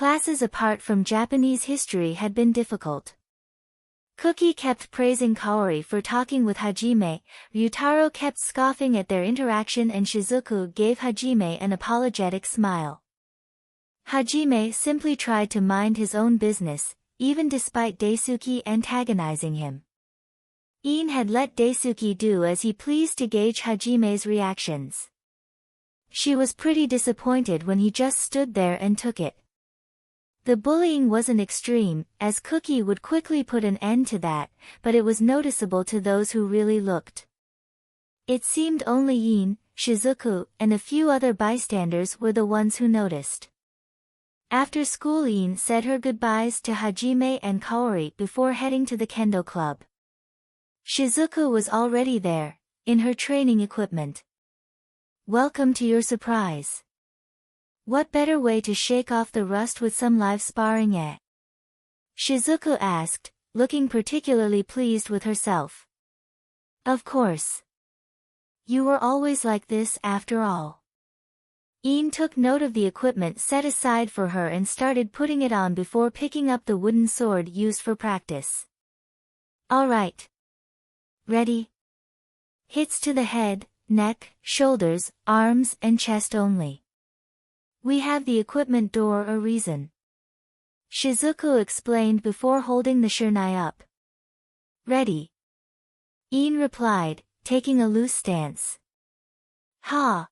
Classes apart from Japanese history had been difficult. Cookie kept praising Kaori for talking with Hajime, Ryutaro kept scoffing at their interaction, and Shizuku gave Hajime an apologetic smile. Hajime simply tried to mind his own business, even despite Daisuke antagonizing him. Iin had let Daisuke do as he pleased to gauge Hajime's reactions. She was pretty disappointed when he just stood there and took it. The bullying wasn't extreme, as Cookie would quickly put an end to that, but it was noticeable to those who really looked. It seemed only Iin, Shizuku, and a few other bystanders were the ones who noticed. After school, Iin said her goodbyes to Hajime and Kaori before heading to the kendo club. Shizuku was already there, in her training equipment. "Welcome to your surprise. What better way to shake off the rust with some live sparring, eh?" Shizuku asked, looking particularly pleased with herself. "Of course. You were always like this after all." Iin took note of the equipment set aside for her and started putting it on before picking up the wooden sword used for practice. "All right. Ready? Hits to the head, neck, shoulders, arms and chest only. We have the equipment door a reason," Shizuku explained before holding the shurnai up. "Ready," Iin replied, taking a loose stance. "Ha!"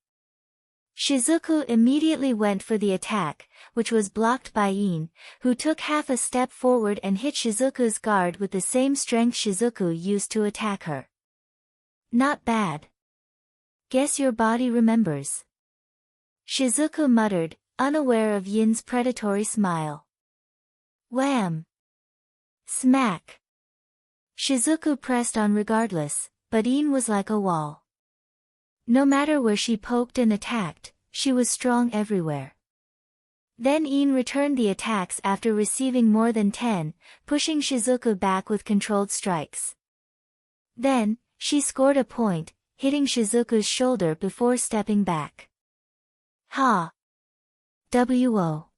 Shizuku immediately went for the attack, which was blocked by Iin, who took half a step forward and hit Shizuku's guard with the same strength Shizuku used to attack her. "Not bad. Guess your body remembers," Shizuku muttered, unaware of Yin's predatory smile. Wham! Smack! Shizuku pressed on regardless, but Iin was like a wall. No matter where she poked and attacked, she was strong everywhere. Then Iin returned the attacks after receiving more than 10, pushing Shizuku back with controlled strikes. Then, she scored a point, hitting Shizuku's shoulder before stepping back. "Ha! W.O.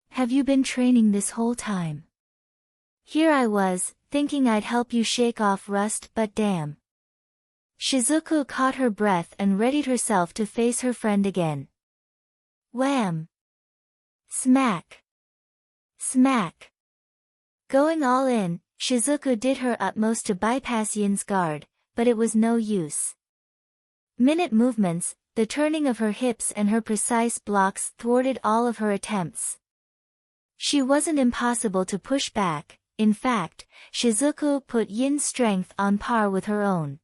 Have you been training this whole time? Here I was, thinking I'd help you shake off rust, but damn." Shizuku caught her breath and readied herself to face her friend again. Wham! Smack! Smack! Going all in, Shizuku did her utmost to bypass Yin's guard, but it was no use. Minute movements, the turning of her hips and her precise blocks thwarted all of her attempts. She wasn't impossible to push back, in fact, Shizuku put Yin's strength on par with her own.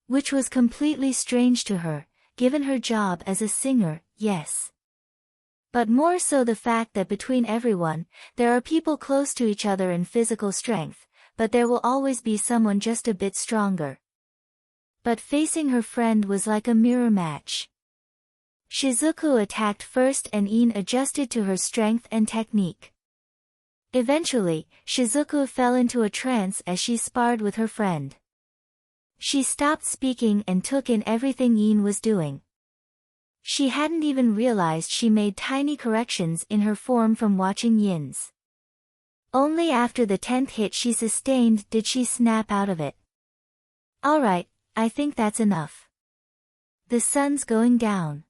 Which was completely strange to her, given her job as a singer, yes. But more so the fact that between everyone, there are people close to each other in physical strength, but there will always be someone just a bit stronger. But facing her friend was like a mirror match. Shizuku attacked first and Iin adjusted to her strength and technique. Eventually, Shizuku fell into a trance as she sparred with her friend. She stopped speaking and took in everything Iin was doing. She hadn't even realized she made tiny corrections in her form from watching Yin's. Only after the 10th hit she sustained did she snap out of it. "Alright, I think that's enough. The sun's going down."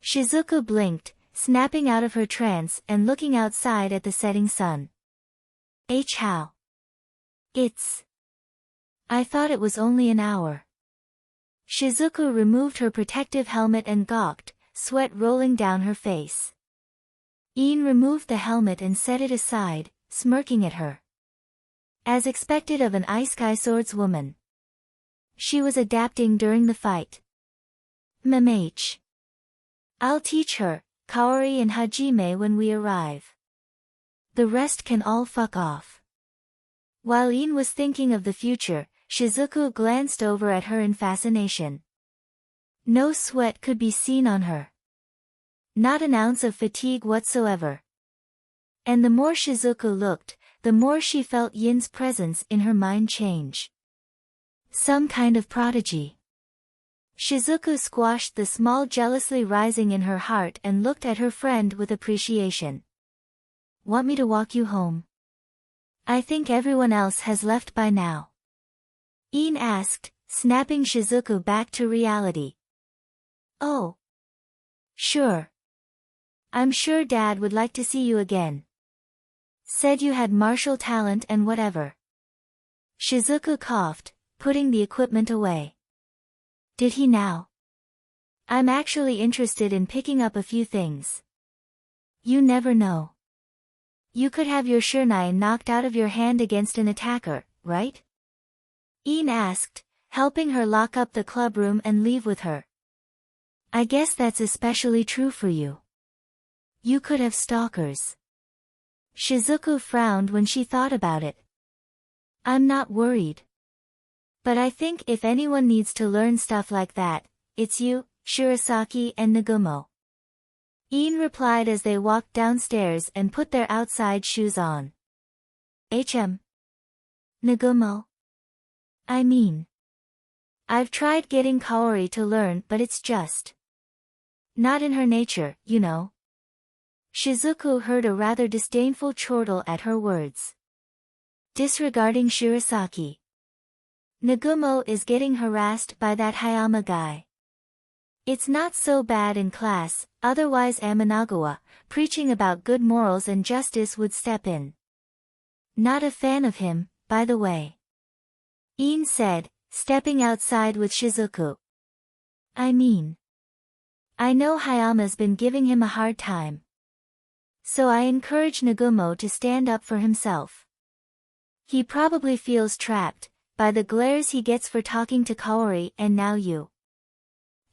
Shizuku blinked, snapping out of her trance and looking outside at the setting sun. How? I thought it was only an hour." Shizuku removed her protective helmet and gawked, sweat rolling down her face. Iin removed the helmet and set it aside, smirking at her. As expected of an Isekai swordswoman. She was adapting during the fight. I'll teach her, Kaori and Hajime when we arrive. The rest can all fuck off." While Iin was thinking of the future, Shizuku glanced over at her in fascination. No sweat could be seen on her. Not an ounce of fatigue whatsoever. And the more Shizuku looked, the more she felt Yin's presence in her mind change. Some kind of prodigy. Shizuku squashed the small jealously rising in her heart and looked at her friend with appreciation. Want me to walk you home? I think everyone else has left by now. Iin asked, snapping Shizuku back to reality. Oh. Sure. I'm sure Dad would like to see you again. Said you had martial talent and whatever. Shizuku coughed, putting the equipment away. Did he now? I'm actually interested in picking up a few things. You never know. You could have your shunai knocked out of your hand against an attacker, right? Iin asked, helping her lock up the clubroom and leave with her. I guess that's especially true for you. You could have stalkers. Shizuku frowned when she thought about it. I'm not worried. But I think if anyone needs to learn stuff like that, it's you, Shirasaki and Nagumo. Iin replied as they walked downstairs and put their outside shoes on. Nagumo? I mean. I've tried getting Kaori to learn but it's just not in her nature, you know. Shizuku heard a rather disdainful chortle at her words. Disregarding Shirasaki. Nagumo is getting harassed by that Hayama guy. It's not so bad in class, otherwise Amanagawa, preaching about good morals and justice would step in. Not a fan of him, by the way. Iin said, stepping outside with Shizuku. I mean. I know Hayama's been giving him a hard time. So I encourage Nagumo to stand up for himself. He probably feels trapped by the glares he gets for talking to Kaori and now you.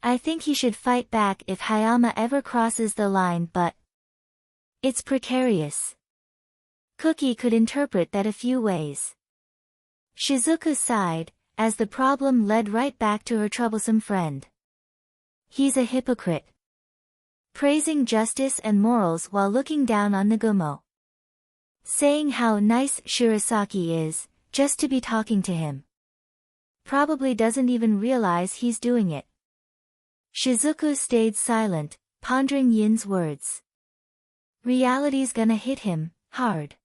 I think he should fight back if Hayama ever crosses the line but it's precarious. Cookie could interpret that a few ways. Shizuku sighed, as the problem led right back to her troublesome friend. He's a hypocrite. Praising justice and morals while looking down on Nagumo. Saying how nice Shirasaki is, just to be talking to him. Probably doesn't even realize he's doing it. Shizuku stayed silent, pondering Yin's words. Reality's gonna hit him, hard.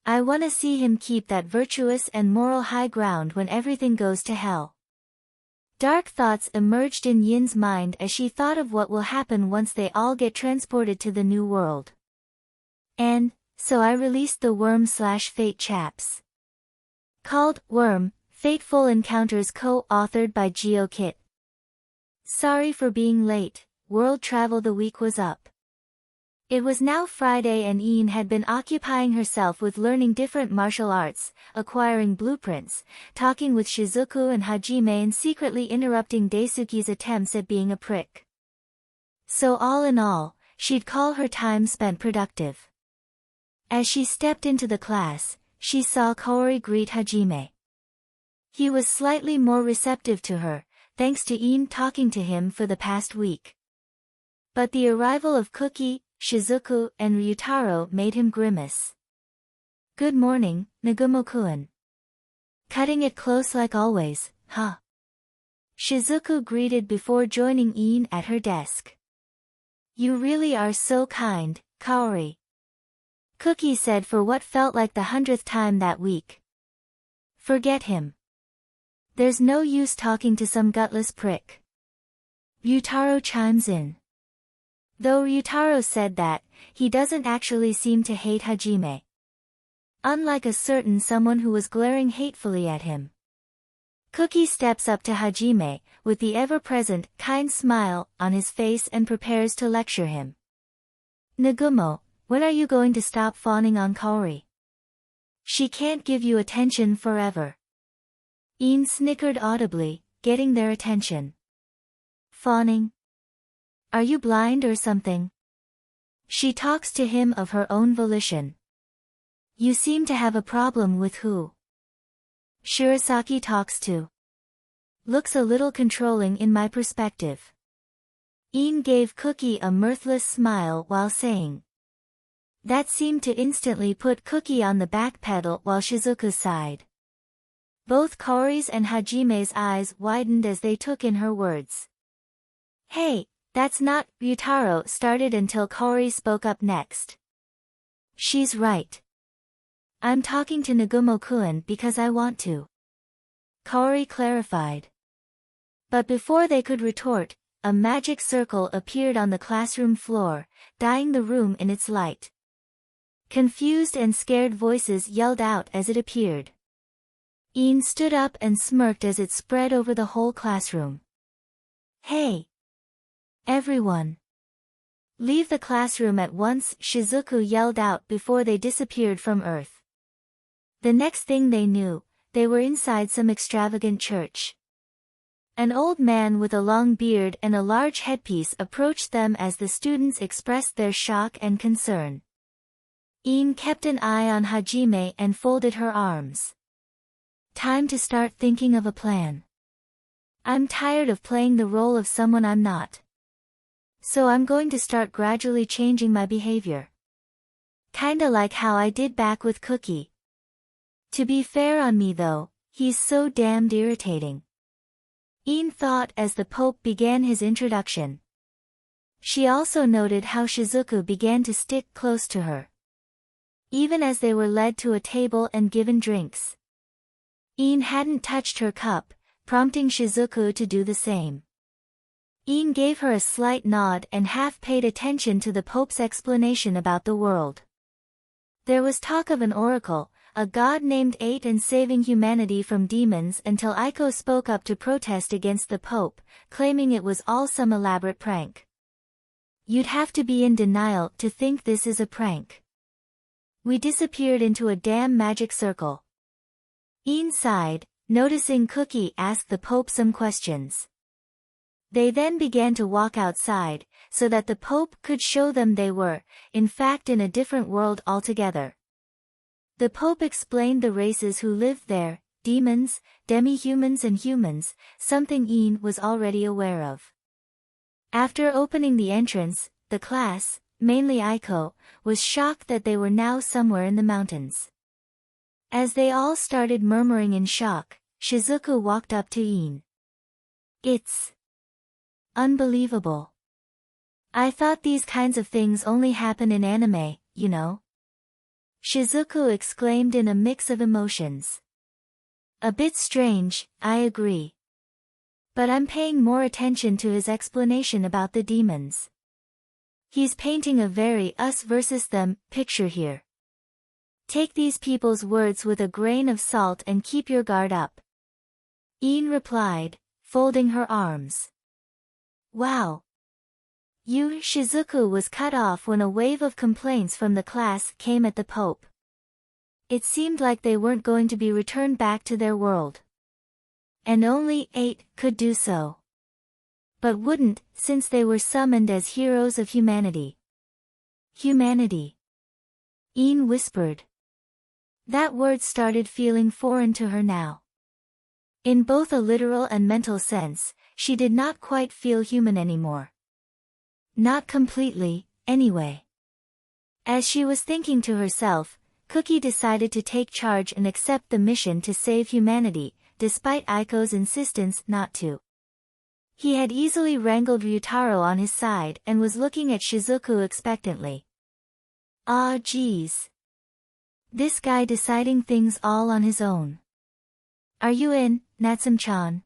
I wanna see him keep that virtuous and moral high ground when everything goes to hell. Dark thoughts emerged in Yin's mind as she thought of what will happen once they all get transported to the new world. And, so I released the Worm/Fate chaps. Called Worm, Fateful Encounters co-authored by Geo Kit. Sorry for being late, world travel the week was up. It was now Friday and Iin had been occupying herself with learning different martial arts, acquiring blueprints, talking with Shizuku and Hajime and secretly interrupting Daisuke's attempts at being a prick. So all in all, she'd call her time spent productive. As she stepped into the class, she saw Kaori greet Hajime. He was slightly more receptive to her, thanks to Iin talking to him for the past week. But the arrival of Cookie, Shizuku and Ryutaro made him grimace. Good morning, Nagumo-kun. Cutting it close like always, huh? Shizuku greeted before joining Iin at her desk. You really are so kind, Kaori. Cookie said for what felt like the 100th time that week. Forget him. There's no use talking to some gutless prick. Ryutaro chimes in. Though Ryutaro said that, he doesn't actually seem to hate Hajime. Unlike a certain someone who was glaring hatefully at him. Cookie steps up to Hajime, with the ever-present, kind smile on his face and prepares to lecture him. Nagumo, when are you going to stop fawning on Kaori? She can't give you attention forever. Iin snickered audibly, getting their attention. Fawning? Are you blind or something? She talks to him of her own volition. You seem to have a problem with who Shirasaki talks to. Looks a little controlling in my perspective. Iin gave Cookie a mirthless smile while saying. That seemed to instantly put Cookie on the back pedal while Shizuku sighed. Both Kaori's and Hajime's eyes widened as they took in her words. Hey, that's not, Ryutaro started until Kaori spoke up next. She's right. I'm talking to Nagumo-kun because I want to. Kaori clarified. But before they could retort, a magic circle appeared on the classroom floor, dyeing the room in its light. Confused and scared voices yelled out as it appeared. Iin stood up and smirked as it spread over the whole classroom. Hey! Everyone! Leave the classroom at once, Shizuku yelled out before they disappeared from Earth. The next thing they knew, they were inside some extravagant church. An old man with a long beard and a large headpiece approached them as the students expressed their shock and concern. Iin kept an eye on Hajime and folded her arms. Time to start thinking of a plan. I'm tired of playing the role of someone I'm not. So I'm going to start gradually changing my behavior. Kinda like how I did back with Cookie. To be fair on me though, he's so damned irritating. Iin thought as the Pope began his introduction. She also noted how Shizuku began to stick close to her. Even as they were led to a table and given drinks. Iin hadn't touched her cup, prompting Shizuku to do the same. Iin gave her a slight nod and half paid attention to the Pope's explanation about the world. There was talk of an oracle, a god named Eight, and saving humanity from demons until Aiko spoke up to protest against the Pope, claiming it was all some elaborate prank. You'd have to be in denial to think this is a prank. We disappeared into a damn magic circle. Iin sighed, noticing Cookie asked the Pope some questions. They then began to walk outside, so that the Pope could show them they were, in fact, in a different world altogether. The Pope explained the races who lived there, demons, demi-humans and humans, something Iin was already aware of. After opening the entrance, the class, mainly Aiko, was shocked that they were now somewhere in the mountains. As they all started murmuring in shock, Shizuku walked up to Iin. It's unbelievable. I thought these kinds of things only happen in anime, you know? Shizuku exclaimed in a mix of emotions. A bit strange, I agree. But I'm paying more attention to his explanation about the demons. He's painting a very us versus them picture here. Take these people's words with a grain of salt and keep your guard up. Iin replied, folding her arms. Wow. Shizuku was cut off when a wave of complaints from the class came at the Pope. It seemed like they weren't going to be returned back to their world. And only 8 could do so. But wouldn't, since they were summoned as heroes of humanity. Humanity. Iin whispered. That word started feeling foreign to her now. In both a literal and mental sense, she did not quite feel human anymore. Not completely, anyway. As she was thinking to herself, Cookie decided to take charge and accept the mission to save humanity, despite Aiko's insistence not to. He had easily wrangled Ryutaro on his side and was looking at Shizuku expectantly. Ah geez. This guy deciding things all on his own. Are you in, Natsum-chan?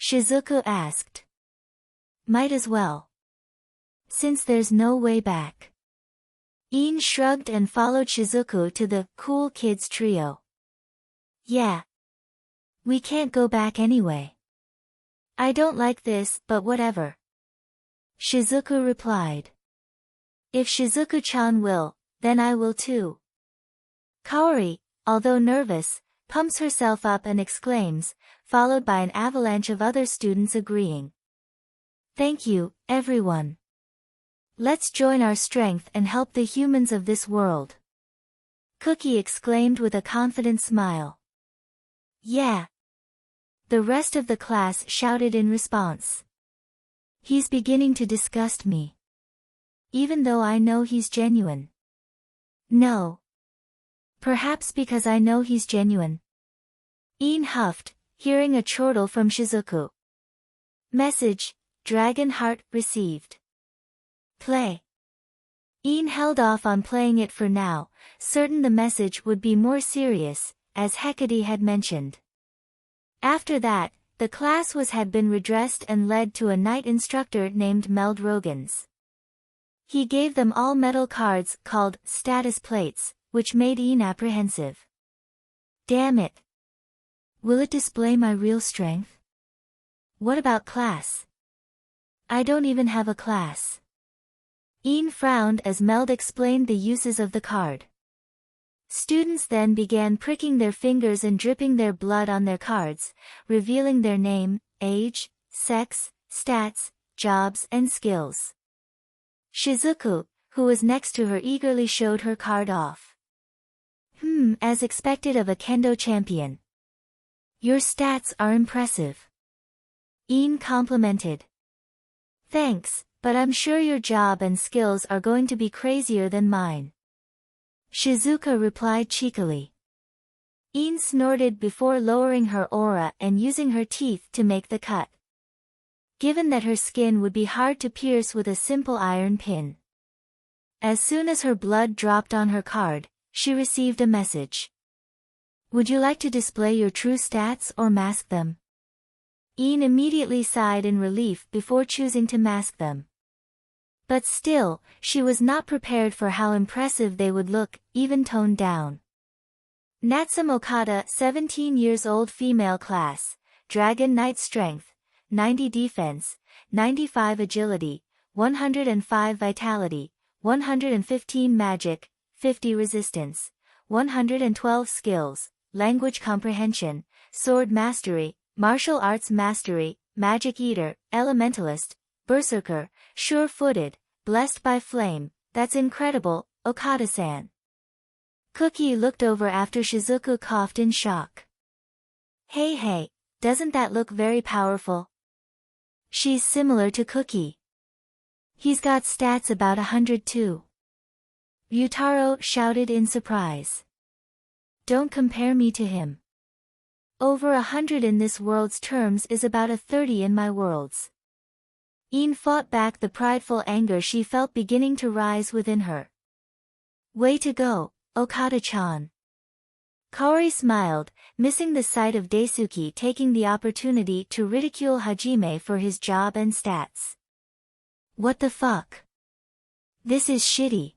Shizuku asked. Might as well. Since there's no way back. Iin shrugged and followed Shizuku to the cool kids trio. Yeah. We can't go back anyway. I don't like this, but whatever. Shizuku replied. If Shizuku-chan will, then I will too. Kaori, although nervous, pumps herself up and exclaims, followed by an avalanche of other students agreeing. Thank you, everyone. Let's join our strength and help the humans of this world. Cookie exclaimed with a confident smile. Yeah. The rest of the class shouted in response. He's beginning to disgust me. Even though I know he's genuine. No. Perhaps because I know he's genuine. Ian huffed, hearing a chortle from Shizuku. Message, Dragon Heart received. Play. Ian held off on playing it for now, certain the message would be more serious, as Hecate had mentioned. After that, the class had been redressed and led to a night instructor named Meld Rogans. He gave them all metal cards called status plates, which made Ian apprehensive. Damn it. Will it display my real strength? What about class? I don't even have a class. Ian frowned as Meld explained the uses of the card. Students then began pricking their fingers and dripping their blood on their cards, revealing their name, age, sex, stats, jobs and skills. Shizuku, who was next to her, eagerly showed her card off. As expected of a kendo champion. Your stats are impressive. Ian complimented. Thanks, but I'm sure your job and skills are going to be crazier than mine. Shizuka replied cheekily. Ian snorted before lowering her aura and using her teeth to make the cut. Given that her skin would be hard to pierce with a simple iron pin. As soon as her blood dropped on her card, she received a message. Would you like to display your true stats or mask them? Ian immediately sighed in relief before choosing to mask them. But still, she was not prepared for how impressive they would look, even toned down. Natsum Okada, 17 years old, female class, Dragon Knight strength, 90 defense, 95 agility, 105 vitality, 115 magic, 50 resistance, 112 skills, language comprehension, sword mastery, martial arts mastery, magic eater, elementalist, berserker, sure-footed, blessed by flame. That's incredible, Okada-san. Cookie looked over after Shizuku coughed in shock. Hey, doesn't that look very powerful? She's similar to Cookie. He's got stats about 100 too. Ryutaro shouted in surprise. Don't compare me to him. Over 100 in this world's terms is about a 30 in my world's. Ian fought back the prideful anger she felt beginning to rise within her. Way to go, Okada-chan. Kaori smiled, missing the sight of Daisuke taking the opportunity to ridicule Hajime for his job and stats. What the fuck? This is shitty.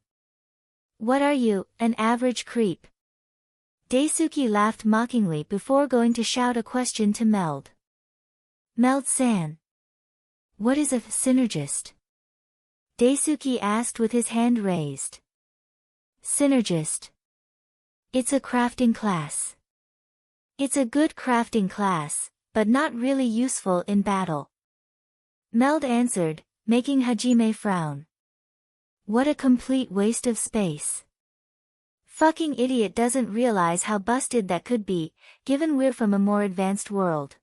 What are you, an average creep? Daisuke laughed mockingly before going to shout a question to Meld. Meld-san. What is a synergist? Daisuke asked with his hand raised. Synergist. It's a crafting class. It's a good crafting class, but not really useful in battle. Meld answered, making Hajime frown. What a complete waste of space. Fucking idiot doesn't realize how busted that could be, given we're from a more advanced world.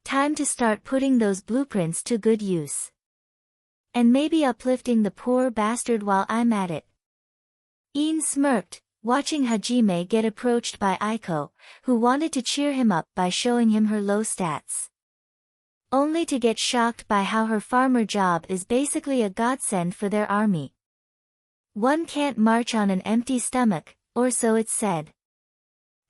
Time to start putting those blueprints to good use. And maybe uplifting the poor bastard while I'm at it. Ian smirked, watching Hajime get approached by Aiko, who wanted to cheer him up by showing him her low stats. Only to get shocked by how her farmer job is basically a godsend for their army. One can't march on an empty stomach, or so it's said.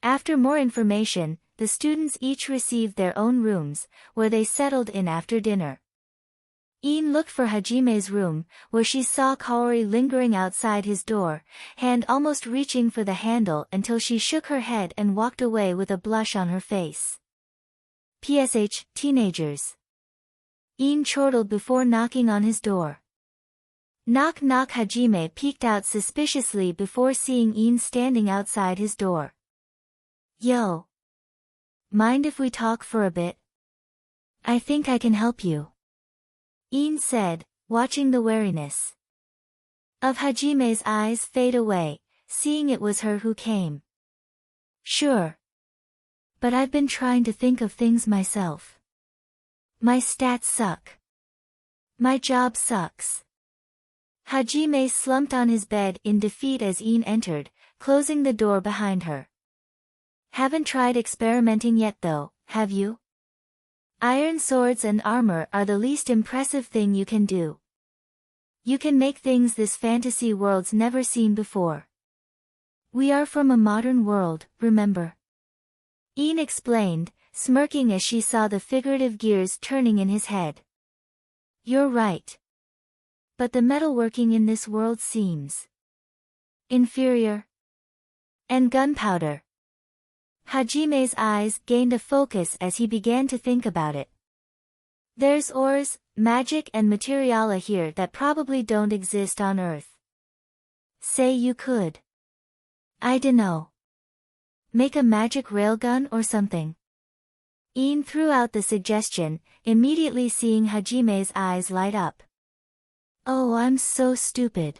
After more information, the students each received their own rooms, where they settled in after dinner. Ian looked for Hajime's room, where she saw Kaori lingering outside his door, hand almost reaching for the handle until she shook her head and walked away with a blush on her face. PSH, teenagers. Ian chortled before knocking on his door. Knock knock. Hajime peeked out suspiciously before seeing Ian standing outside his door. Yo. Mind if we talk for a bit? I think I can help you. Ian said, watching the wariness of Hajime's eyes fade away, seeing it was her who came. Sure. But I've been trying to think of things myself. My stats suck. My job sucks. Hajime slumped on his bed in defeat as Ian entered, closing the door behind her. Haven't tried experimenting yet though, have you? Iron swords and armor are the least impressive thing you can do. You can make things this fantasy world's never seen before. We are from a modern world, remember? Ian explained, smirking as she saw the figurative gears turning in his head. You're right. But the metalworking in this world seems inferior. And gunpowder. Hajime's eyes gained a focus as he began to think about it. There's ores, magic and materiala here that probably don't exist on Earth. Say you could. I dunno. Make a magic railgun or something. Ian threw out the suggestion, immediately seeing Hajime's eyes light up. Oh, I'm so stupid.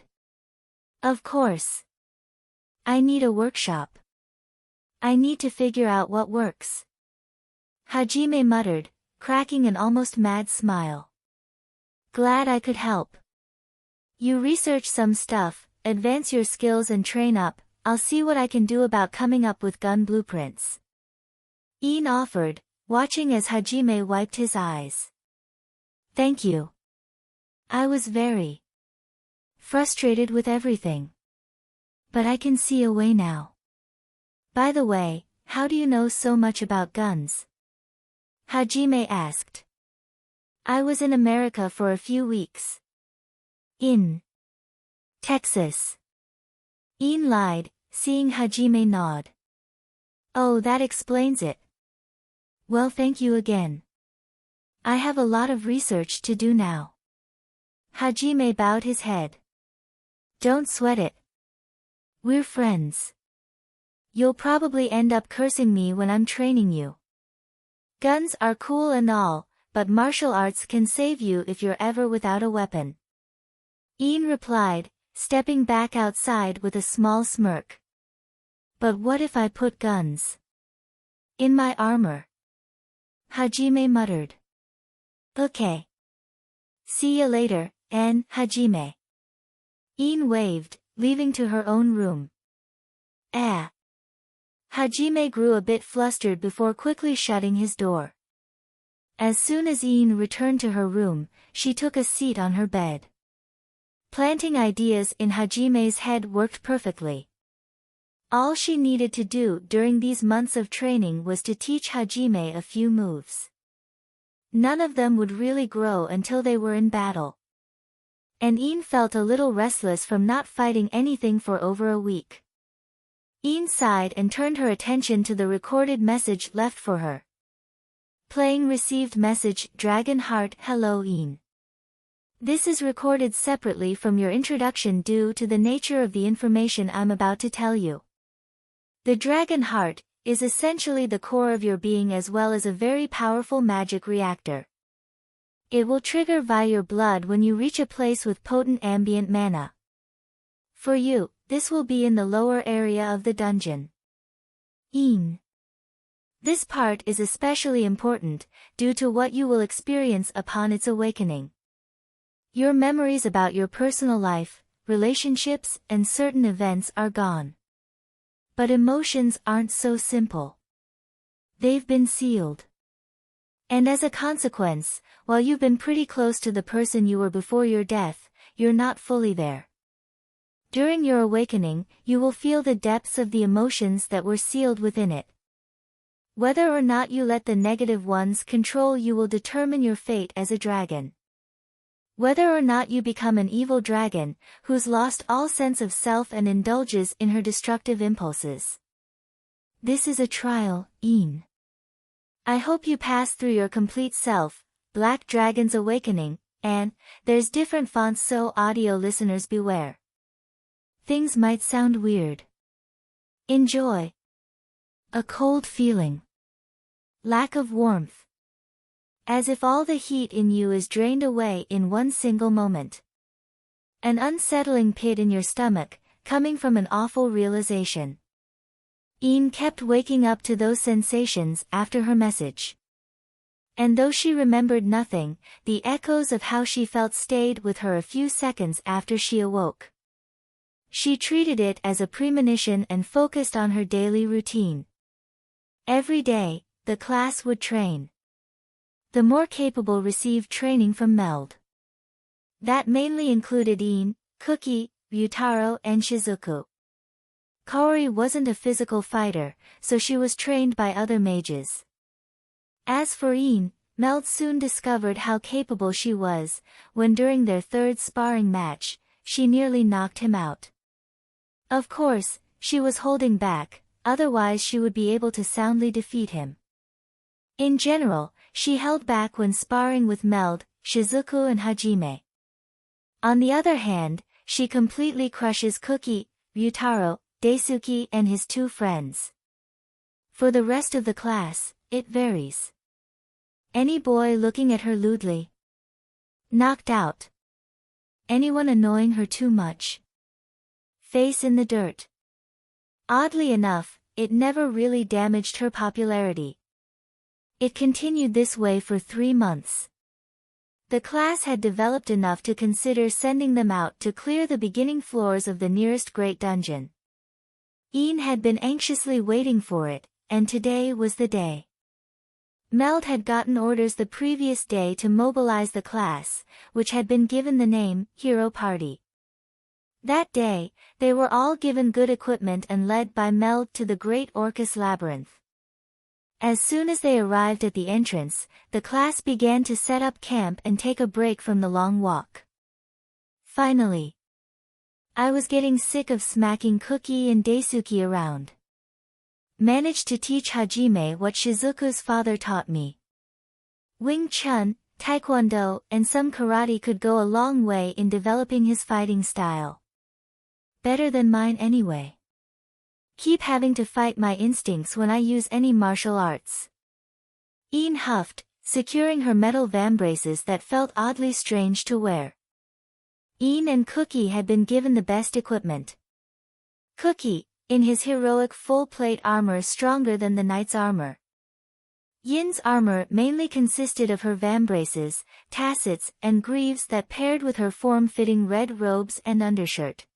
Of course. I need a workshop. I need to figure out what works. Hajime muttered, cracking an almost mad smile. Glad I could help. You research some stuff, advance your skills and train up, I'll see what I can do about coming up with gun blueprints. Ian offered, watching as Hajime wiped his eyes. Thank you. I was very frustrated with everything. But I can see a way now. By the way, how do you know so much about guns? Hajime asked. I was in America for a few weeks. In Texas. Ian lied, seeing Hajime nod. Oh, that explains it. Well, thank you again. I have a lot of research to do now. Hajime bowed his head. Don't sweat it. We're friends. You'll probably end up cursing me when I'm training you. Guns are cool and all, but martial arts can save you if you're ever without a weapon. Ian replied, stepping back outside with a small smirk. But what if I put guns in my armor? Hajime muttered. Okay. See you later, and Hajime. Ian waved, leaving to her own room. Hajime grew a bit flustered before quickly shutting his door. As soon as Ian returned to her room, she took a seat on her bed. Planting ideas in Hajime's head worked perfectly. All she needed to do during these months of training was to teach Hajime a few moves. None of them would really grow until they were in battle. And Ian felt a little restless from not fighting anything for over a week. Ian sighed and turned her attention to the recorded message left for her. Playing received message, Dragon Heart. Hello Ian. This is recorded separately from your introduction due to the nature of the information I'm about to tell you. The Dragon Heart is essentially the core of your being as well as a very powerful magic reactor. It will trigger via your blood when you reach a place with potent ambient mana. For you, this will be in the lower area of the dungeon. Ian. This part is especially important, due to what you will experience upon its awakening. Your memories about your personal life, relationships, and certain events are gone. But emotions aren't so simple. They've been sealed. And as a consequence, while you've been pretty close to the person you were before your death, you're not fully there. During your awakening, you will feel the depths of the emotions that were sealed within it. Whether or not you let the negative ones control you will determine your fate as a dragon. Whether or not you become an evil dragon, who's lost all sense of self and indulges in her destructive impulses. This is a trial, Ian. I hope you pass through your complete self, Black Dragon's Awakening, and, there's different fonts so audio listeners beware. Things might sound weird. Enjoy. A cold feeling. Lack of warmth. As if all the heat in you is drained away in one single moment. An unsettling pit in your stomach, coming from an awful realization. Ian kept waking up to those sensations after her message. And though she remembered nothing, the echoes of how she felt stayed with her a few seconds after she awoke. She treated it as a premonition and focused on her daily routine. Every day, the class would train. The more capable received training from Meld. That mainly included Iin, Cookie, Ryutaro and Shizuku. Kaori wasn't a physical fighter, so she was trained by other mages. As for Iin, Meld soon discovered how capable she was, when during their third sparring match, she nearly knocked him out. Of course, she was holding back, otherwise she would be able to soundly defeat him. In general, she held back when sparring with Meld, Shizuku and Hajime. On the other hand, she completely crushes Cookie, Ryutaro, Daisuke and his two friends. For the rest of the class, it varies. Any boy looking at her lewdly? Knocked out. Anyone annoying her too much? Face in the dirt. Oddly enough, it never really damaged her popularity. It continued this way for 3 months. The class had developed enough to consider sending them out to clear the beginning floors of the nearest great dungeon. Iin had been anxiously waiting for it, and today was the day. Meld had gotten orders the previous day to mobilize the class, which had been given the name, Hero Party. That day, they were all given good equipment and led by Meld to the great Orcus Labyrinth. As soon as they arrived at the entrance, the class began to set up camp and take a break from the long walk. Finally. I was getting sick of smacking Cookie and Daisuke around. Managed to teach Hajime what Shizuku's father taught me. Wing Chun, Taekwondo, and some karate could go a long way in developing his fighting style. Better than mine anyway. Keep having to fight my instincts when I use any martial arts. Iin huffed, securing her metal vambraces that felt oddly strange to wear. Iin and Cookie had been given the best equipment. Cookie, in his heroic full-plate armor stronger than the knight's armor. Yin's armor mainly consisted of her vambraces, tassets, and greaves that paired with her form-fitting red robes and undershirt.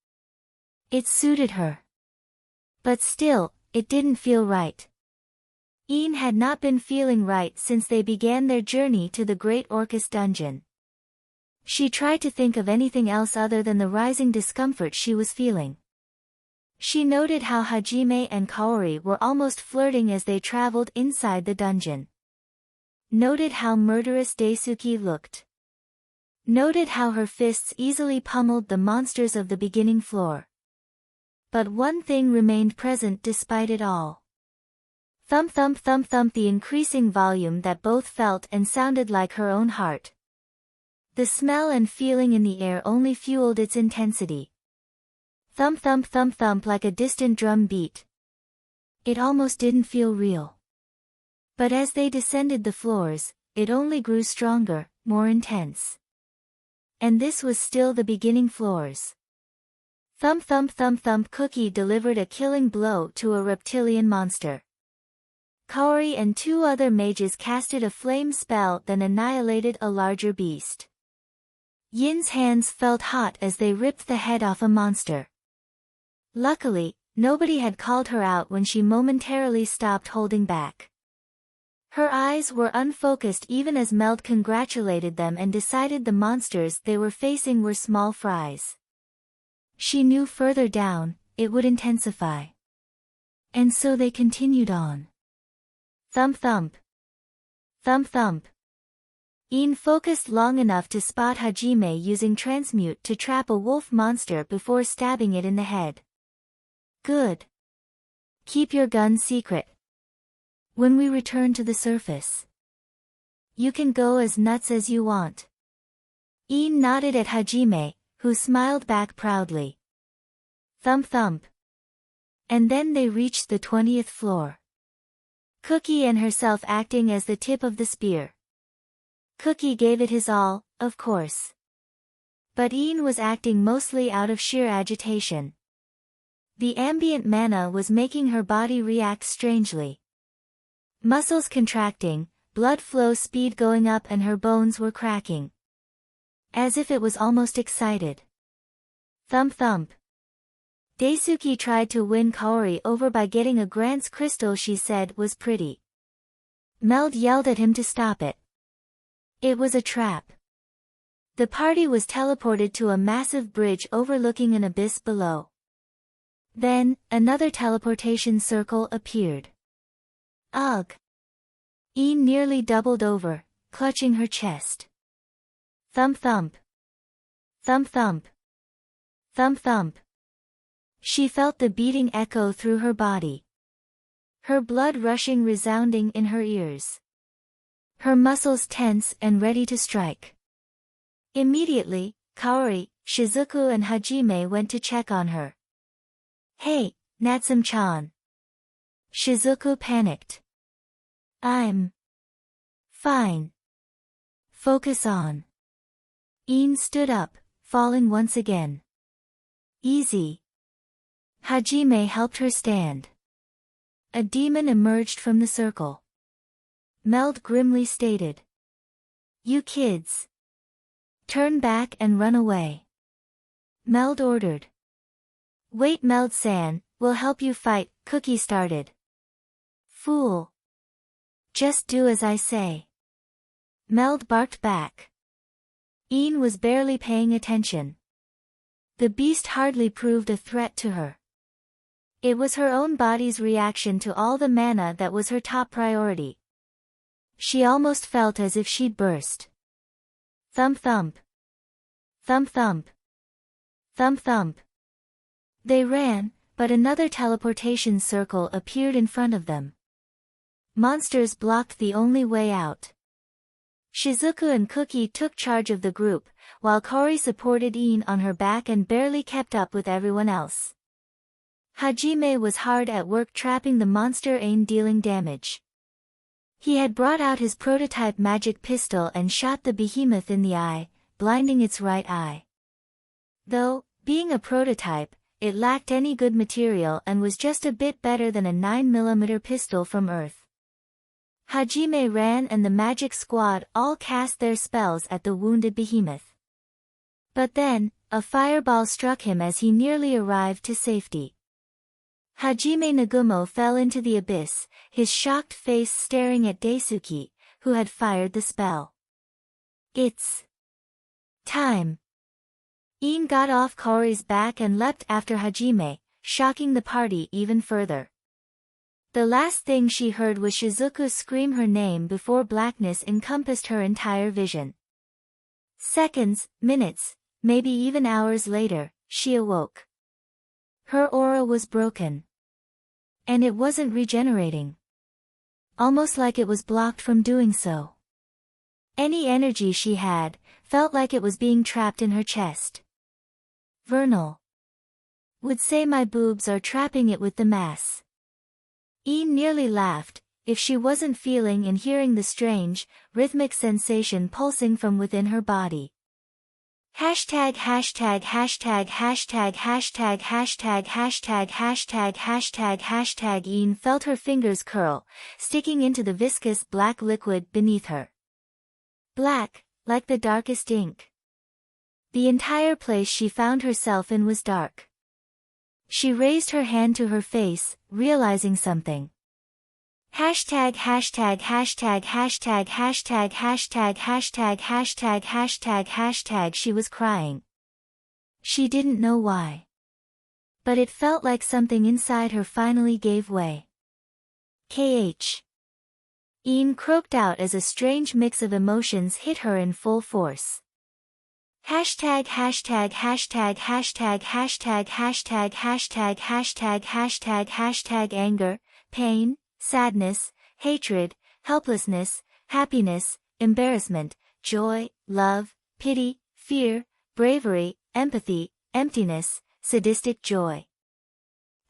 It suited her. But still, it didn't feel right. Iin had not been feeling right since they began their journey to the Great Orcus dungeon. She tried to think of anything else other than the rising discomfort she was feeling. She noted how Hajime and Kaori were almost flirting as they traveled inside the dungeon. Noted how murderous Daisuke looked. Noted how her fists easily pummeled the monsters of the beginning floor. But one thing remained present despite it all. Thump thump thump thump, the increasing volume that both felt and sounded like her own heart. The smell and feeling in the air only fueled its intensity. Thump thump thump thump, like a distant drum beat. It almost didn't feel real. But as they descended the floors, it only grew stronger, more intense. And this was still the beginning floors. Thump thump thump thump, Cookie delivered a killing blow to a reptilian monster. Kaori and 2 other mages casted a flame spell, then annihilated a larger beast. Yin's hands felt hot as they ripped the head off a monster. Luckily, nobody had called her out when she momentarily stopped holding back. Her eyes were unfocused even as Meld congratulated them and decided the monsters they were facing were small fries. She knew further down, it would intensify. And so they continued on. Thump thump. Thump thump. Iin focused long enough to spot Hajime using transmute to trap a wolf monster before stabbing it in the head. Good. Keep your gun secret. When we return to the surface, you can go as nuts as you want. Iin nodded at Hajime, who smiled back proudly. Thump thump. And then they reached the 20th floor. Cookie and herself acting as the tip of the spear. Cookie gave it his all, of course. But Iin was acting mostly out of sheer agitation. The ambient mana was making her body react strangely. Muscles contracting, blood flow speed going up, and her bones were cracking. As if it was almost excited. Thump thump. Daisuke tried to win Kaori over by getting a Grant's crystal she said was pretty. Meld yelled at him to stop it. It was a trap. The party was teleported to a massive bridge overlooking an abyss below. Then, another teleportation circle appeared. Ugh! Ian nearly doubled over, clutching her chest. Thump thump. Thump thump. Thump thump. She felt the beating echo through her body. Her blood rushing resounding in her ears. Her muscles tense and ready to strike. Immediately, Kaori, Shizuku and Hajime went to check on her. Hey, Natsum-chan. Shizuku panicked. I'm fine. Focus on. Ian stood up, falling once again. Easy. Hajime helped her stand. A demon emerged from the circle. Meld grimly stated. You kids. Turn back and run away. Meld ordered. Wait, Meld-san, we'll help you fight, Cookie started. Fool. Just do as I say. Meld barked back. Ian was barely paying attention. The beast hardly proved a threat to her. It was her own body's reaction to all the mana that was her top priority. She almost felt as if she'd burst. Thump thump. Thump thump. Thump thump. They ran, but another teleportation circle appeared in front of them. Monsters blocked the only way out. Shizuku and Cookie took charge of the group, while Kaori supported Ian on her back and barely kept up with everyone else. Hajime was hard at work trapping the monster and dealing damage. He had brought out his prototype magic pistol and shot the behemoth in the eye, blinding its right eye. Though, being a prototype, it lacked any good material and was just a bit better than a 9mm pistol from Earth. Hajime ran and the magic squad all cast their spells at the wounded behemoth. But then, a fireball struck him as he nearly arrived to safety. Hajime Nagumo fell into the abyss, his shocked face staring at Daisuke, who had fired the spell. It's time. Ian got off Kaori's back and leapt after Hajime, shocking the party even further. The last thing she heard was Shizuku scream her name before blackness encompassed her entire vision. Seconds, minutes, maybe even hours later, she awoke. Her aura was broken. And it wasn't regenerating. Almost like it was blocked from doing so. Any energy she had, felt like it was being trapped in her chest. Vernal would say my boobs are trapping it with the mass. Ian nearly laughed, if she wasn't feeling and hearing the strange, rhythmic sensation pulsing from within her body. Hashtag hashtag hashtag hashtag hashtag hashtag hashtag hashtag hashtag hashtag Ian felt her fingers curl, sticking into the viscous black liquid beneath her. Black, like the darkest ink. The entire place she found herself in was dark. She raised her hand to her face, realizing something. Hashtag hashtag hashtag hashtag hashtag hashtag hashtag hashtag hashtag hashtag she was crying. She didn't know why. But it felt like something inside her finally gave way. KH. Ian croaked out as a strange mix of emotions hit her in full force. Hashtag hashtag hashtag hashtag hashtag hashtag hashtag hashtag hashtag hashtag anger, pain, sadness, hatred, helplessness, happiness, embarrassment, joy, love, pity, fear, bravery, empathy, emptiness, sadistic joy.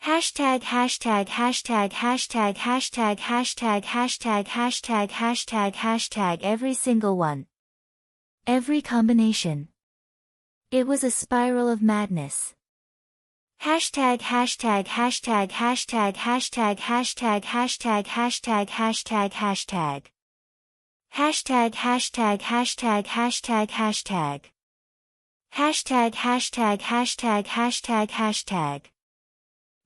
Hashtag hashtag hashtag hashtag hashtag hashtag hashtag hashtag hashtag hashtag every single one. Every combination. It was a spiral of madness. Hashtag hashtag hashtag hashtag hashtag hashtag hashtag hashtag hashtag hashtag. Hashtag hashtag hashtag hashtag hashtag. Hashtag hashtag hashtag hashtag hashtag.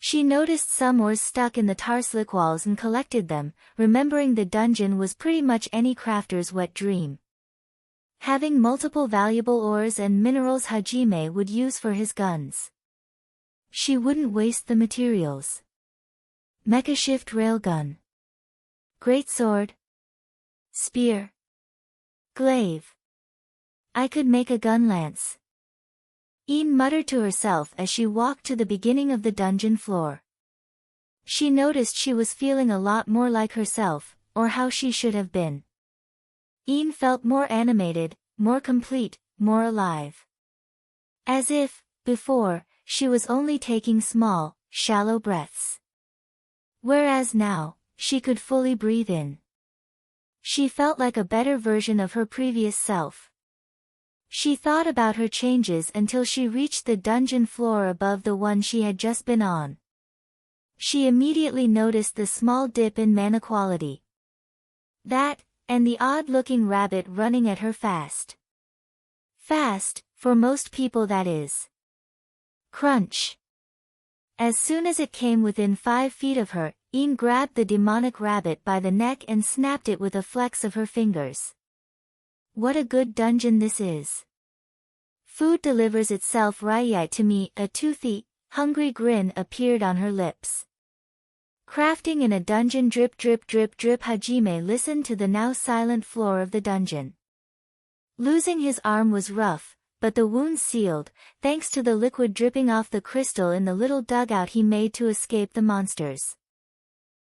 She noticed some ores stuck in the tar slick walls and collected them, remembering the dungeon was pretty much any crafter's wet dream. Having multiple valuable ores and minerals Hajime would use for his guns. She wouldn't waste the materials. Mecha shift railgun. Great sword. Spear. Glaive. I could make a gun lance. Ian muttered to herself as she walked to the beginning of the dungeon floor. She noticed she was feeling a lot more like herself, or how she should have been. Ian felt more animated, more complete, more alive. As if, before, she was only taking small, shallow breaths. Whereas now, she could fully breathe in. She felt like a better version of her previous self. She thought about her changes until she reached the dungeon floor above the one she had just been on. She immediately noticed the small dip in mana quality. That, and the odd-looking rabbit running at her fast. Fast, for most people that is. Crunch. As soon as it came within 5 feet of her, Ian grabbed the demonic rabbit by the neck and snapped it with a flex of her fingers. What a good dungeon this is. Food delivers itself right to me. A toothy, hungry grin appeared on her lips. Crafting in a dungeon. Drip drip drip drip. Hajime listened to the now silent floor of the dungeon. Losing his arm was rough, but the wound sealed, thanks to the liquid dripping off the crystal in the little dugout he made to escape the monsters.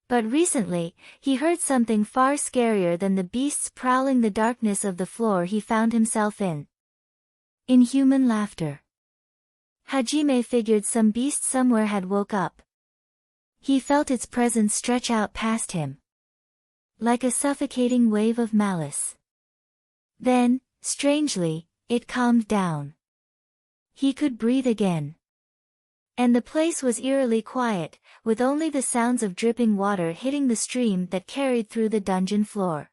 But recently, he heard something far scarier than the beasts prowling the darkness of the floor he found himself in. Inhuman laughter. Hajime figured some beast somewhere had woke up. He felt its presence stretch out past him. Like a suffocating wave of malice. Then, strangely, it calmed down. He could breathe again. And the place was eerily quiet, with only the sounds of dripping water hitting the stream that carried through the dungeon floor.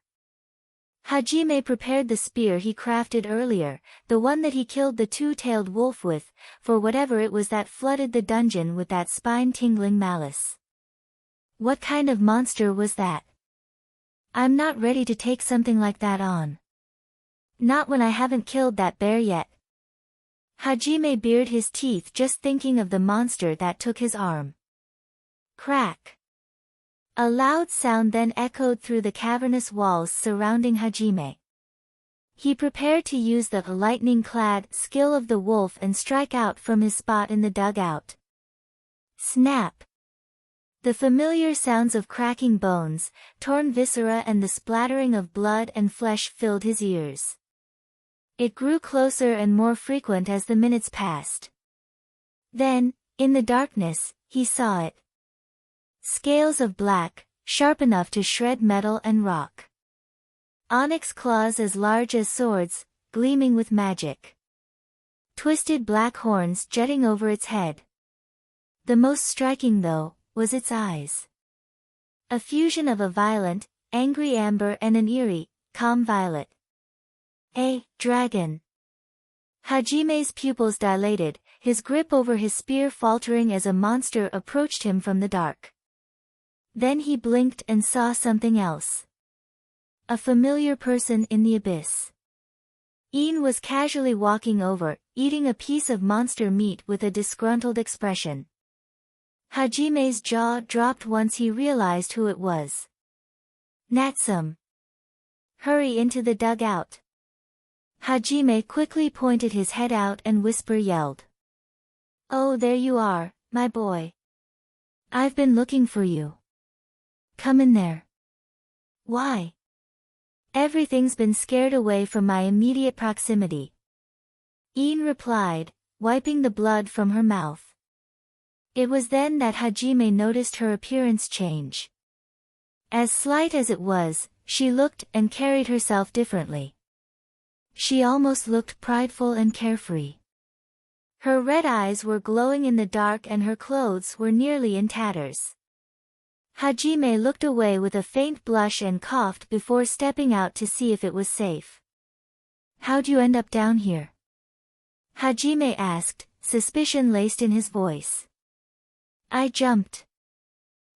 Hajime prepared the spear he crafted earlier, the one that he killed the two-tailed wolf with, for whatever it was that flooded the dungeon with that spine-tingling malice. What kind of monster was that? I'm not ready to take something like that on. Not when I haven't killed that bear yet. Hajime bared his teeth just thinking of the monster that took his arm. Crack. A loud sound then echoed through the cavernous walls surrounding Hajime. He prepared to use the lightning-clad skill of the wolf and strike out from his spot in the dugout. Snap. The familiar sounds of cracking bones, torn viscera and the splattering of blood and flesh filled his ears. It grew closer and more frequent as the minutes passed. Then, in the darkness, he saw it. Scales of black, sharp enough to shred metal and rock. Onyx claws as large as swords, gleaming with magic. Twisted black horns jutting over its head. The most striking, though, was its eyes. A fusion of a violent, angry amber and an eerie, calm violet. A dragon. Hajime's pupils dilated, his grip over his spear faltering as a monster approached him from the dark. Then he blinked and saw something else. A familiar person in the abyss. Ian was casually walking over, eating a piece of monster meat with a disgruntled expression. Hajime's jaw dropped once he realized who it was. Natsum. Hurry into the dugout. Hajime quickly pointed his head out and yelled. Oh, there you are, my boy. I've been looking for you. Come in there. Why? Everything's been scared away from my immediate proximity. Ian replied, wiping the blood from her mouth. It was then that Hajime noticed her appearance change. As slight as it was, she looked and carried herself differently. She almost looked prideful and carefree. Her red eyes were glowing in the dark and her clothes were nearly in tatters. Hajime looked away with a faint blush and coughed before stepping out to see if it was safe. How'd you end up down here? Hajime asked, suspicion laced in his voice. I jumped.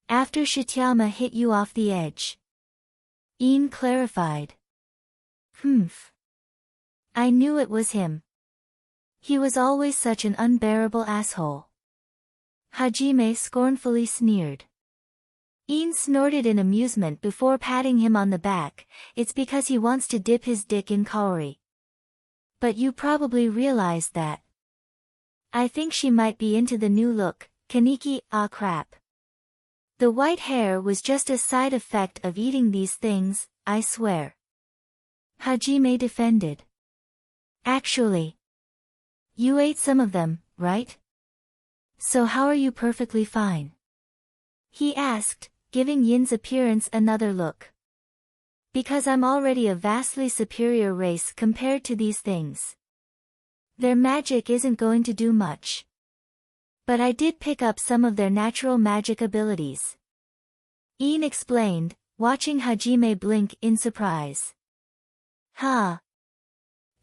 After Shitayama hit you off the edge. Iin clarified. Humph. I knew it was him. He was always such an unbearable asshole. Hajime scornfully sneered. Iin snorted in amusement before patting him on the back. It's because he wants to dip his dick in kaori. But you probably realized that. I think she might be into the new look, Kaneki, ah crap. The white hair was just a side effect of eating these things, I swear. Hajime defended. Actually. You ate some of them, right? So how are you perfectly fine? He asked, giving Yin's appearance another look. Because I'm already a vastly superior race compared to these things. Their magic isn't going to do much. But I did pick up some of their natural magic abilities. Iin explained, watching Hajime blink in surprise. Huh.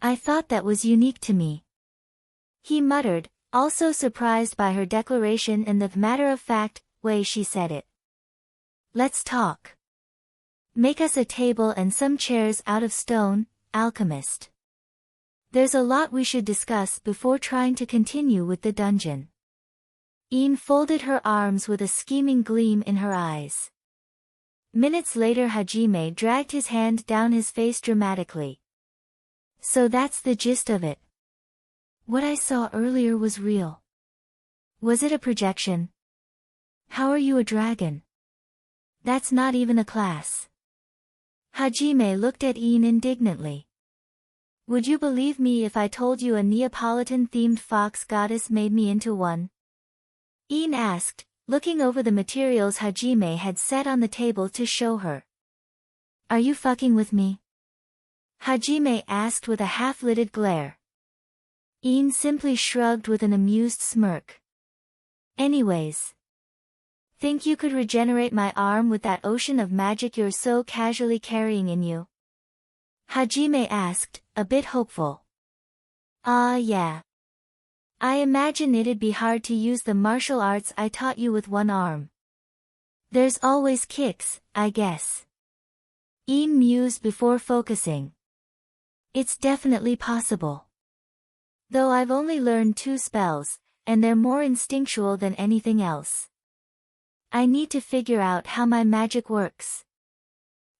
I thought that was unique to me. He muttered, also surprised by her declaration and the matter-of-fact way she said it. Let's talk. Make us a table and some chairs out of stone, alchemist. There's a lot we should discuss before trying to continue with the dungeon. Iin folded her arms with a scheming gleam in her eyes. Minutes later Hajime dragged his hand down his face dramatically. So that's the gist of it. What I saw earlier was real. Was it a projection? How are you a dragon? That's not even a class. Hajime looked at Iin indignantly. Would you believe me if I told you a Neapolitan-themed fox goddess made me into one? Iin asked, looking over the materials Hajime had set on the table to show her. Are you fucking with me? Hajime asked with a half-lidded glare. Iin simply shrugged with an amused smirk. Anyways. Think you could regenerate my arm with that ocean of magic you're so casually carrying in you? Hajime asked, a bit hopeful. Yeah. I imagine it'd be hard to use the martial arts I taught you with one arm. There's always kicks, I guess. Iin mused before focusing. It's definitely possible. Though I've only learned 2 spells, and they're more instinctual than anything else. I need to figure out how my magic works.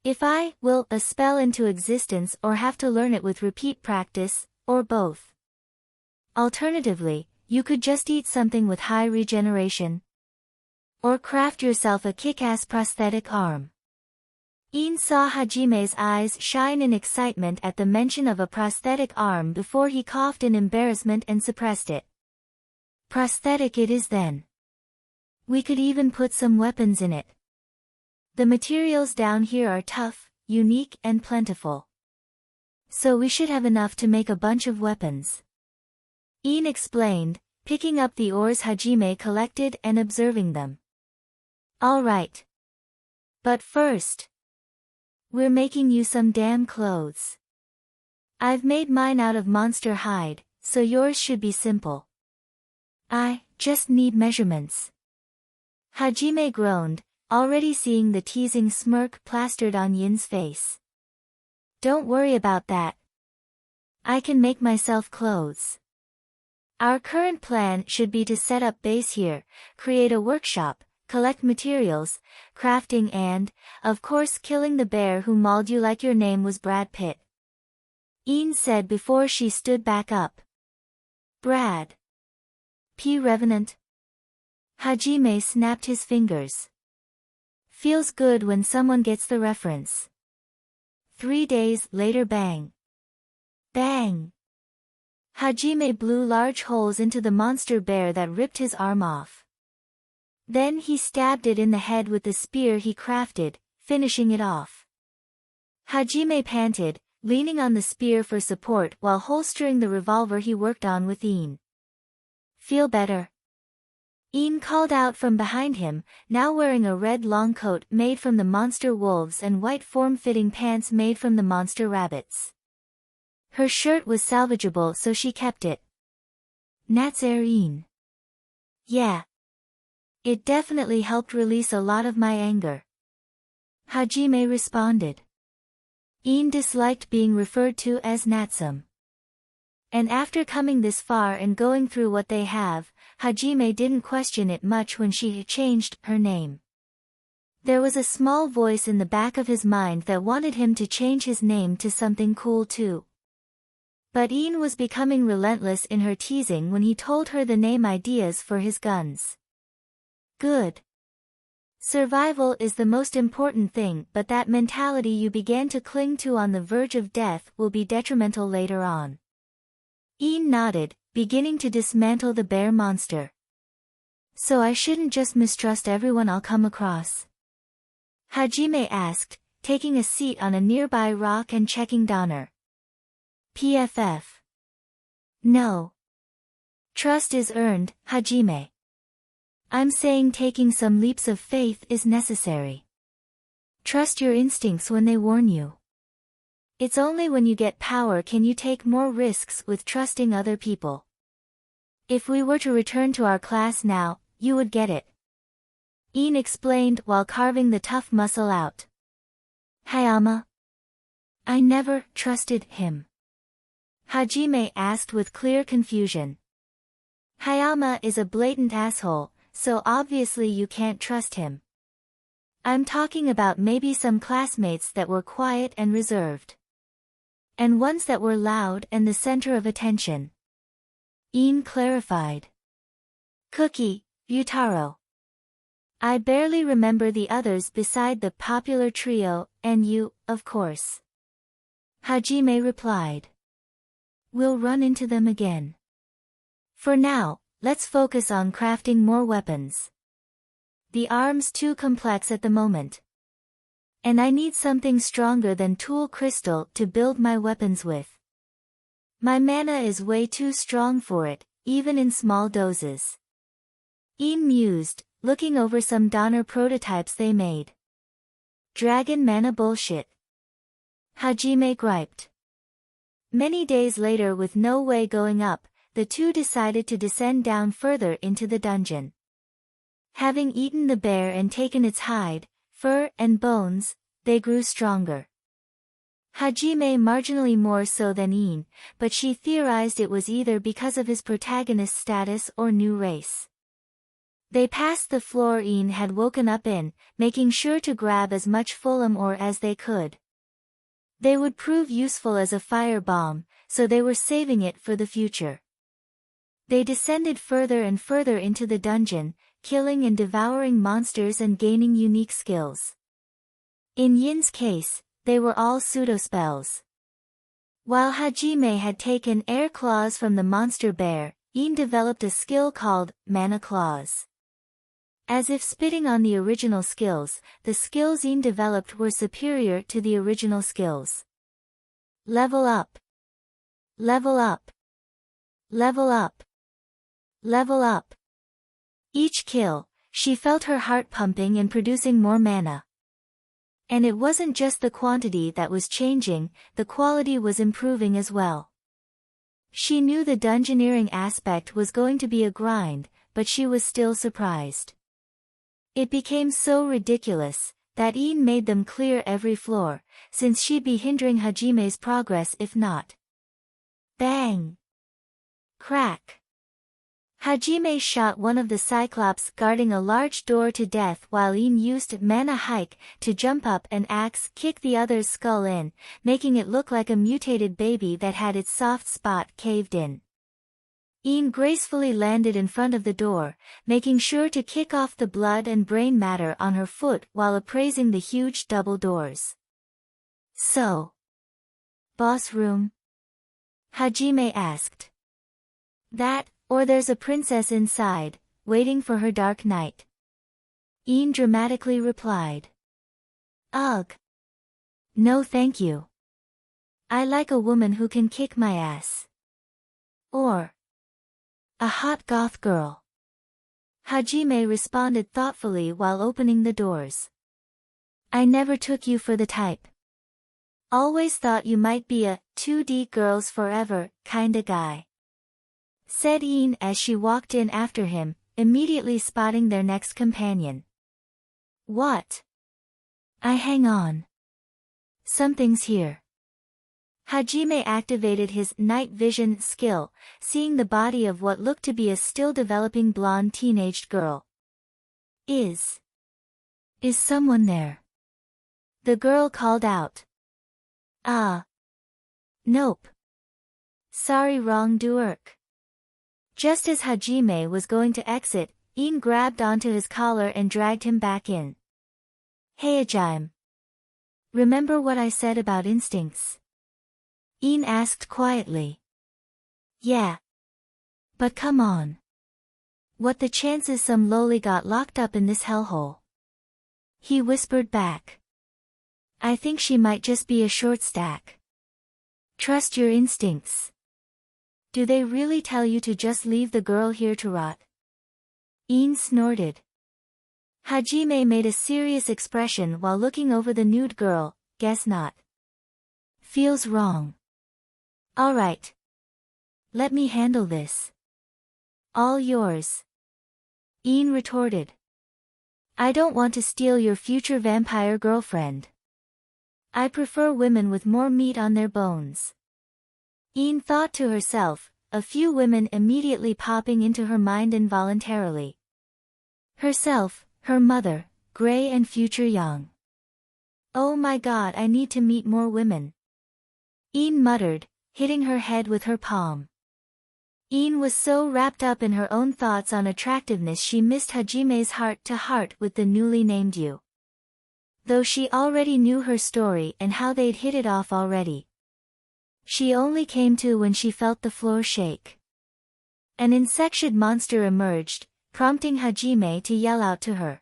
If I will a spell into existence or have to learn it with repeat practice, or both. Alternatively, you could just eat something with high regeneration. Or craft yourself a kick-ass prosthetic arm. Iin saw Hajime's eyes shine in excitement at the mention of a prosthetic arm before he coughed in embarrassment and suppressed it. Prosthetic it is then. We could even put some weapons in it. The materials down here are tough, unique and plentiful. So we should have enough to make a bunch of weapons. Iin explained, picking up the ores Hajime collected and observing them. All right. But first, we're making you some damn clothes. I've made mine out of monster hide, so yours should be simple. I just need measurements. Hajime groaned, already seeing the teasing smirk plastered on Yin's face. Don't worry about that. I can make myself clothes. Our current plan should be to set up base here, create a workshop, collect materials, crafting and, of course killing the bear who mauled you like your name was Brad Pitt. Iin said before she stood back up. Brad. P. Revenant. Hajime snapped his fingers. Feels good when someone gets the reference. 3 days later bang. Bang. Hajime blew large holes into the monster bear that ripped his arm off. Then he stabbed it in the head with the spear he crafted, finishing it off. Hajime panted, leaning on the spear for support while holstering the revolver he worked on with Iin. Feel better? Iin called out from behind him, now wearing a red long coat made from the monster wolves and white form-fitting pants made from the monster rabbits. Her shirt was salvageable so she kept it. Nat's Iin. Yeah. It definitely helped release a lot of my anger. Hajime responded. Iin disliked being referred to as Natsum. And after coming this far and going through what they have, Hajime didn't question it much when she changed her name. There was a small voice in the back of his mind that wanted him to change his name to something cool too. But Iin was becoming relentless in her teasing when he told her the name ideas for his guns. Good. Survival is the most important thing, but that mentality you began to cling to on the verge of death will be detrimental later on. Iin nodded, beginning to dismantle the bear monster. So I shouldn't just mistrust everyone I'll come across? Hajime asked, taking a seat on a nearby rock and checking Donner. PFF. No. Trust is earned, Hajime. I'm saying taking some leaps of faith is necessary. Trust your instincts when they warn you. It's only when you get power can you take more risks with trusting other people. If we were to return to our class now, you would get it. Iin explained while carving the tough muscle out. Hayama? I never trusted him. Hajime asked with clear confusion. Hayama is a blatant asshole, so obviously you can't trust him. I'm talking about maybe some classmates that were quiet and reserved. And ones that were loud and the center of attention. Iin clarified. Cookie, Ryutaro. I barely remember the others beside the popular trio, and you, of course. Hajime replied. We'll run into them again. For now, let's focus on crafting more weapons. The arm's too complex at the moment. And I need something stronger than tool crystal to build my weapons with. My mana is way too strong for it, even in small doses. Iin mused, looking over some Donner prototypes they made. Dragon mana bullshit. Hajime griped. Many days later, with no way going up, the two decided to descend down further into the dungeon. Having eaten the bear and taken its hide, fur, and bones, they grew stronger. Hajime marginally more so than Iin, but she theorized it was either because of his protagonist status or new race. They passed the floor Iin had woken up in, making sure to grab as much Fulham ore as they could. They would prove useful as a fire bomb, so they were saving it for the future. They descended further and further into the dungeon, killing and devouring monsters and gaining unique skills. In Yin's case, they were all pseudo-spells. While Hajime had taken air claws from the monster bear, Iin developed a skill called mana claws. As if spitting on the original skills, the skills Iin developed were superior to the original skills. Level up. Level up. Level up. Level up. Each kill, she felt her heart pumping and producing more mana. And it wasn't just the quantity that was changing, the quality was improving as well. She knew the dungeoneering aspect was going to be a grind, but she was still surprised. It became so ridiculous, that Iin made them clear every floor, since she'd be hindering Hajime's progress if not. Bang! Crack! Hajime shot one of the Cyclops guarding a large door to death while Iin used mana hike to jump up and axe kick the other's skull in, making it look like a mutated baby that had its soft spot caved in. Iin gracefully landed in front of the door, making sure to kick off the blood and brain matter on her foot while appraising the huge double doors. So, boss room? Hajime asked. That, or there's a princess inside, waiting for her dark night. Iin dramatically replied. Ugh. No thank you. I like a woman who can kick my ass. Or a hot goth girl. Hajime responded thoughtfully while opening the doors. I never took you for the type. Always thought you might be a 2D girls forever kinda guy. Said Iin as she walked in after him, immediately spotting their next companion. What? Hang on. Something's here. Hajime activated his night vision skill, seeing the body of what looked to be a still-developing blonde teenaged girl. Is someone there? The girl called out. Nope. Sorry, wrongdoer. Just as Hajime was going to exit, Ian grabbed onto his collar and dragged him back in. Hey Hajime. Remember what I said about instincts? Ian asked quietly. Yeah. But come on. What the chances some loli got locked up in this hellhole? He whispered back. I think she might just be a short stack. Trust your instincts. Do they really tell you to just leave the girl here to rot? Ian snorted. Hajime made a serious expression while looking over the nude girl. Guess not. Feels wrong. Alright. Let me handle this. All yours. Ian retorted. I don't want to steal your future vampire girlfriend. I prefer women with more meat on their bones. Ian thought to herself, a few women immediately popping into her mind involuntarily. Herself, her mother, Grey and future Young. Oh my god, I need to meet more women. Ian muttered, hitting her head with her palm. Ian was so wrapped up in her own thoughts on attractiveness she missed Hajime's heart-to-heart with the newly named you. Though she already knew her story and how they'd hit it off already. She only came to when she felt the floor shake. An insected monster emerged, prompting Hajime to yell out to her.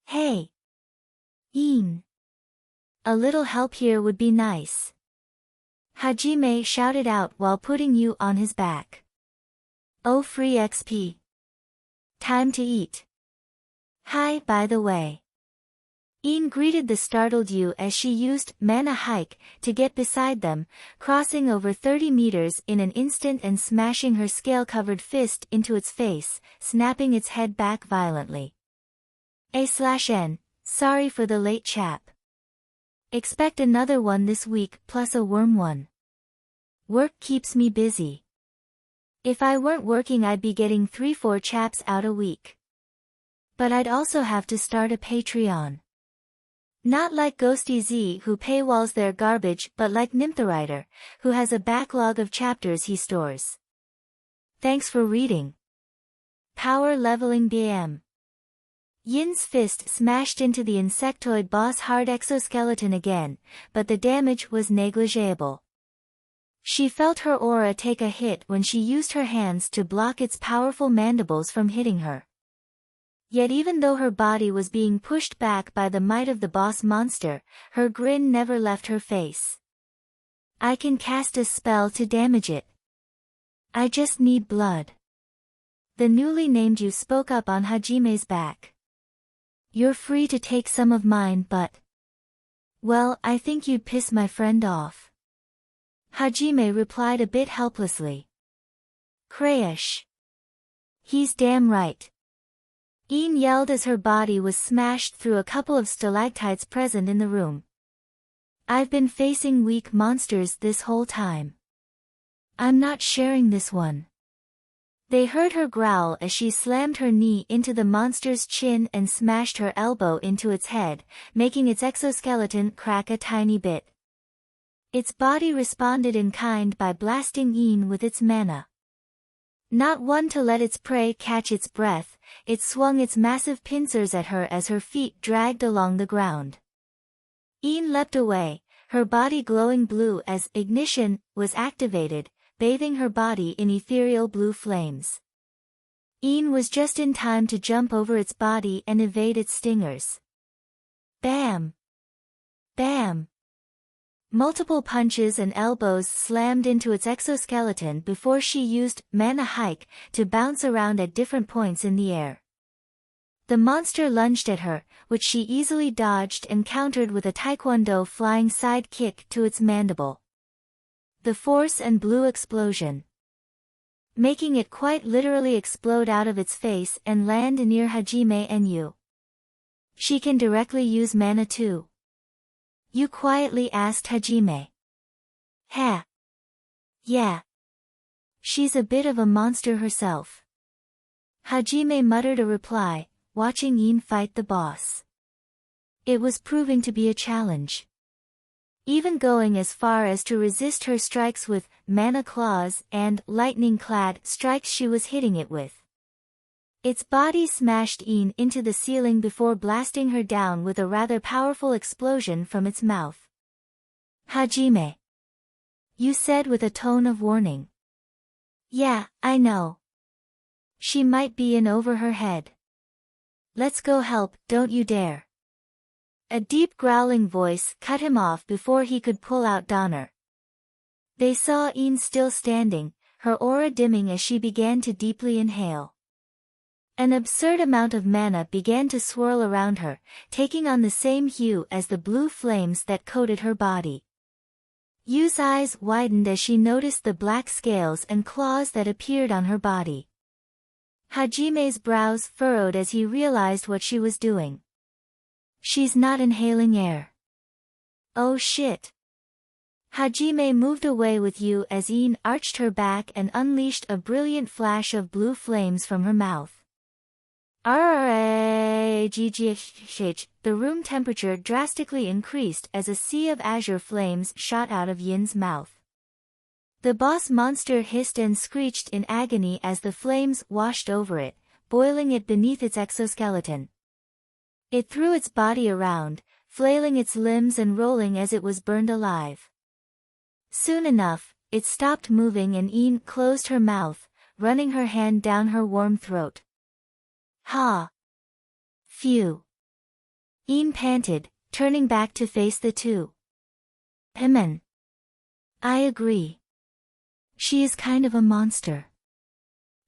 Hey! Ian! A little help here would be nice. Hajime shouted out while putting you on his back. Oh, free XP. Time to eat. Hi, by the way. Ian greeted the startled you as she used mana hike to get beside them, crossing over 30 meters in an instant and smashing her scale-covered fist into its face, snapping its head back violently. A/N, sorry for the late chap. Expect another one this week plus a worm one. Work keeps me busy. If I weren't working I'd be getting 3-4 chaps out a week. But I'd also have to start a Patreon. Not like Ghosty Z who paywalls their garbage but like Nymptharider, who has a backlog of chapters he stores. Thanks for reading. Power leveling BM. Yin's fist smashed into the insectoid boss hard exoskeleton again, but the damage was negligible. She felt her aura take a hit when she used her hands to block its powerful mandibles from hitting her. Yet even though her body was being pushed back by the might of the boss monster, her grin never left her face. I can cast a spell to damage it. I just need blood. The newly named you spoke up on Hajime's back. You're free to take some of mine but... Well, I think you'd piss my friend off. Hajime replied a bit helplessly. Crayish. He's damn right. Ian yelled as her body was smashed through a couple of stalactites present in the room. I've been facing weak monsters this whole time. I'm not sharing this one. They heard her growl as she slammed her knee into the monster's chin and smashed her elbow into its head, making its exoskeleton crack a tiny bit. Its body responded in kind by blasting Ian with its mana. Not one to let its prey catch its breath, it swung its massive pincers at her as her feet dragged along the ground. Ian leapt away, her body glowing blue as ignition was activated, bathing her body in ethereal blue flames. Ian was just in time to jump over its body and evade its stingers. Bam! Bam! Multiple punches and elbows slammed into its exoskeleton before she used mana hike to bounce around at different points in the air. The monster lunged at her, which she easily dodged and countered with a taekwondo flying side kick to its mandible. The force and blue explosion. making it quite literally explode out of its face and land near Hajime and Yu. She can directly use mana too? Yu quietly asked Hajime. Ha. Yeah. She's a bit of a monster herself. Hajime muttered a reply, watching Yin fight the boss. It was proving to be a challenge. Even going as far as to resist her strikes with mana claws and lightning-clad strikes she was hitting it with. Its body smashed Yin into the ceiling before blasting her down with a rather powerful explosion from its mouth. Hajime. You said with a tone of warning. Yeah, I know. She might be in over her head. Let's go help, don't you dare. A deep growling voice cut him off before he could pull out Donner. They saw Yin still standing, her aura dimming as she began to deeply inhale. An absurd amount of mana began to swirl around her, taking on the same hue as the blue flames that coated her body. Yu's eyes widened as she noticed the black scales and claws that appeared on her body. Hajime's brows furrowed as he realized what she was doing. She's not inhaling air. Oh shit. Hajime moved away with Yu as Yin arched her back and unleashed a brilliant flash of blue flames from her mouth. The room temperature drastically increased as a sea of azure flames shot out of Yin's mouth. The boss monster hissed and screeched in agony as the flames washed over it, boiling it beneath its exoskeleton. It threw its body around, flailing its limbs and rolling as it was burned alive. Soon enough, it stopped moving and Yin closed her mouth, running her hand down her warm throat. Ha! Phew! Yin panted, turning back to face the two. I agree. She is kind of a monster.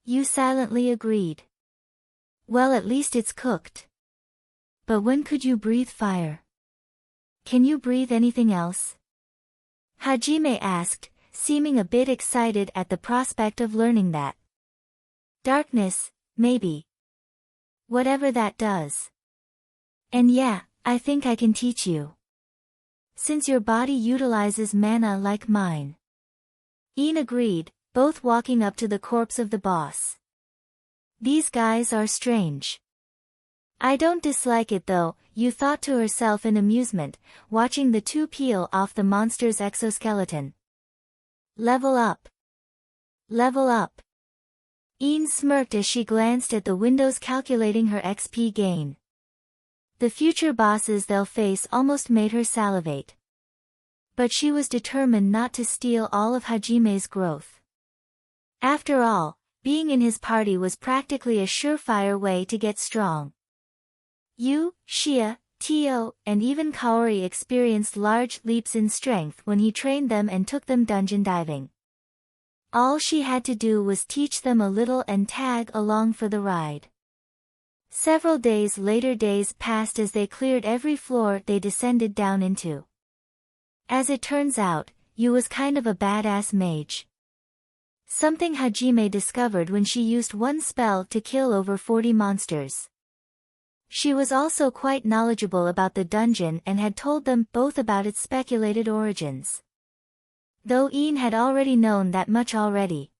Yu silently agreed. Well, at least it's cooked. But when could you breathe fire? Can you breathe anything else? Hajime asked, seeming a bit excited at the prospect of learning that. Darkness, maybe. Whatever that does. And yeah, I think I can teach you. Since your body utilizes mana like mine. Yin agreed, both walking up to the corpse of the boss. These guys are strange. I don't dislike it though, Yu thought to herself in amusement, watching the two peel off the monster's exoskeleton. Level up. Level up. Yin smirked as she glanced at the windows calculating her XP gain. The future bosses they'll face almost made her salivate. But she was determined not to steal all of Hajime's growth. After all, being in his party was practically a surefire way to get strong. Yu, Shia, Tio, and even Kaori experienced large leaps in strength when he trained them and took them dungeon diving. All she had to do was teach them a little and tag along for the ride. Several days later days passed as they cleared every floor they descended down into. As it turns out, Yu was kind of a badass mage. Something Hajime discovered when she used one spell to kill over 40 monsters. She was also quite knowledgeable about the dungeon and had told them both about its speculated origins. Though Yin had already known that much already.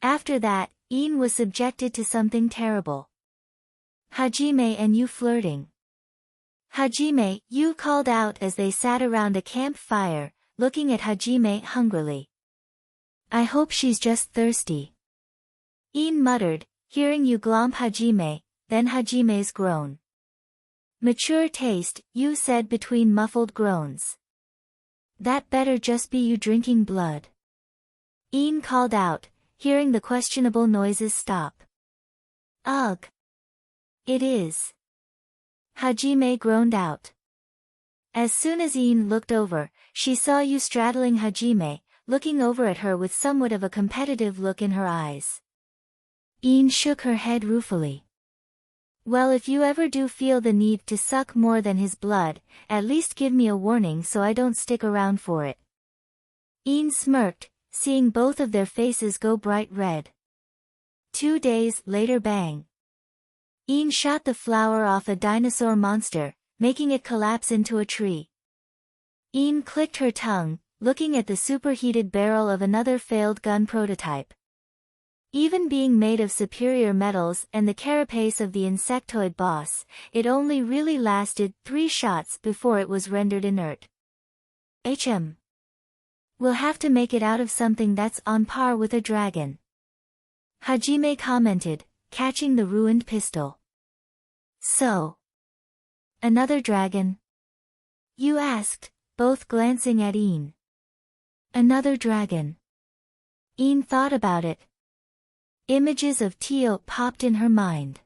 After that, Yin was subjected to something terrible. Hajime and Yu flirting. Hajime, Yu called out as they sat around a campfire, looking at Hajime hungrily. I hope she's just thirsty. Yin muttered, hearing Yu glomp Hajime, then Hajime's groan. Mature taste, Yu said between muffled groans. That better just be you drinking blood. Yin called out, hearing the questionable noises stop. Ugh. It is. Hajime groaned out. As soon as Yin looked over, she saw Yu straddling Hajime, looking over at her with somewhat of a competitive look in her eyes. Yin shook her head ruefully. Well, if you ever do feel the need to suck more than his blood, at least give me a warning so I don't stick around for it. Yin smirked, seeing both of their faces go bright red. 2 days later, bang. Ian shot the flower off a dinosaur monster, making it collapse into a tree. Ian clicked her tongue, looking at the superheated barrel of another failed gun prototype. Even being made of superior metals and the carapace of the insectoid boss, it only really lasted 3 shots before it was rendered inert. We'll have to make it out of something that's on par with a dragon. Hajime commented, catching the ruined pistol. So. Another dragon? You asked, both glancing at Ian. Another dragon. Ian thought about it. Images of Tio popped in her mind.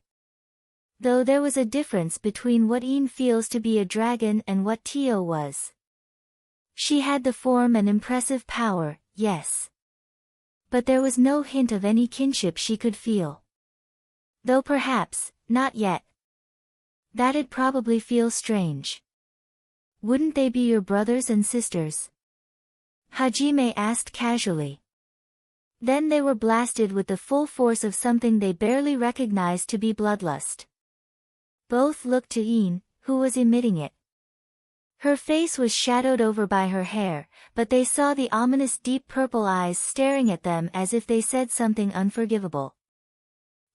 Though there was a difference between what Ian feels to be a dragon and what Tio was. She had the form and impressive power, yes. But there was no hint of any kinship she could feel. Though perhaps, not yet. That'd probably feel strange. Wouldn't they be your brothers and sisters? Hajime asked casually. Then they were blasted with the full force of something they barely recognized to be bloodlust. Both looked to Ian, who was emitting it. Her face was shadowed over by her hair, but they saw the ominous deep purple eyes staring at them as if they said something unforgivable.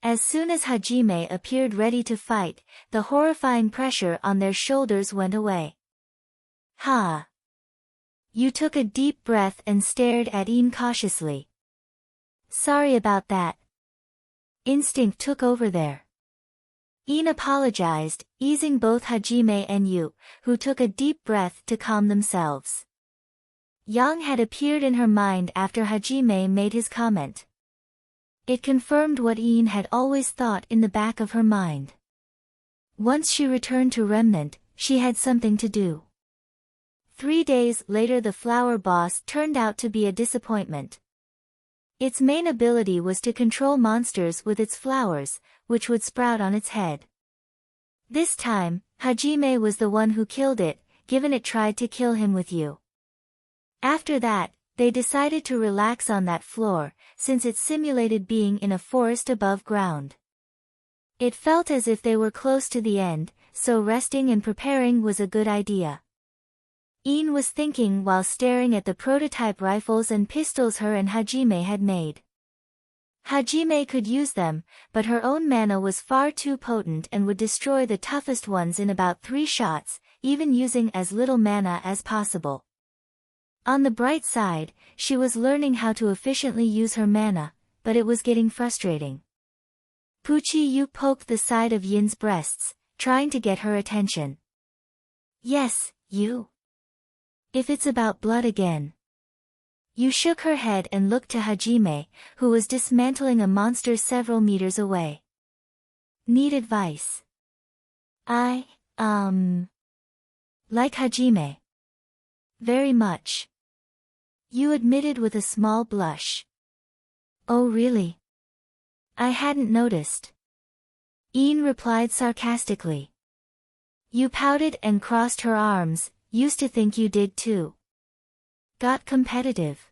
As soon as Hajime appeared ready to fight, the horrifying pressure on their shoulders went away. Ha! You took a deep breath and stared at Ian cautiously. Sorry about that. Instinct took over there. Ian apologized, easing both Hajime and Yu, who took a deep breath to calm themselves. Yang had appeared in her mind after Hajime made his comment. It confirmed what Ian had always thought in the back of her mind. Once she returned to Remnant, she had something to do. 3 days later, the flower boss turned out to be a disappointment. Its main ability was to control monsters with its flowers, which would sprout on its head. This time, Hajime was the one who killed it, given it tried to kill him with you. After that, they decided to relax on that floor, since it simulated being in a forest above ground. It felt as if they were close to the end, so resting and preparing was a good idea. Ian was thinking while staring at the prototype rifles and pistols her and Hajime had made. Hajime could use them, but her own mana was far too potent and would destroy the toughest ones in about 3 shots, even using as little mana as possible. On the bright side, she was learning how to efficiently use her mana, but it was getting frustrating. Puchi Yu poked the side of Yin's breasts, trying to get her attention. Yes, Yu. If it's about blood again. Yu shook her head and looked to Hajime, who was dismantling a monster several meters away. Need advice? Like Hajime. Very much. Yu admitted with a small blush. Oh really? I hadn't noticed. Ian replied sarcastically. Yu pouted and crossed her arms, used to think you did too. Got competitive.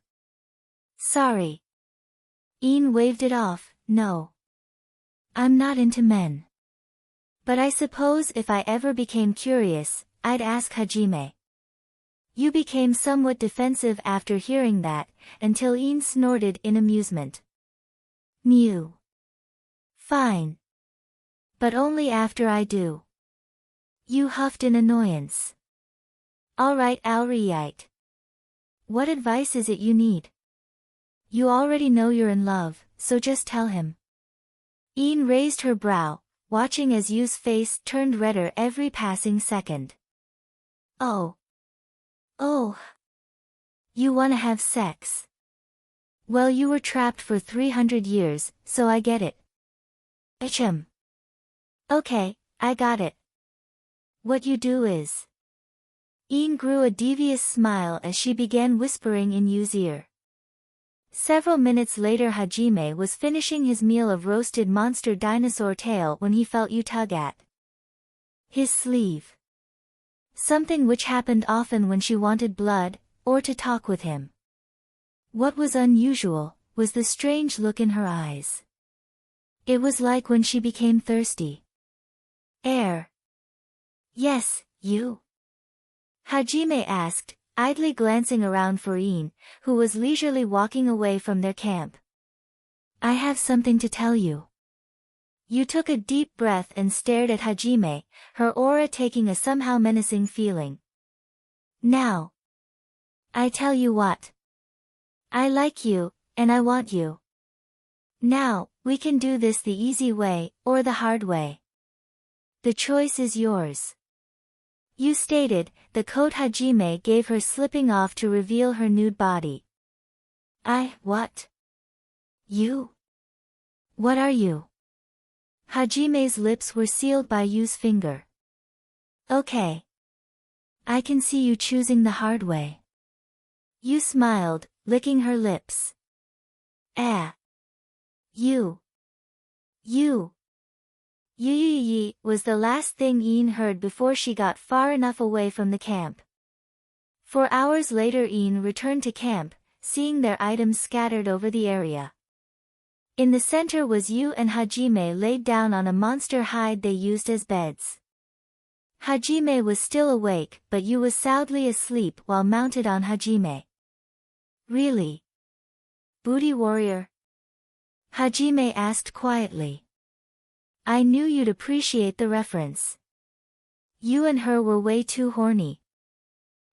Sorry. Ian waved it off, no. I'm not into men. But I suppose if I ever became curious, I'd ask Hajime. Yu became somewhat defensive after hearing that, until Ian snorted in amusement. Mew. Fine. But only after I do. Yu huffed in annoyance. Alright, Alright. What advice is it you need? You already know you're in love, so just tell him. Ian raised her brow, watching as Yu's face turned redder every passing second. Oh. You wanna have sex? Well, you were trapped for 300 years, so I get it. Okay, I got it. What you do is... Ian grew a devious smile as she began whispering in Yu's ear. Several minutes later, Hajime was finishing his meal of roasted monster dinosaur tail when he felt Yu tug at his sleeve. Something which happened often when she wanted blood, or to talk with him. What was unusual was the strange look in her eyes. It was like when she became thirsty. Air. Yes, you? Hajime asked, idly glancing around for Iin, who was leisurely walking away from their camp. I have something to tell you. You took a deep breath and stared at Hajime, her aura taking a somehow menacing feeling. Now. I tell you what. I like you, and I want you. Now, we can do this the easy way, or the hard way. The choice is yours. You stated, the coat Hajime gave her slipping off to reveal her nude body. What? You? What are you? Hajime's lips were sealed by Yu's finger. Okay. I can see you choosing the hard way. Yu smiled, licking her lips. You. Yi was the last thing Iin heard before she got far enough away from the camp. 4 hours later Iin returned to camp, seeing their items scattered over the area. In the center was Yu and Hajime laid down on a monster hide they used as beds. Hajime was still awake but Yu was soundly asleep while mounted on Hajime. Really? Booty warrior? Hajime asked quietly. I knew you'd appreciate the reference. You and her were way too horny.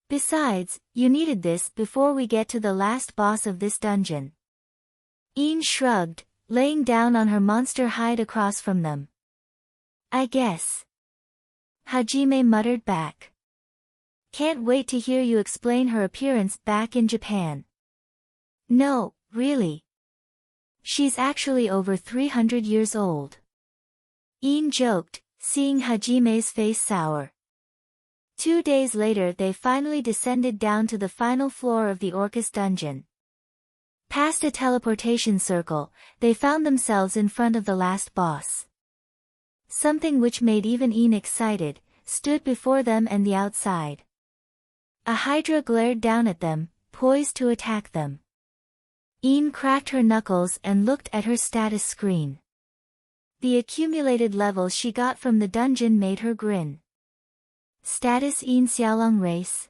Besides, you needed this before we get to the last boss of this dungeon. Iin shrugged, laying down on her monster hide across from them. I guess. Hajime muttered back. Can't wait to hear you explain her appearance back in Japan. No, really. She's actually over 300 years old. Iin joked, seeing Hajime's face sour. 2 days later they finally descended down to the final floor of the Orcus dungeon. Past a teleportation circle, they found themselves in front of the last boss. Something which made even Iin excited, stood before them and the outside. A hydra glared down at them, poised to attack them. Iin cracked her knuckles and looked at her status screen. The accumulated levels she got from the dungeon made her grin. Status Iin Xiaolong race.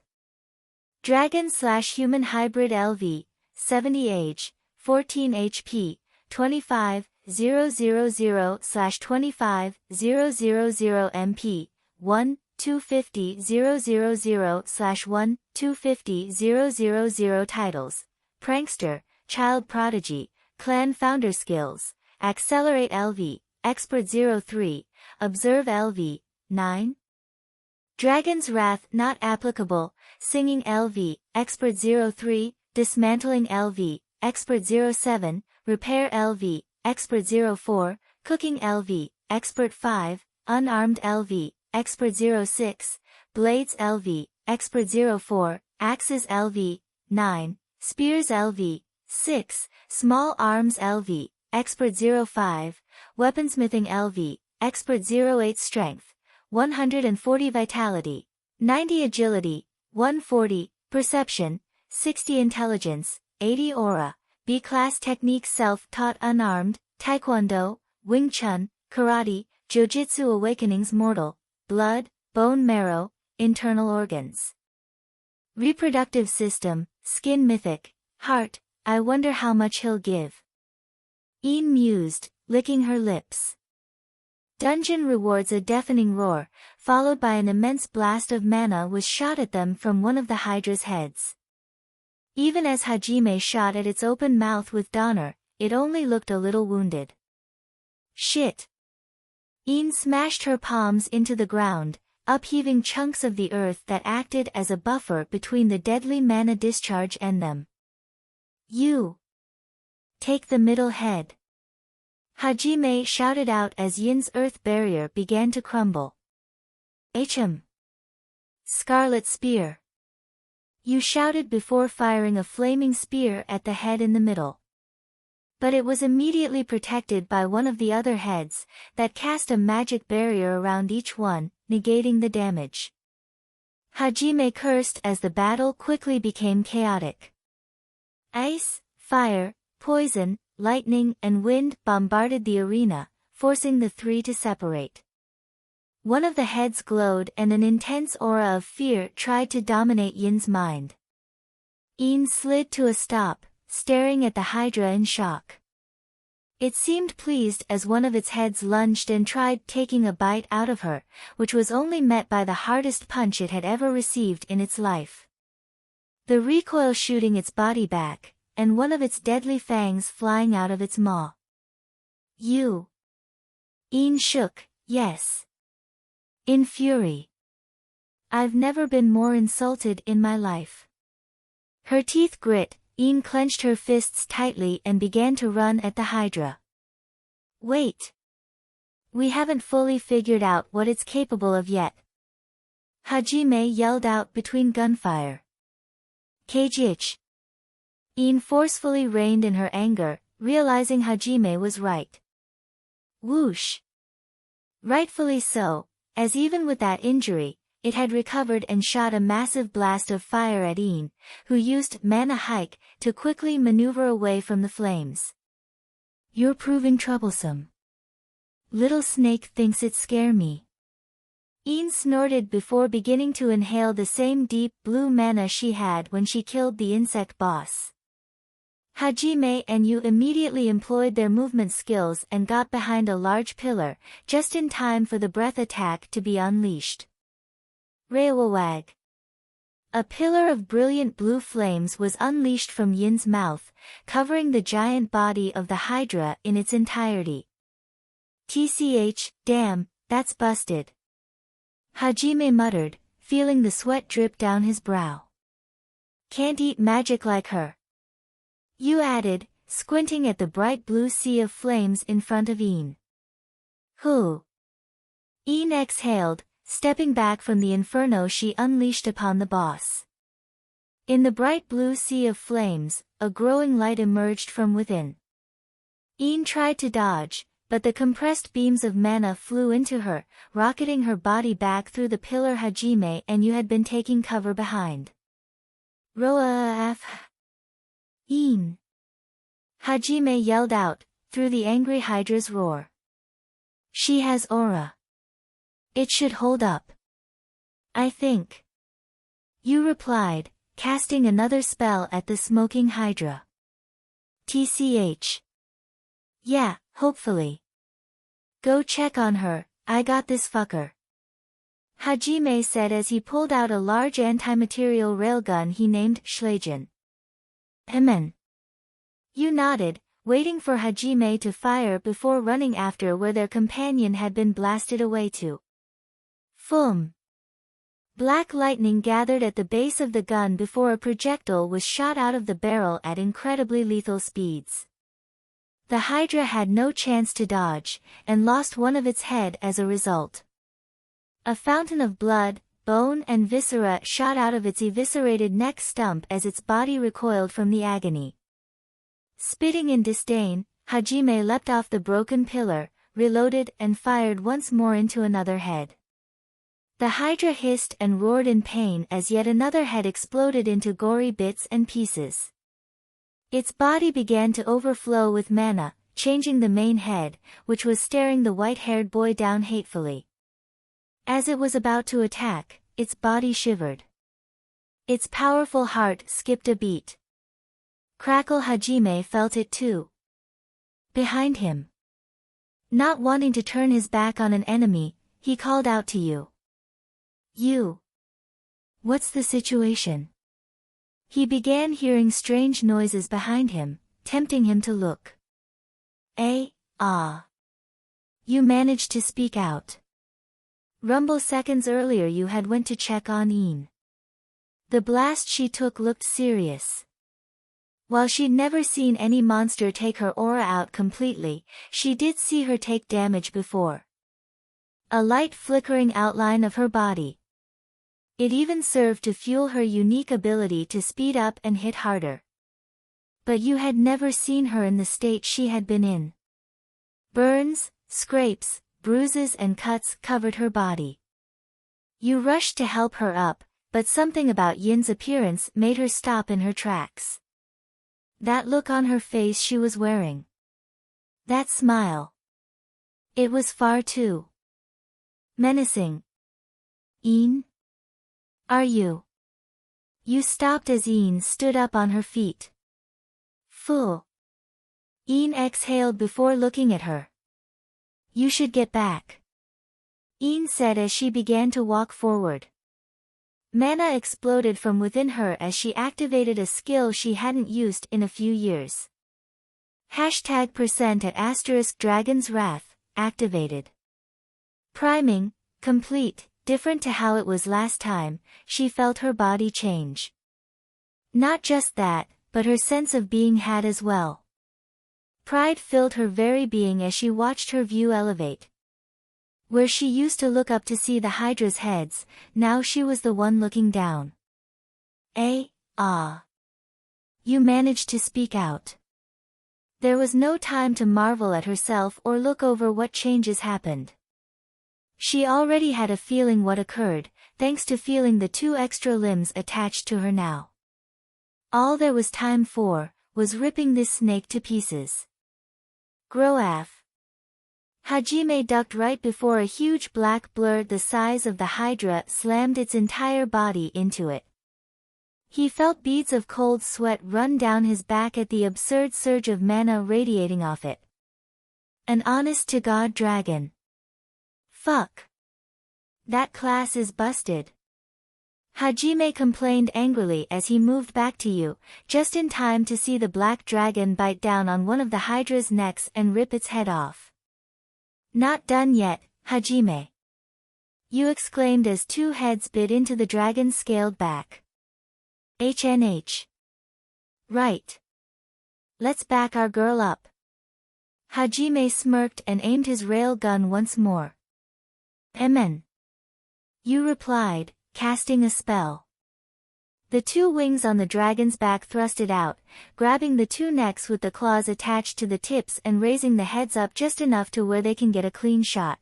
Dragon/human hybrid LV, 70 age, 14 HP, 25,000/25,000 MP, 1-250,000/1-250,000 titles, Prankster, Child Prodigy, Clan Founder Skills, Accelerate LV, Expert 03, Observe LV, 9. Dragon's Wrath not applicable, Singing LV, Expert 03, Dismantling LV, Expert 07, Repair LV, Expert 04, Cooking LV, Expert 5, Unarmed LV, Expert 06, Blades LV, Expert 04, Axes LV, 9, Spears LV, 6, Small Arms LV, Expert 05, Weaponsmithing LV, Expert 08 Strength, 140 Vitality, 90 Agility, 140, Perception, 60 Intelligence, 80 Aura, B-Class Techniques Self-Taught Unarmed, Taekwondo, Wing Chun, Karate, Jiu-Jitsu Awakenings Mortal, Blood, Bone Marrow, Internal Organs. Reproductive System, Skin Mythic, Heart, I wonder how much he'll give. Iin mused, licking her lips. Dungeon rewards. A deafening roar, followed by an immense blast of mana was shot at them from one of the Hydra's heads. Even as Hajime shot at its open mouth with Donner, it only looked a little wounded. Shit! Iin smashed her palms into the ground, upheaving chunks of the earth that acted as a buffer between the deadly mana discharge and them. You! Take the middle head. Hajime shouted out as Yin's earth barrier began to crumble. HM. Scarlet Spear. You shouted before firing a flaming spear at the head in the middle. But it was immediately protected by one of the other heads, that cast a magic barrier around each one, negating the damage. Hajime cursed as the battle quickly became chaotic. Ice, fire, poison, lightning, and wind bombarded the arena, forcing the three to separate. One of the heads glowed and an intense aura of fear tried to dominate Yin's mind. Yin slid to a stop, staring at the Hydra in shock. It seemed pleased as one of its heads lunged and tried taking a bite out of her, which was only met by the hardest punch it had ever received in its life. The recoil shooting its body back, and one of its deadly fangs flying out of its maw. You. Yin shook, yes. In fury. I've never been more insulted in my life. Her teeth grit, Yin clenched her fists tightly and began to run at the Hydra. Wait. We haven't fully figured out what it's capable of yet. Hajime yelled out between gunfire. Kagich. Yin forcefully reined in her anger, realizing Hajime was right. Whoosh. Rightfully so, as even with that injury, it had recovered and shot a massive blast of fire at Yin, who used mana hike to quickly maneuver away from the flames. You're proving troublesome. Little snake thinks it scare me. Yin snorted before beginning to inhale the same deep blue mana she had when she killed the insect boss. Hajime and Yu immediately employed their movement skills and got behind a large pillar, just in time for the breath attack to be unleashed. Reawawag. A pillar of brilliant blue flames was unleashed from Yin's mouth, covering the giant body of the Hydra in its entirety. TCH, damn, that's busted. Hajime muttered, feeling the sweat drip down his brow. Can't eat magic like her. Yu added, squinting at the bright blue sea of flames in front of Yin. Who? Yin exhaled, stepping back from the inferno she unleashed upon the boss. In the bright blue sea of flames, a growing light emerged from within. Yin tried to dodge, but the compressed beams of mana flew into her, rocketing her body back through the pillar Hajime and Yu had been taking cover behind. Roa-af. Yin. Hajime yelled out, through the angry Hydra's roar. She has aura. It should hold up. I think. Yu replied, casting another spell at the smoking Hydra. TCH. Yeah, hopefully. Go check on her, I got this fucker. Hajime said as he pulled out a large antimaterial railgun he named Schlegen. Amen. Yu nodded, waiting for Hajime to fire before running after where their companion had been blasted away to. Fum. Black lightning gathered at the base of the gun before a projectile was shot out of the barrel at incredibly lethal speeds. The Hydra had no chance to dodge, and lost one of its head as a result. A fountain of blood, bone and viscera shot out of its eviscerated neck stump as its body recoiled from the agony. Spitting in disdain, Hajime leapt off the broken pillar, reloaded and fired once more into another head. The Hydra hissed and roared in pain as yet another head exploded into gory bits and pieces. Its body began to overflow with mana, changing the main head, which was staring the white-haired boy down hatefully. As it was about to attack, its body shivered. Its powerful heart skipped a beat. Crackle Hajime felt it too. Behind him. Not wanting to turn his back on an enemy, he called out to Yu. Yu. What's the situation? He began hearing strange noises behind him, tempting him to look. You managed to speak out. Rumble seconds earlier you had went to check on Yin. The blast she took looked serious. While she'd never seen any monster take her aura out completely, she did see her take damage before. A light flickering outline of her body. It even served to fuel her unique ability to speed up and hit harder. But you had never seen her in the state she had been in. Burns, scrapes, bruises and cuts covered her body. You rushed to help her up, but something about Yin's appearance made her stop in her tracks. That look on her face she was wearing. That smile. It was far too menacing. Ian? Are you? You stopped as Ian stood up on her feet. Fool. Ian exhaled before looking at her. You should get back, Ian said as she began to walk forward. Mana exploded from within her as she activated a skill she hadn't used in a few years. #% Dragon's Wrath, activated. Priming, complete, different to how it was last time, she felt her body change. Not just that, but her sense of being had as well. Pride filled her very being as she watched her view elevate. Where she used to look up to see the Hydra's heads, now she was the one looking down. You managed to speak out. There was no time to marvel at herself or look over what changes happened. She already had a feeling what occurred, thanks to feeling the 2 extra limbs attached to her now. All there was time for, was ripping this snake to pieces. Groaf. Hajime ducked right before a huge black blur the size of the Hydra slammed its entire body into it. He felt beads of cold sweat run down his back at the absurd surge of mana radiating off it. An honest-to-God dragon. Fuck. That class is busted. Hajime complained angrily as he moved back to you, just in time to see the black dragon bite down on one of the Hydra's necks and rip its head off. Not done yet, Hajime. You exclaimed as 2 heads bit into the dragon's scaled back. HNH. Right. Let's back our girl up. Hajime smirked and aimed his rail gun once more. Amen. You replied, casting a spell. The 2 wings on the dragon's back thrusted out, grabbing the 2 necks with the claws attached to the tips and raising the heads up just enough to where they can get a clean shot.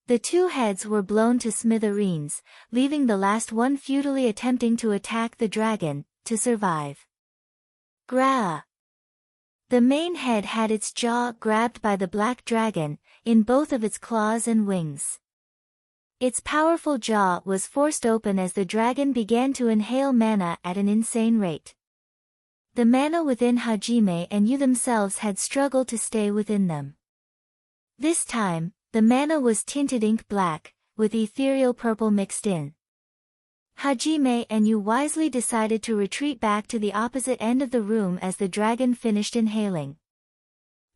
The 2 heads were blown to smithereens, leaving the last one futilely attempting to attack the dragon, to survive. Gra. The main head had its jaw grabbed by the black dragon, in both of its claws and wings. Its powerful jaw was forced open as the dragon began to inhale mana at an insane rate. The mana within Hajime and you themselves had struggled to stay within them. This time, the mana was tinted ink black, with ethereal purple mixed in. Hajime and you wisely decided to retreat back to the opposite end of the room as the dragon finished inhaling.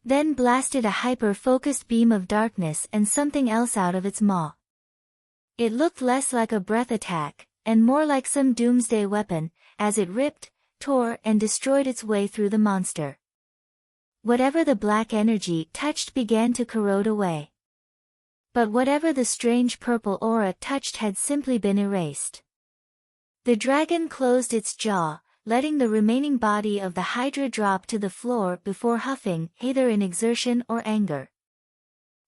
Then blasted a hyper-focused beam of darkness and something else out of its maw. It looked less like a breath attack, and more like some doomsday weapon, as it ripped, tore and destroyed its way through the monster. Whatever the black energy touched began to corrode away. But whatever the strange purple aura touched had simply been erased. The dragon closed its jaw, letting the remaining body of the Hydra drop to the floor before huffing, either in exertion or anger.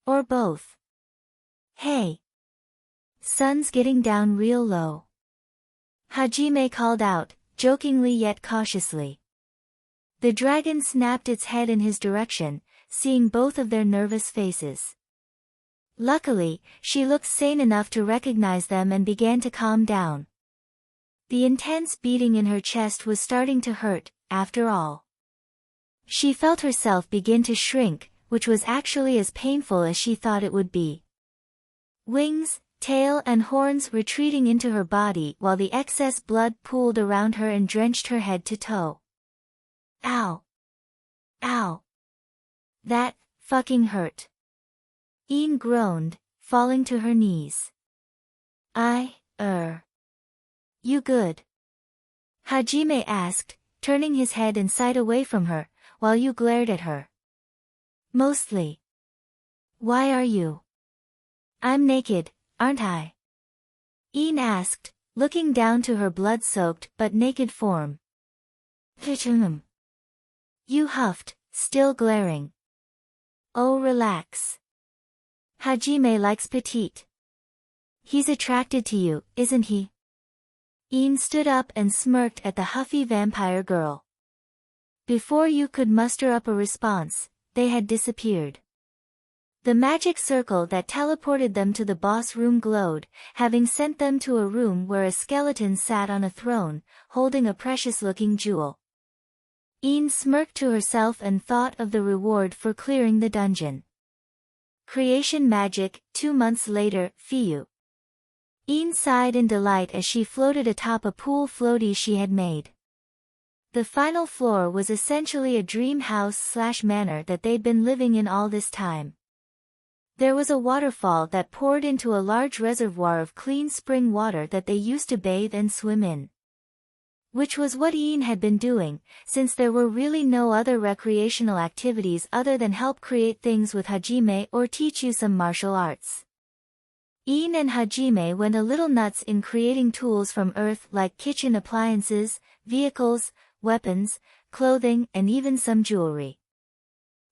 Or both. Hey! Sun's getting down real low. Hajime called out, jokingly yet cautiously. The dragon snapped its head in his direction, seeing both of their nervous faces. Luckily, she looked sane enough to recognize them and began to calm down. The intense beating in her chest was starting to hurt, after all. She felt herself begin to shrink, which was actually as painful as she thought it would be. Wings, tail and horns retreating into her body while the excess blood pooled around her and drenched her head to toe. Ow! Ow! That fucking hurt. Ian groaned, falling to her knees. You good? Hajime asked, turning his head and sight away from her, while you glared at her. Mostly. Why are you? I'm naked, aren't I? Ian asked, looking down to her blood-soaked but naked form. You huffed, still glaring. Oh, relax. Hajime likes petite. He's attracted to you, isn't he? Ian stood up and smirked at the huffy vampire girl. Before you could muster up a response, they had disappeared. The magic circle that teleported them to the boss room glowed, having sent them to a room where a skeleton sat on a throne, holding a precious-looking jewel. Ian smirked to herself and thought of the reward for clearing the dungeon. Creation magic, 2 months later, Fiu. Ian sighed in delight as she floated atop a pool floaty she had made. The final floor was essentially a dream house/manor that they'd been living in all this time. There was a waterfall that poured into a large reservoir of clean spring water that they used to bathe and swim in. Which was what Ian had been doing, since there were really no other recreational activities other than help create things with Hajime or teach you some martial arts. Ian and Hajime went a little nuts in creating tools from earth like kitchen appliances, vehicles, weapons, clothing, and even some jewelry.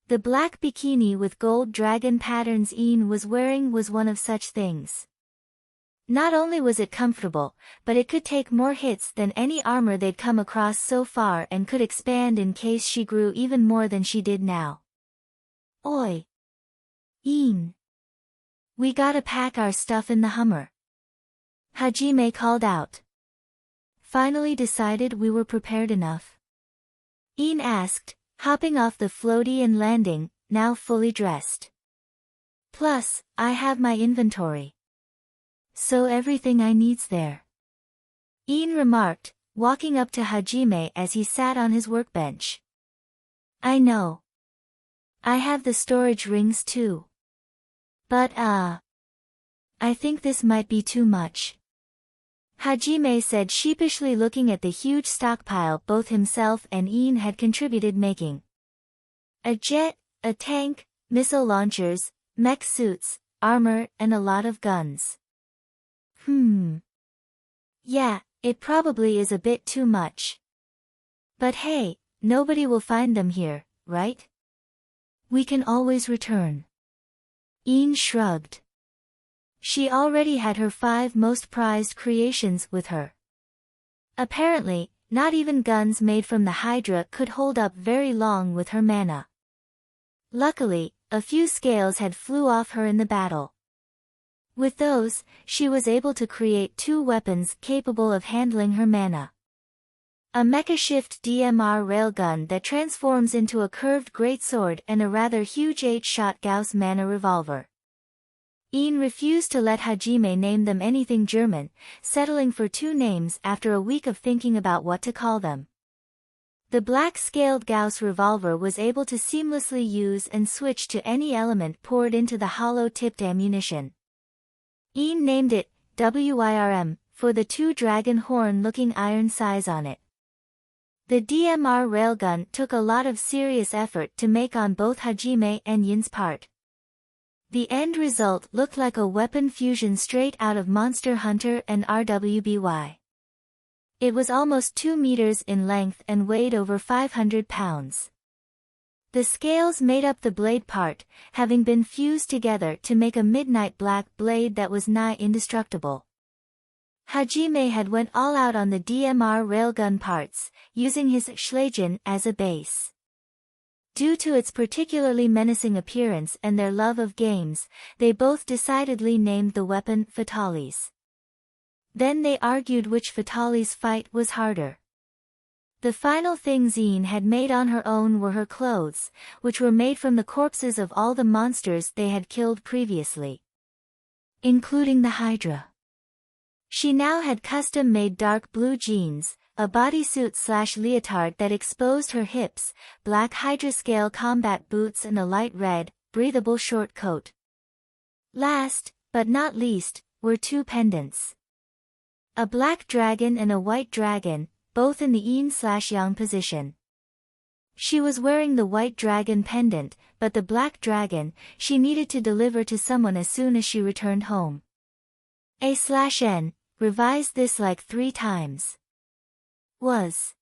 The black bikini with gold dragon patterns Ian was wearing was one of such things. Not only was it comfortable, but it could take more hits than any armor they'd come across so far and could expand in case she grew even more than she did now. Oi! Ian! We gotta pack our stuff in the Hummer. Hajime called out. Finally decided we were prepared enough? Ian asked, hopping off the floaty and landing, now fully dressed. Plus, I have my inventory. So everything I need's there. Ian remarked, walking up to Hajime as he sat on his workbench. I know. I have the storage rings too. But I think this might be too much. Hajime said sheepishly, looking at the huge stockpile both himself and Ian had contributed making. A jet, a tank, missile launchers, mech suits, armor, and a lot of guns. Yeah, it probably is a bit too much. But hey, nobody will find them here, right? We can always return. Ian shrugged. She already had her 5 most prized creations with her. Apparently, not even guns made from the Hydra could hold up very long with her mana. Luckily, a few scales had flew off her in the battle. With those, she was able to create 2 weapons capable of handling her mana. A Mecha Shift DMR railgun that transforms into a curved greatsword and a rather huge 8-shot Gauss mana revolver. Ian refused to let Hajime name them anything German, settling for 2 names after a week of thinking about what to call them. The black-scaled Gauss revolver was able to seamlessly use and switch to any element poured into the hollow-tipped ammunition. Ian named it WIRM for the 2 dragon horn-looking iron sighs on it. The DMR railgun took a lot of serious effort to make on both Hajime and Yin's part. The end result looked like a weapon fusion straight out of Monster Hunter and RWBY. It was almost 2 meters in length and weighed over 500 pounds. The scales made up the blade part, having been fused together to make a midnight black blade that was nigh indestructible. Hajime had went all out on the DMR railgun parts, using his Schlegen as a base. Due to its particularly menacing appearance and their love of games, they both decidedly named the weapon Fatalis. Then they argued which Fatalis fight was harder. The final things Ian had made on her own were her clothes, which were made from the corpses of all the monsters they had killed previously, including the Hydra. She now had custom-made dark blue jeans, a bodysuit/leotard that exposed her hips, black Hydra-scale combat boots and a light red, breathable short coat. Last, but not least, were 2 pendants. A black dragon and a white dragon, both in the yin/yang position. She was wearing the white dragon pendant, but the black dragon, she needed to deliver to someone as soon as she returned home. A/N, revised this like 3 times. Was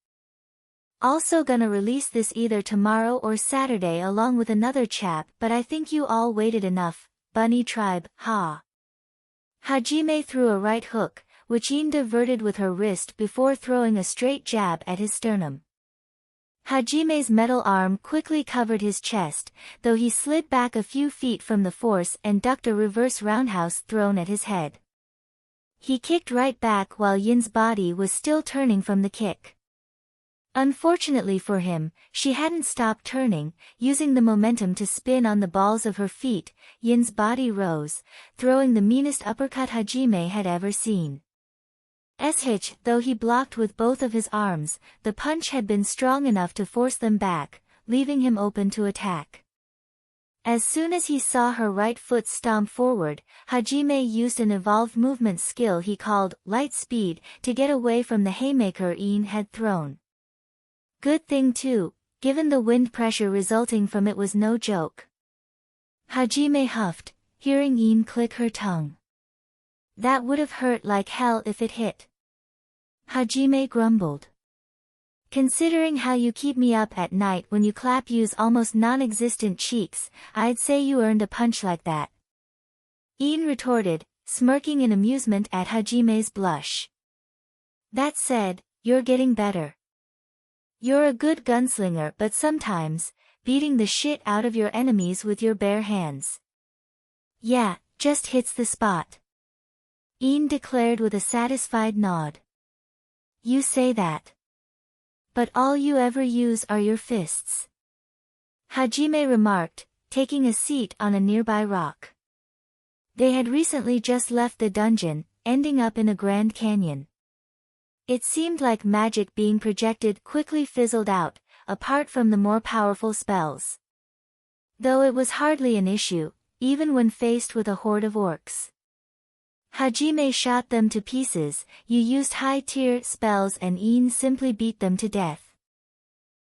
also gonna release this either tomorrow or Saturday along with another chap, but I think you all waited enough, bunny tribe, ha. Hajime threw a right hook, which Ian diverted with her wrist before throwing a straight jab at his sternum. Hajime's metal arm quickly covered his chest, though he slid back a few feet from the force and ducked a reverse roundhouse thrown at his head. He kicked right back while Yin's body was still turning from the kick. Unfortunately for him, she hadn't stopped turning, using the momentum to spin on the balls of her feet. Yin's body rose, throwing the meanest uppercut Hajime had ever seen. Though he blocked with both of his arms, the punch had been strong enough to force them back, leaving him open to attack. As soon as he saw her right foot stomp forward, Hajime used an evolved movement skill he called light speed to get away from the haymaker Iin had thrown. Good thing too, given the wind pressure resulting from it was no joke. Hajime huffed, hearing Iin click her tongue. That would have hurt like hell if it hit. Hajime grumbled. Considering how you keep me up at night when you clap use almost non-existent cheeks, I'd say you earned a punch like that. Iin retorted, smirking in amusement at Hajime's blush. That said, you're getting better. You're a good gunslinger, but sometimes, beating the shit out of your enemies with your bare hands. Yeah, just hits the spot. Iin declared with a satisfied nod. You say that. But all you ever use are your fists. Hajime remarked, taking a seat on a nearby rock. They had recently just left the dungeon, ending up in a Grand Canyon. It seemed like magic being projected quickly fizzled out, apart from the more powerful spells. Though it was hardly an issue, even when faced with a horde of orcs. Hajime shot them to pieces, you used high-tier spells and Iin simply beat them to death.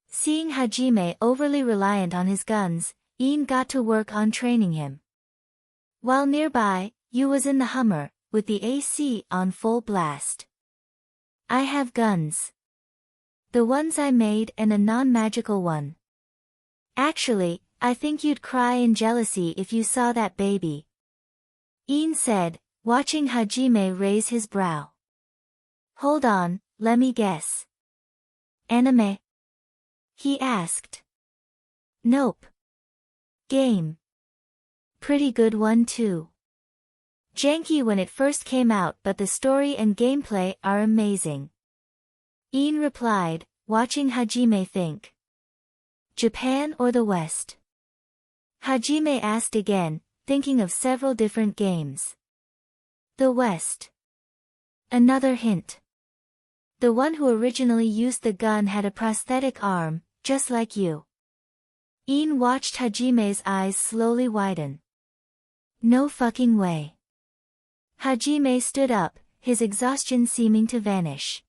Seeing Hajime overly reliant on his guns, Iin got to work on training him. While nearby, Yu was in the Hummer, with the AC on full blast. I have guns. The ones I made and a non-magical one. Actually, I think you'd cry in jealousy if you saw that baby. Iin said, watching Hajime raise his brow. Hold on, let me guess. Anime? He asked. Nope. Game. Pretty good one too. Janky when it first came out, but the story and gameplay are amazing. Iin replied, watching Hajime think. Japan or the West? Hajime asked again, thinking of several different games. The West. Another hint. The one who originally used the gun had a prosthetic arm, just like you. Iin watched Hajime's eyes slowly widen. No fucking way. Hajime stood up, his exhaustion seeming to vanish.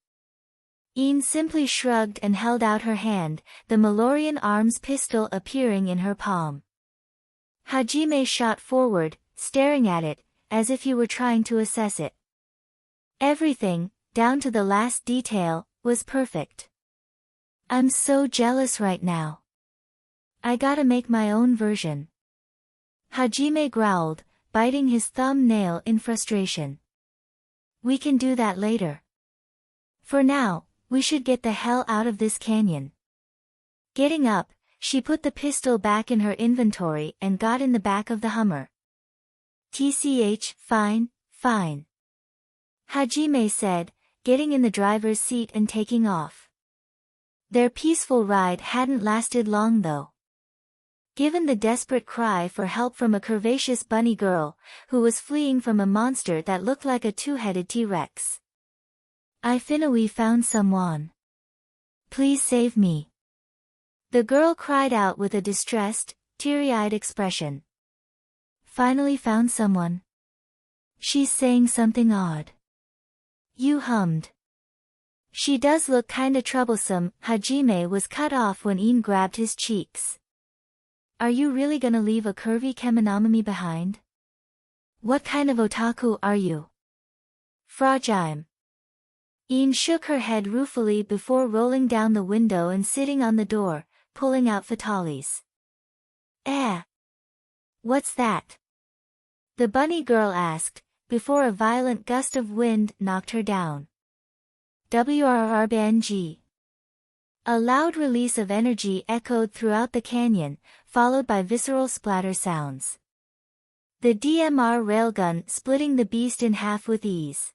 Iin simply shrugged and held out her hand, the Malorian arms pistol appearing in her palm. Hajime shot forward, staring at it, as if he were trying to assess it. Everything, down to the last detail, was perfect. I'm so jealous right now. I gotta make my own version. Hajime growled, biting his thumb-nail in frustration. We can do that later. For now, we should get the hell out of this canyon. Getting up, she put the pistol back in her inventory and got in the back of the Hummer. Fine, fine. Hajime said, getting in the driver's seat and taking off. Their peaceful ride hadn't lasted long though. Given the desperate cry for help from a curvaceous bunny girl, who was fleeing from a monster that looked like a two-headed T-Rex. I finally found someone. Please save me. The girl cried out with a distressed, teary-eyed expression. Finally found someone. She's saying something odd. You hummed. She does look kinda troublesome. Hajime was cut off when Iin grabbed his cheeks. Are you really gonna leave a curvy kemonomami behind? What kind of otaku are you? Fragile. Iin shook her head ruefully before rolling down the window and sitting on the door, pulling out fatales. What's that? The bunny girl asked, before a violent gust of wind knocked her down. WRRBNG. A loud release of energy echoed throughout the canyon, followed by visceral splatter sounds. The DMR railgun splitting the beast in half with ease.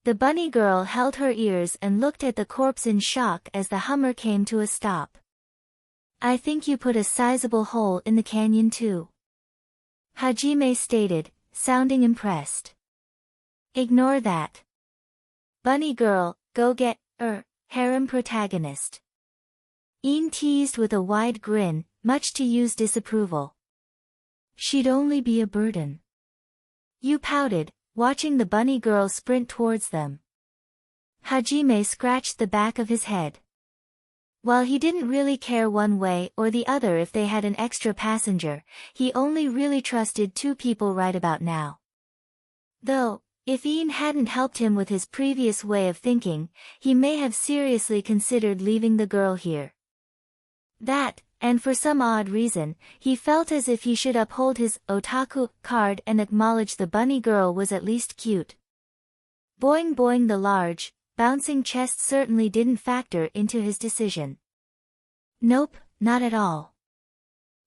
The bunny girl held her ears and looked at the corpse in shock as the Hummer came to a stop. I think you put a sizable hole in the canyon too. Hajime stated, sounding impressed. Ignore that. Bunny girl, go get, harem protagonist. Ian teased with a wide grin, much to Yu's disapproval. She'd only be a burden. Yu pouted, watching the bunny girl sprint towards them. Hajime scratched the back of his head. While he didn't really care one way or the other if they had an extra passenger, he only really trusted two people right about now. Though, if Ian hadn't helped him with his previous way of thinking, he may have seriously considered leaving the girl here. That, and for some odd reason, he felt as if he should uphold his otaku card and acknowledge the bunny girl was at least cute. Boing boing, the large, bouncing chest certainly didn't factor into his decision. Nope, not at all.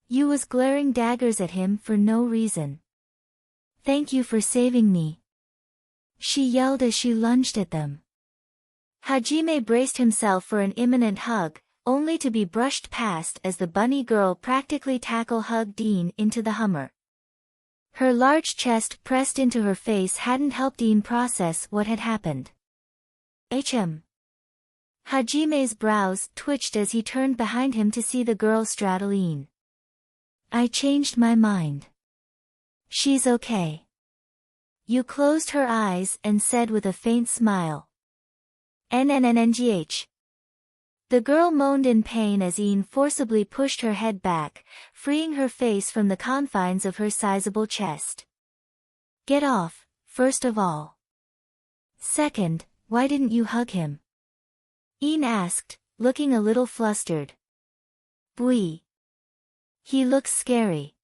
Yu was glaring daggers at him for no reason. Thank you for saving me, she yelled as she lunged at them. Hajime braced himself for an imminent hug, only to be brushed past as the bunny girl practically tackle-hugged Ian into the Hummer. Her large chest pressed into her face hadn't helped Ian process what had happened. Hajime's brows twitched as he turned behind him to see the girl straddle Ian. I changed my mind. She's okay. Yu closed her eyes and said with a faint smile. NNNNGH. The girl moaned in pain as Ian forcibly pushed her head back, freeing her face from the confines of her sizable chest. Get off, first of all. Second, why didn't you hug him? Ian asked, looking a little flustered. Bwee. He looks scary.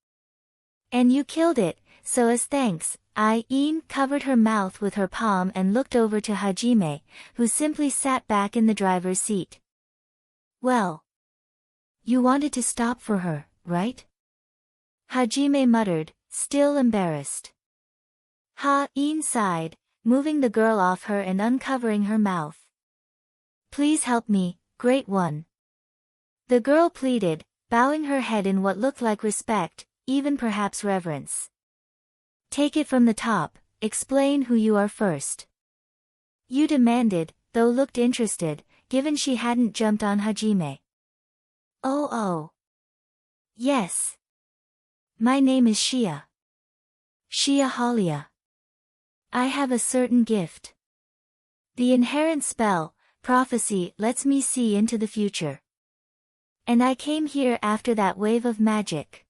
And you killed it, so as thanks, Ian covered her mouth with her palm and looked over to Hajime, who simply sat back in the driver's seat. Well. You wanted to stop for her, right? Hajime muttered, still embarrassed. Ian sighed, moving the girl off her and uncovering her mouth. Please help me, great one. The girl pleaded, bowing her head in what looked like respect, even perhaps reverence. Take it from the top, explain who you are first. Yu demanded, though looked interested, given she hadn't jumped on Hajime. Oh. Yes. My name is Shia. Shia Haulia. I have a certain gift. The inherent spell, prophecy, lets me see into the future. And I came here after that wave of magic.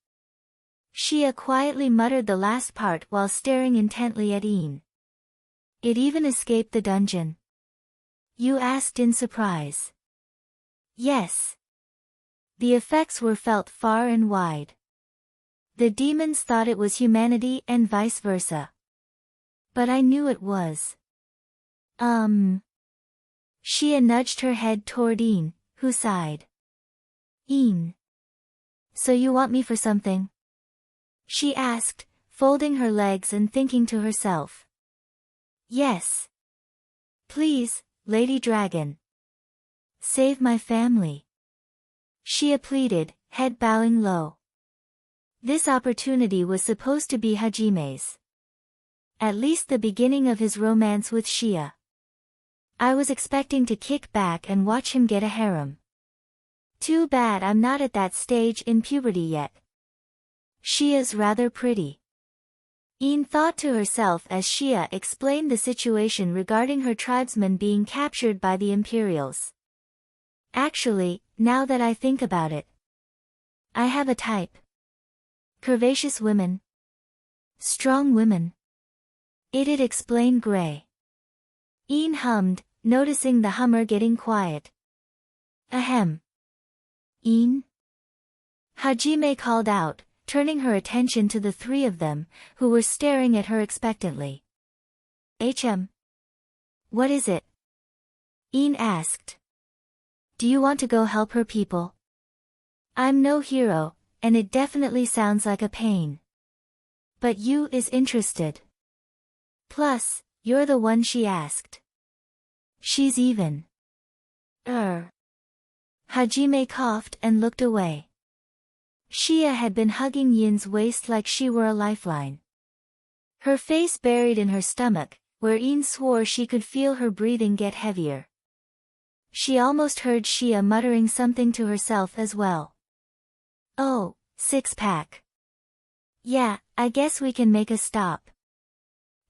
Shia quietly muttered the last part while staring intently at Ian. It even escaped the dungeon? Yu asked in surprise. Yes. The effects were felt far and wide. The demons thought it was humanity and vice versa. But I knew it was. Shia nudged her head toward Ian, who sighed. Ian. So you want me for something? She asked, folding her legs and thinking to herself. Yes. Please, Lady Dragon. Save my family. Shia pleaded, head bowing low. This opportunity was supposed to be Hajime's. At least the beginning of his romance with Shia. I was expecting to kick back and watch him get a harem. Too bad I'm not at that stage in puberty yet. Shia's rather pretty. Ian thought to herself as Shia explained the situation regarding her tribesmen being captured by the Imperials. Actually, now that I think about it, I have a type. Curvaceous women. Strong women. It'd explain Grey. Ian hummed, noticing the Hummer getting quiet. Ahem. Ian? Hajime called out, turning her attention to the three of them, who were staring at her expectantly. What is it? Ian asked. Do you want to go help her people? I'm no hero, and it definitely sounds like a pain. But you is interested. Plus, you're the one she asked. She's even. Hajime coughed and looked away. Shia had been hugging Yin's waist like she were a lifeline. Her face buried in her stomach, where Yin swore she could feel her breathing get heavier. She almost heard Shia muttering something to herself as well. Oh, six-pack. Yeah, I guess we can make a stop.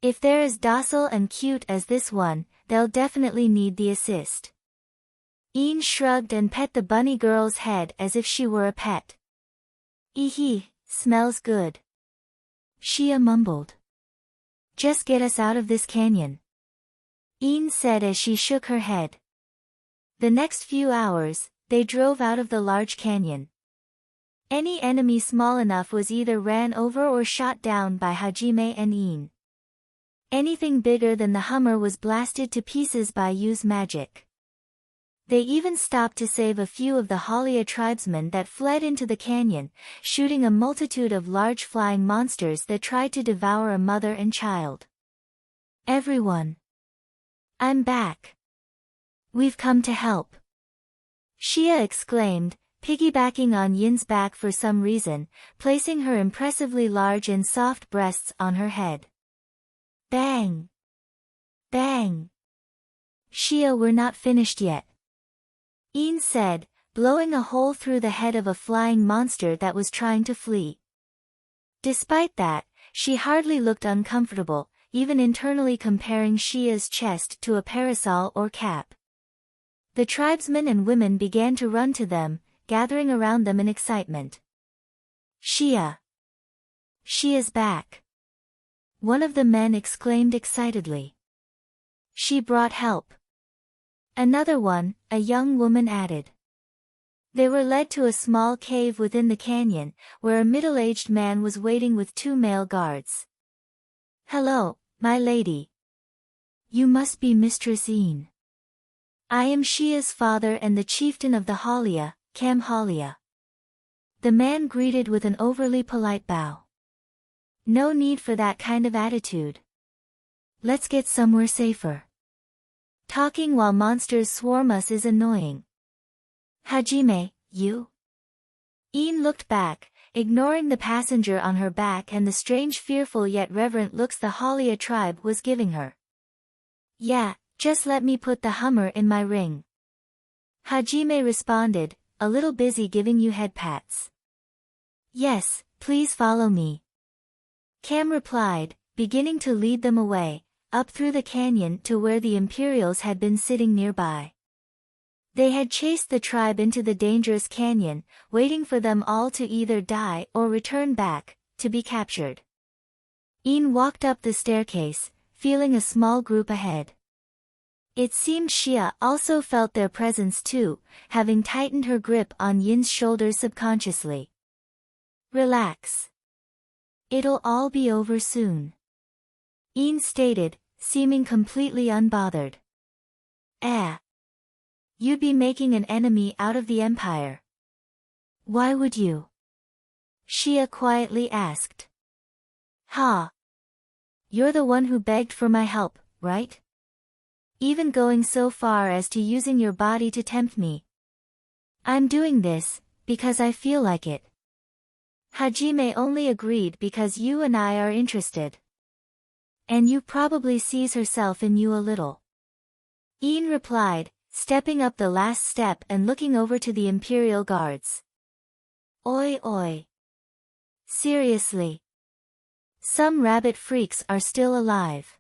If they're as docile and cute as this one, they'll definitely need the assist. Yin shrugged and pet the bunny girl's head as if she were a pet. Smells good. Shia mumbled. Just get us out of this canyon. Yin said as she shook her head. The next few hours, they drove out of the large canyon. Any enemy small enough was either ran over or shot down by Hajime and Yin. Anything bigger than the Hummer was blasted to pieces by Yu's magic. They even stopped to save a few of the Haulia tribesmen that fled into the canyon, shooting a multitude of large flying monsters that tried to devour a mother and child. Everyone. I'm back. We've come to help. Shia exclaimed, piggybacking on Yin's back for some reason, placing her impressively large and soft breasts on her head. Bang! Bang! Shia, we're not finished yet. Yin said, blowing a hole through the head of a flying monster that was trying to flee. Despite that, she hardly looked uncomfortable, even internally comparing Shia's chest to a parasol or cap. The tribesmen and women began to run to them, gathering around them in excitement. Shia! Shia's back! One of the men exclaimed excitedly. She brought help. Another one, a young woman, added. They were led to a small cave within the canyon, where a middle-aged man was waiting with two male guards. Hello, my lady. You must be Mistress Yin. I am Shia's father and the chieftain of the Haulia, Haulia. The man greeted with an overly polite bow. No need for that kind of attitude. Let's get somewhere safer. Talking while monsters swarm us is annoying. Hajime, you? Yin looked back, ignoring the passenger on her back and the strange fearful yet reverent looks the Haulia tribe was giving her. Yeah, just let me put the Hummer in my ring. Hajime responded, a little busy giving you head pats. Yes, please follow me. Cam replied, beginning to lead them away, up through the canyon to where the Imperials had been sitting nearby. They had chased the tribe into the dangerous canyon, waiting for them all to either die or return back, to be captured. Yin walked up the staircase, feeling a small group ahead. It seemed Shia also felt their presence too, having tightened her grip on Yin's shoulders subconsciously. Relax. It'll all be over soon. Yin stated, seeming completely unbothered. You'd be making an enemy out of the Empire. Why would you? Shia quietly asked. You're the one who begged for my help, right? Even going so far as to using your body to tempt me. I'm doing this, because I feel like it. Hajime only agreed because you and I are interested. And you probably sees herself in you a little. Yin replied, stepping up the last step and looking over to the Imperial guards. Oi. Seriously. Some rabbit freaks are still alive.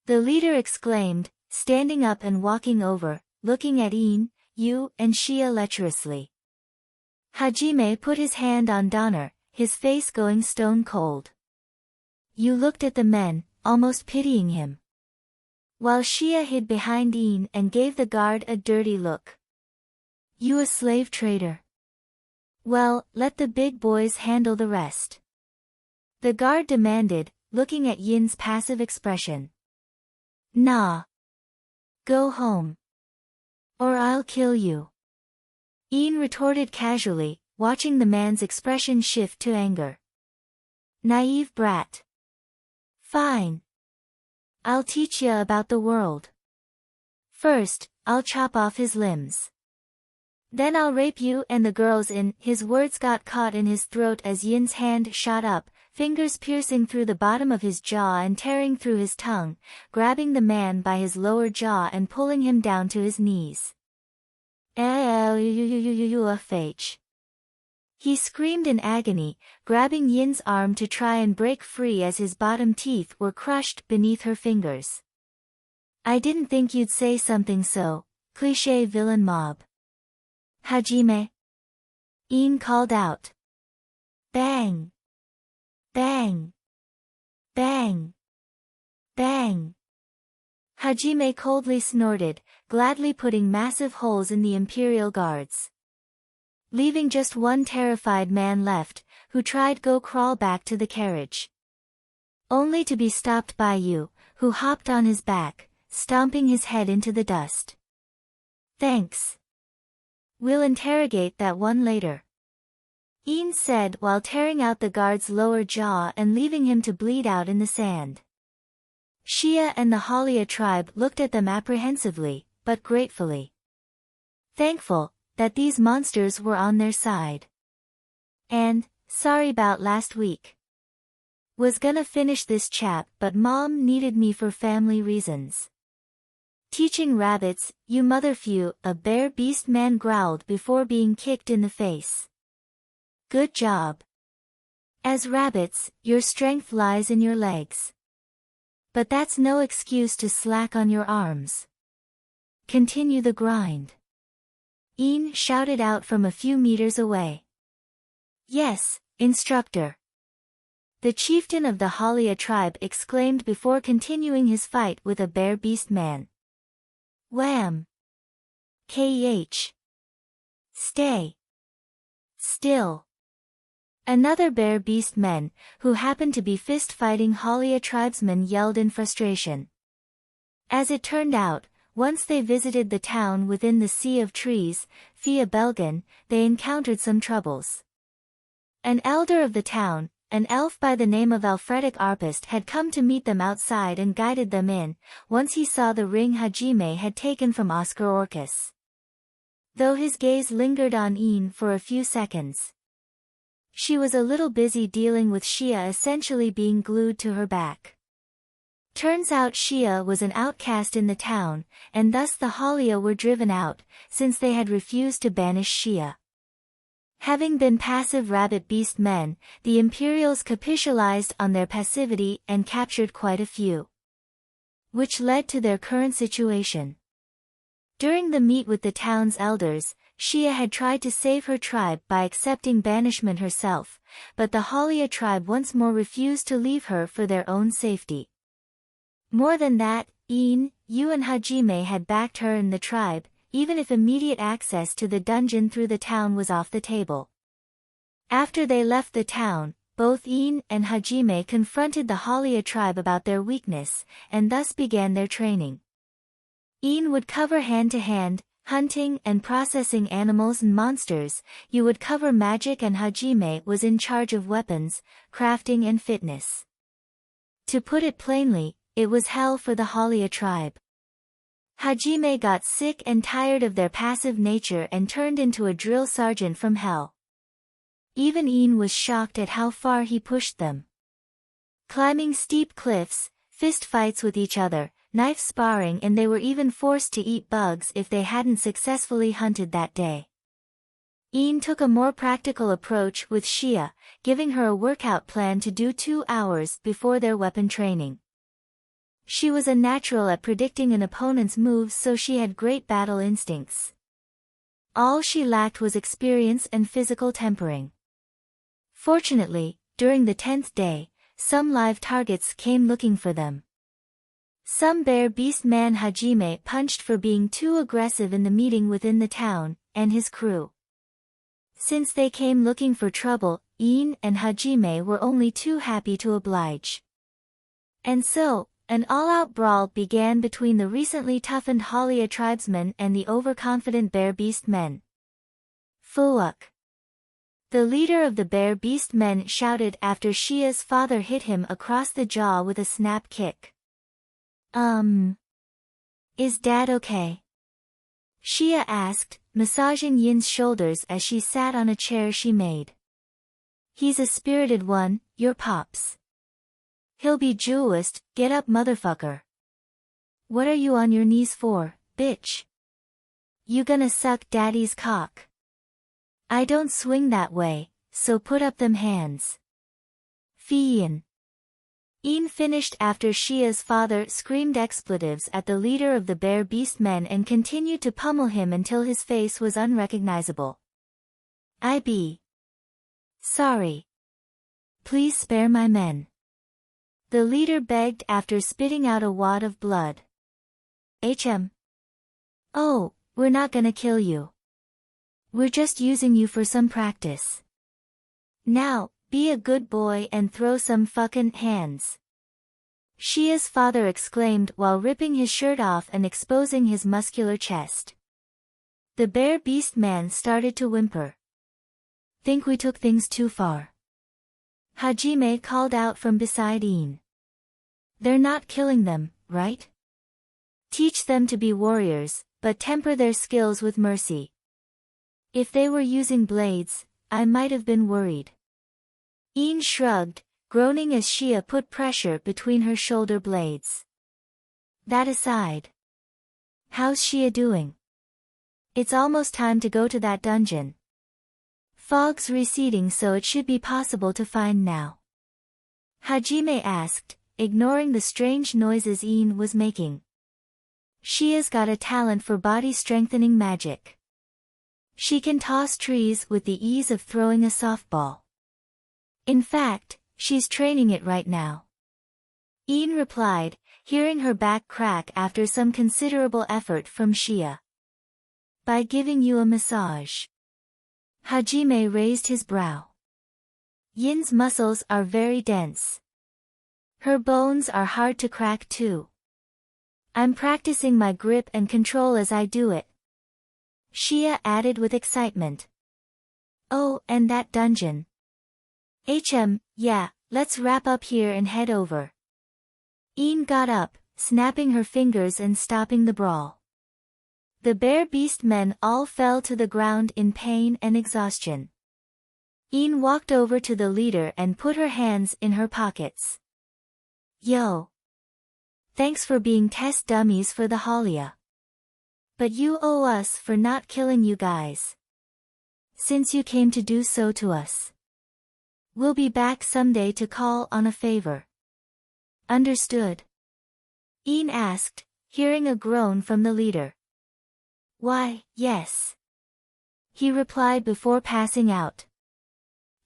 The leader exclaimed, standing up and walking over, looking at Yin, Yu and Shia lecherously. Hajime put his hand on Donner, his face going stone cold. Yu looked at the men, almost pitying him. While Shia hid behind Yin and gave the guard a dirty look. You a slave trader? Well, let the big boys handle the rest. The guard demanded, looking at Yin's passive expression. Nah. Go home. Or I'll kill you. Ian retorted casually, watching the man's expression shift to anger. Naive brat. Fine. I'll teach ya about the world. First, I'll chop off his limbs. Then I'll rape you and the girls in. His words got caught in his throat as Yin's hand shot up, fingers piercing through the bottom of his jaw and tearing through his tongue, grabbing the man by his lower jaw and pulling him down to his knees. He screamed in agony, grabbing Yin's arm to try and break free as his bottom teeth were crushed beneath her fingers. I didn't think you'd say something so, cliché villain mob. Hajime. Ian called out. Bang. Bang. Bang. Bang. Hajime coldly snorted, gladly putting massive holes in the Imperial guards. Leaving just one terrified man left, who tried go crawl back to the carriage. Only to be stopped by you, who hopped on his back, stomping his head into the dust. Thanks. We'll interrogate that one later. Ian said while tearing out the guard's lower jaw and leaving him to bleed out in the sand. Shia and the Haulia tribe looked at them apprehensively, but gratefully. Thankful that these monsters were on their side. And, sorry about last week. Was gonna finish this chap but Mom needed me for family reasons. Teaching rabbits, you motherfew, a bear beast man growled before being kicked in the face. Good job. As rabbits, your strength lies in your legs. But that's no excuse to slack on your arms. Continue the grind. Ian shouted out from a few meters away. Yes, instructor. The chieftain of the Haulia tribe exclaimed before continuing his fight with a bear beast man. Wham! Keh. Stay. Still. Another bear beast man, who happened to be fist-fighting Haulia tribesmen, yelled in frustration. As it turned out, once they visited the town within the Sea of Trees, Via Belgen, they encountered some troubles. An elder of the town, an elf by the name of Alfredic Arpist, had come to meet them outside and guided them in, once he saw the ring Hajime had taken from Oscar Orcus. Though his gaze lingered on Ian for a few seconds. She was a little busy dealing with Shia essentially being glued to her back. Turns out Shia was an outcast in the town, and thus the Haulia were driven out, since they had refused to banish Shia. Having been passive rabbit beast men, the Imperials capitalized on their passivity and captured quite a few. Which led to their current situation. During the meet with the town's elders, Shia had tried to save her tribe by accepting banishment herself, but the Haulia tribe once more refused to leave her for their own safety. More than that, Ian, you and Hajime had backed her and the tribe, even if immediate access to the dungeon through the town was off the table. After they left the town, both Ian and Hajime confronted the Haulia tribe about their weakness, and thus began their training. Ian would cover hand-to-hand, hunting and processing animals and monsters, you would cover magic, and Hajime was in charge of weapons, crafting and fitness. To put it plainly, it was hell for the Haulia tribe. Hajime got sick and tired of their passive nature and turned into a drill sergeant from hell. Even Ian was shocked at how far he pushed them. Climbing steep cliffs, fist fights with each other, knife sparring, and they were even forced to eat bugs if they hadn't successfully hunted that day. Ian took a more practical approach with Shia, giving her a workout plan to do 2 hours before their weapon training. She was a natural at predicting an opponent's moves, so she had great battle instincts. All she lacked was experience and physical tempering. Fortunately, during the 10th day, some live targets came looking for them. Some bear beast man Hajime punched for being too aggressive in the meeting within the town, and his crew. Since they came looking for trouble, Ian and Hajime were only too happy to oblige. And so, An all-out brawl began between the recently toughened Haulia tribesmen and the overconfident bear beast men. Fuck! The leader of the bear beast men shouted after Shia's father hit him across the jaw with a snap kick. Is Dad okay? Shia asked, massaging Yin's shoulders as she sat on a chair she made. He's a spirited one, your pops. He'll be jewelist, get up motherfucker. What are you on your knees for, bitch? You gonna suck daddy's cock? I don't swing that way, so put up them hands. Fiyin. Ian finished after Shia's father screamed expletives at the leader of the bear beast men and continued to pummel him until his face was unrecognizable. I be sorry. Please spare my men. The leader begged after spitting out a wad of blood. Oh, we're not gonna kill you. We're just using you for some practice. Now, be a good boy and throw some fucking hands. Shia's father exclaimed while ripping his shirt off and exposing his muscular chest. The bear beast man started to whimper. Think we took things too far. Hajime called out from beside Ian. They're not killing them, right? Teach them to be warriors, but temper their skills with mercy. If they were using blades, I might have been worried. Ian shrugged, groaning as Shia put pressure between her shoulder blades. That aside. How's Shia doing? It's almost time to go to that dungeon. Fog's receding so it should be possible to find now. Hajime asked, ignoring the strange noises Ian was making. Shia's got a talent for body-strengthening magic. She can toss trees with the ease of throwing a softball. In fact, she's training it right now. Ian replied, hearing her back crack after some considerable effort from Shia. By giving you a massage. Hajime raised his brow. Yin's muscles are very dense. Her bones are hard to crack too. I'm practicing my grip and control as I do it. Shia added with excitement. Oh, and that dungeon. Yeah, let's wrap up here and head over. Ian got up, snapping her fingers and stopping the brawl. The bear beast men all fell to the ground in pain and exhaustion. Ian walked over to the leader and put her hands in her pockets. Yo. Thanks for being test dummies for the Haulia. But you owe us for not killing you guys. Since you came to do so to us. We'll be back someday to call on a favor. Understood? Ian asked, hearing a groan from the leader. Why, yes. He replied before passing out.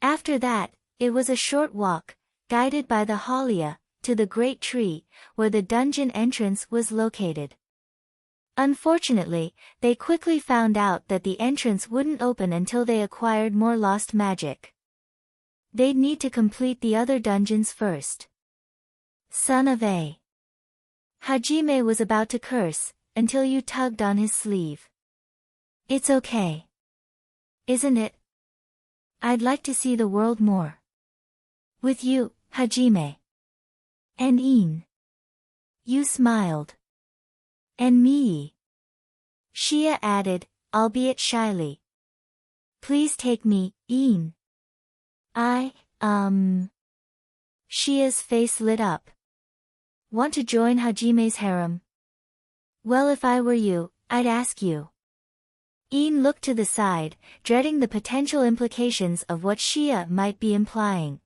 After that, it was a short walk, guided by the Haulia, to the great tree, where the dungeon entrance was located. Unfortunately, they quickly found out that the entrance wouldn't open until they acquired more lost magic. They'd need to complete the other dungeons first. Son of a. Hajime was about to curse, until you tugged on his sleeve. It's okay. Isn't it? I'd like to see the world more. With you, Hajime. And Ian. You smiled. And me. Shia added, albeit shyly. Please take me, Ian. Shia's face lit up. Want to join Hajime's harem? Well, if I were you, I'd ask you. Ian looked to the side, dreading the potential implications of what Shia might be implying.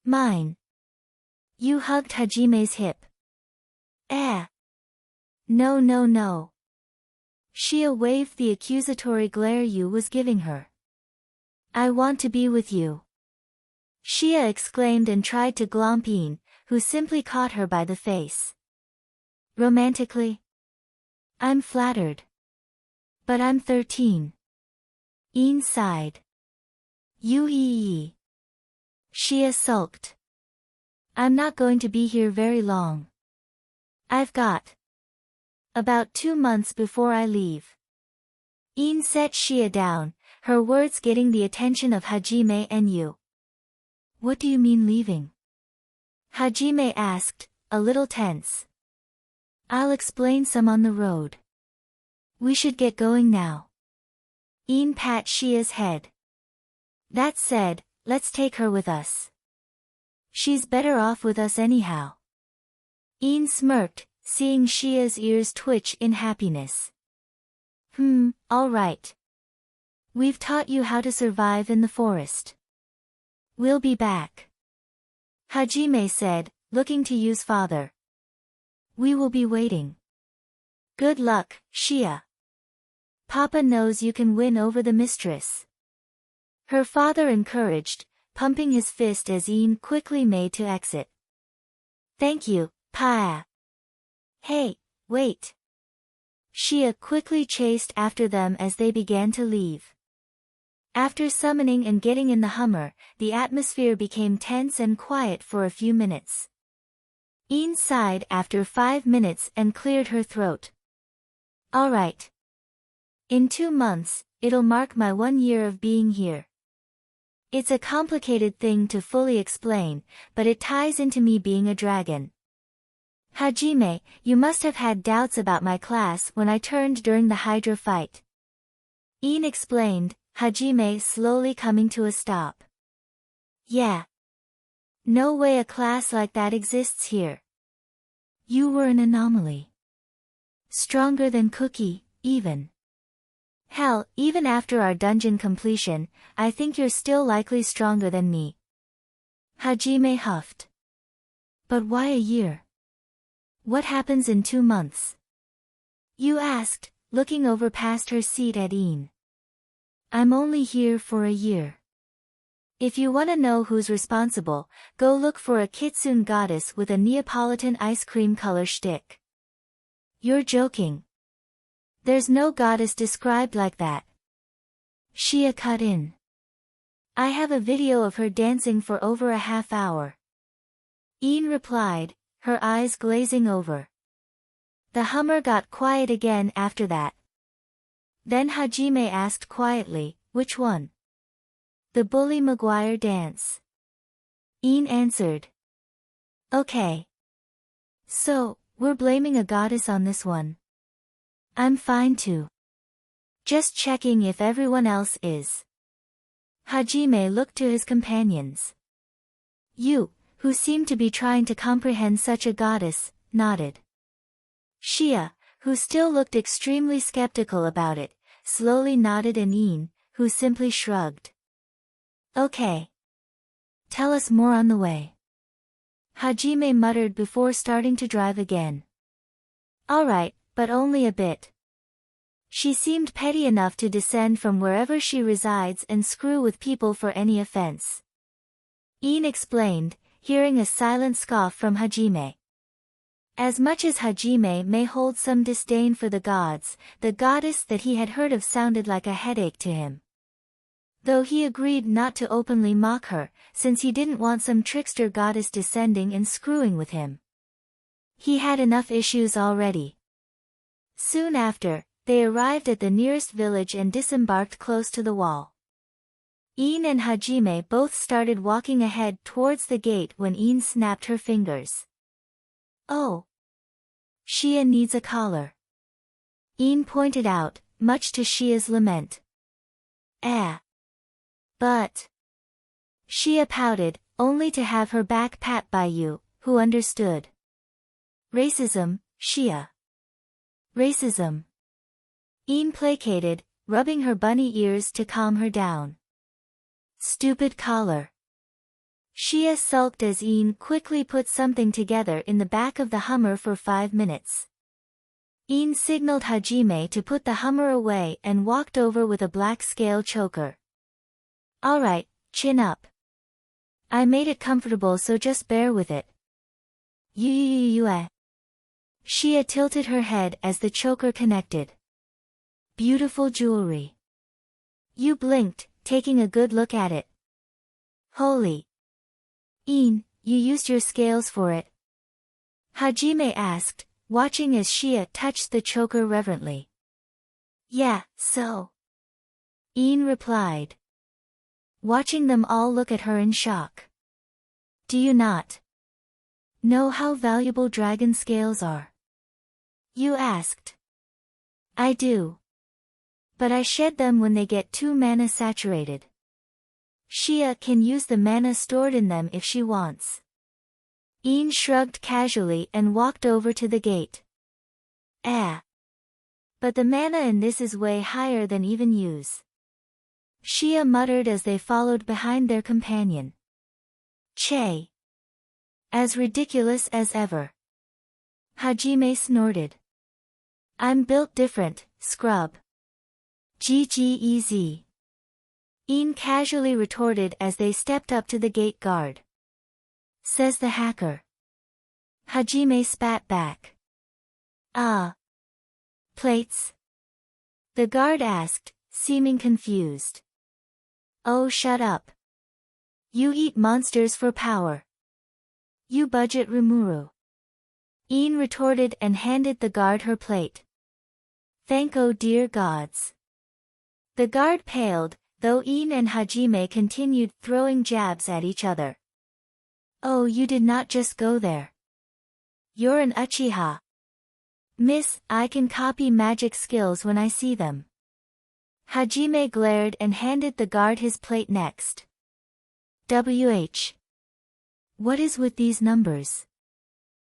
Mine. You hugged Hajime's hip. No. Shia waved the accusatory glare you was giving her. I want to be with you. Shia exclaimed and tried to glomp Ian, who simply caught her by the face. Romantically? I'm flattered. But I'm 13. Ian sighed. Shia sulked. I'm not going to be here very long. I've got about 2 months before I leave. Iin set Shia down, her words getting the attention of Hajime and Yu. What do you mean leaving? Hajime asked, a little tense. I'll explain some on the road. We should get going now. Iin pat Shia's head. That said, let's take her with us. She's better off with us anyhow. Iin smirked, seeing Shia's ears twitch in happiness. All right. We've taught you how to survive in the forest. We'll be back. Hajime said, looking to Yu's father. We will be waiting. Good luck, Shia. Papa knows you can win over the mistress. Her father encouraged, pumping his fist as Iin quickly made to exit. Thank you, Pa. Hey, wait. Shia quickly chased after them as they began to leave. After summoning and getting in the Hummer, the atmosphere became tense and quiet for a few minutes. Iin sighed after 5 minutes and cleared her throat. All right. In 2 months, it'll mark my 1 year of being here. It's a complicated thing to fully explain, but it ties into me being a dragon. Hajime, you must have had doubts about my class when I turned during the Hydra fight. Iin explained, Hajime slowly coming to a stop. Yeah. No way a class like that exists here. You were an anomaly. Stronger than Cookie, even. Hell, even after our dungeon completion, I think you're still likely stronger than me. Hajime huffed. But why a year? What happens in 2 months? You asked, looking over past her seat at Iin. I'm only here for a year. If you want to know who's responsible, go look for a kitsune goddess with a Neapolitan ice cream color shtick. You're joking. There's no goddess described like that. Shia cut in. I have a video of her dancing for over a half hour. Iin replied, her eyes glazing over. The Hummer got quiet again after that. Then Hajime asked quietly, which one? The Bully Maguire dance. Iin answered. Okay. So, we're blaming a goddess on this one. I'm fine too. Just checking if everyone else is. Hajime looked to his companions. You, who seemed to be trying to comprehend such a goddess, nodded. Shia, who still looked extremely skeptical about it, slowly nodded, and Iin, who simply shrugged. Okay. Tell us more on the way. Hajime muttered before starting to drive again. All right, but only a bit. She seemed petty enough to descend from wherever she resides and screw with people for any offense. Iin explained, hearing a silent scoff from Hajime. As much as Hajime may hold some disdain for the gods, the goddess that he had heard of sounded like a headache to him. Though he agreed not to openly mock her, since he didn't want some trickster goddess descending and screwing with him. He had enough issues already. Soon after, they arrived at the nearest village and disembarked close to the wall. Iin and Hajime both started walking ahead towards the gate when Iin snapped her fingers. Oh. Shia needs a collar. Iin pointed out, much to Shia's lament. But. Shia pouted, only to have her back pat by Yu, who understood. Racism, Shia. Racism. Iin placated, rubbing her bunny ears to calm her down. Stupid collar. Shia sulked as Iin quickly put something together in the back of the Hummer for 5 minutes. Iin signaled Hajime to put the Hummer away and walked over with a black scale choker. Alright, chin up. I made it comfortable, so just bear with it. Shia tilted her head as the choker connected. Beautiful jewelry. Yu blinked, taking a good look at it. Holy. Iin, you used your scales for it? Hajime asked, watching as Shia touched the choker reverently. Yeah, so. Ian replied, watching them all look at her in shock. Do you not know how valuable dragon scales are? You asked. I do. But I shed them when they get too mana saturated. Shia can use the mana stored in them if she wants. Ian shrugged casually and walked over to the gate. But the mana in this is way higher than even use. Shia muttered as they followed behind their companion. Che. As ridiculous as ever. Hajime snorted. I'm built different, scrub. GGEZ. Ian casually retorted as they stepped up to the gate guard. Says the hacker. Hajime spat back. Plates? The guard asked, seeming confused. Oh, shut up. You eat monsters for power. You budget Rimuru. Ian retorted and handed the guard her plate. Thank oh dear gods. The guard paled, though Ian and Hajime continued throwing jabs at each other. Oh, you did not just go there. You're an Uchiha. Miss, I can copy magic skills when I see them. Hajime glared and handed the guard his plate next. WH. What is with these numbers?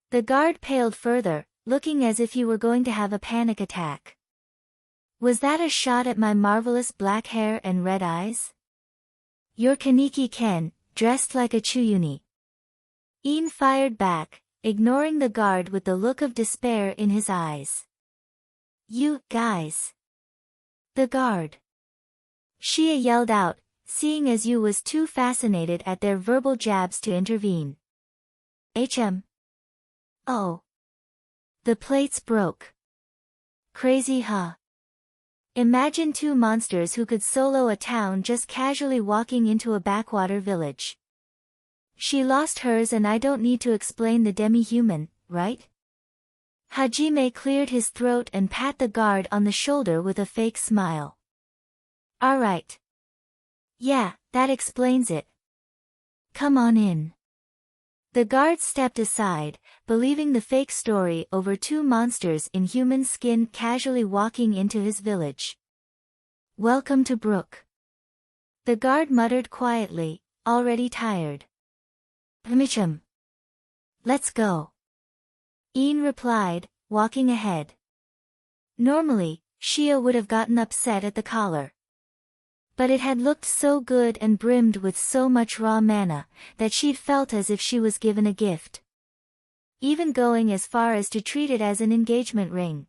The guard paled further, looking as if he were going to have a panic attack. Was that a shot at my marvelous black hair and red eyes? You're Kaneki Ken, dressed like a Chuyuni. Ian fired back, ignoring the guard with the look of despair in his eyes. You, guys. The guard. Shia yelled out, seeing as Yu was too fascinated at their verbal jabs to intervene. Oh. The plates broke. Crazy huh? Imagine two monsters who could solo a town just casually walking into a backwater village. She lost hers and I don't need to explain the demi-human, right? Hajime cleared his throat and pat the guard on the shoulder with a fake smile. Alright. Yeah, that explains it. Come on in. The guard stepped aside, believing the fake story over two monsters in human skin casually walking into his village. Welcome to Brook. The guard muttered quietly, already tired. Mitchum. Let's go. Ian replied, walking ahead. Normally, Shia would have gotten upset at the collar. But it had looked so good and brimmed with so much raw mana, that she'd felt as if she was given a gift. Even going as far as to treat it as an engagement ring.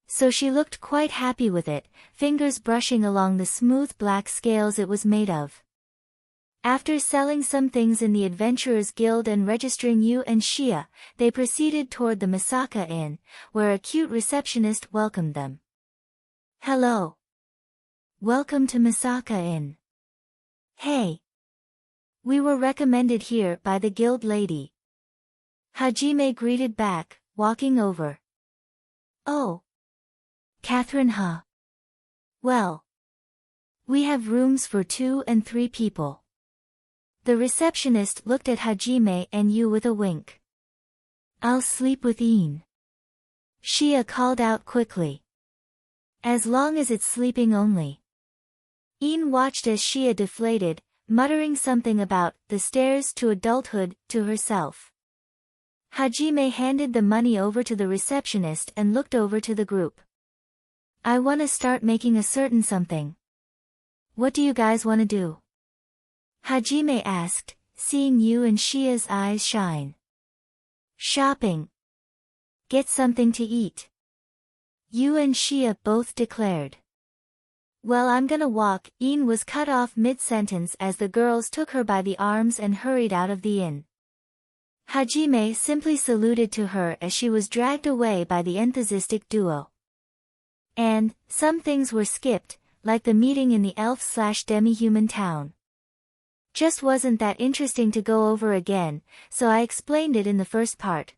So she looked quite happy with it, fingers brushing along the smooth black scales it was made of. After selling some things in the Adventurers Guild and registering Yu and Shia, they proceeded toward the Misaka Inn, where a cute receptionist welcomed them. Hello. Welcome to Misaka Inn. Hey. We were recommended here by the guild lady. Hajime greeted back, walking over. Oh. Catherine huh? Well. We have rooms for 2 and 3 people. The receptionist looked at Hajime and Yu with a wink. I'll sleep with Ian. Shia called out quickly. As long as it's sleeping only. Ian watched as Shia deflated, muttering something about the stairs to adulthood to herself. Hajime handed the money over to the receptionist and looked over to the group. I want to start making a certain something. What do you guys want to do? Hajime asked, seeing Yu and Shia's eyes shine. Shopping. Get something to eat. Yu and Shia both declared. Well, I'm gonna walk. Ian was cut off mid-sentence as the girls took her by the arms and hurried out of the inn. Hajime simply saluted to her as she was dragged away by the enthusiastic duo. And, some things were skipped, like the meeting in the elf/demi-human town. Just wasn't that interesting to go over again, so I explained it in the first part.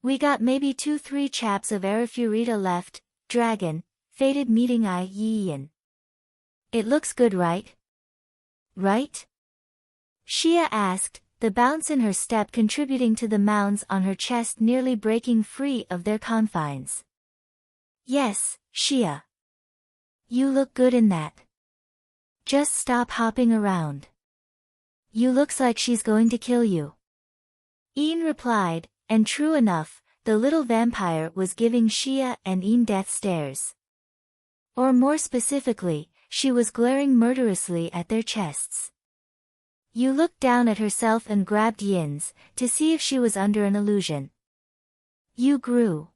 We got maybe 2-3 chaps of Arifureta left, dragon, fated meeting Ian. It looks good, right? Right? Shia asked, the bounce in her step contributing to the mounds on her chest nearly breaking free of their confines. Yes, Shia. You look good in that. Just stop hopping around. You looks like she's going to kill you. Ian replied, and true enough, the little vampire was giving Shia and Ian death stares. Or more specifically, she was glaring murderously at their chests. You looked down at herself and grabbed Yin's, to see if she was under an illusion. You grew.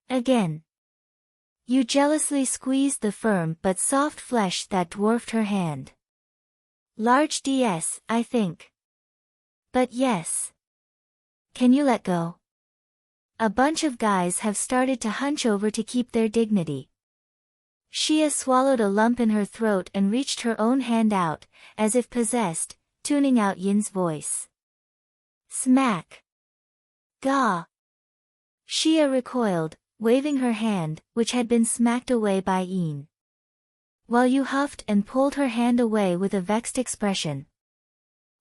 Again. You jealously squeezed the firm but soft flesh that dwarfed her hand. Large DS, I think. But yes. Can you let go? A bunch of guys have started to hunch over to keep their dignity. Shia swallowed a lump in her throat and reached her own hand out, as if possessed, tuning out Yin's voice. Smack. Gah. Shia recoiled, waving her hand, which had been smacked away by Yin. While you huffed and pulled her hand away with a vexed expression.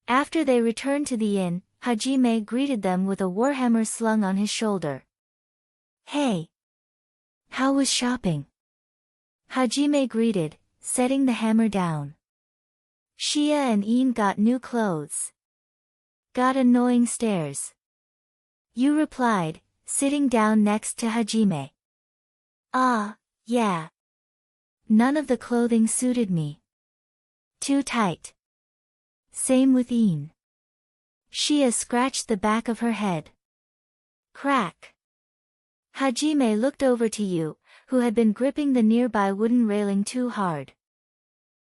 After they returned to the inn, Hajime greeted them with a warhammer slung on his shoulder. Hey! How was shopping? Hajime greeted, setting the hammer down. Shia and Yin got new clothes. Got annoying stares. You replied, sitting down next to Hajime. Ah, yeah. None of the clothing suited me. Too tight. Same with Yin. Shia scratched the back of her head. Crack. Hajime looked over to you, who had been gripping the nearby wooden railing too hard.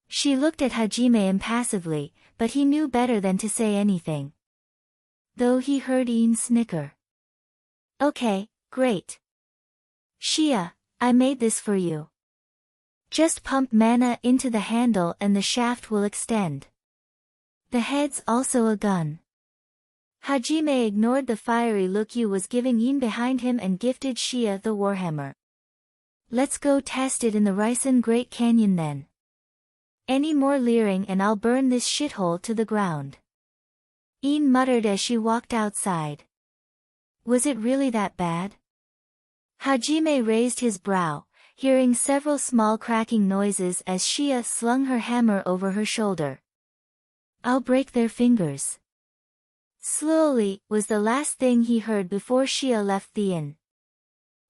She looked at Hajime impassively, but he knew better than to say anything. Though he heard Yin snicker. Okay, great. Shia, I made this for you. Just pump mana into the handle and the shaft will extend. The head's also a gun. Hajime ignored the fiery look Yu was giving Yin behind him and gifted Shia the warhammer. Let's go test it in the Risen Great Canyon then. Any more leering and I'll burn this shithole to the ground. Yin muttered as she walked outside. Was it really that bad? Hajime raised his brow, hearing several small cracking noises as Shia slung her hammer over her shoulder. I'll break their fingers. Slowly, was the last thing he heard before Shia left the inn.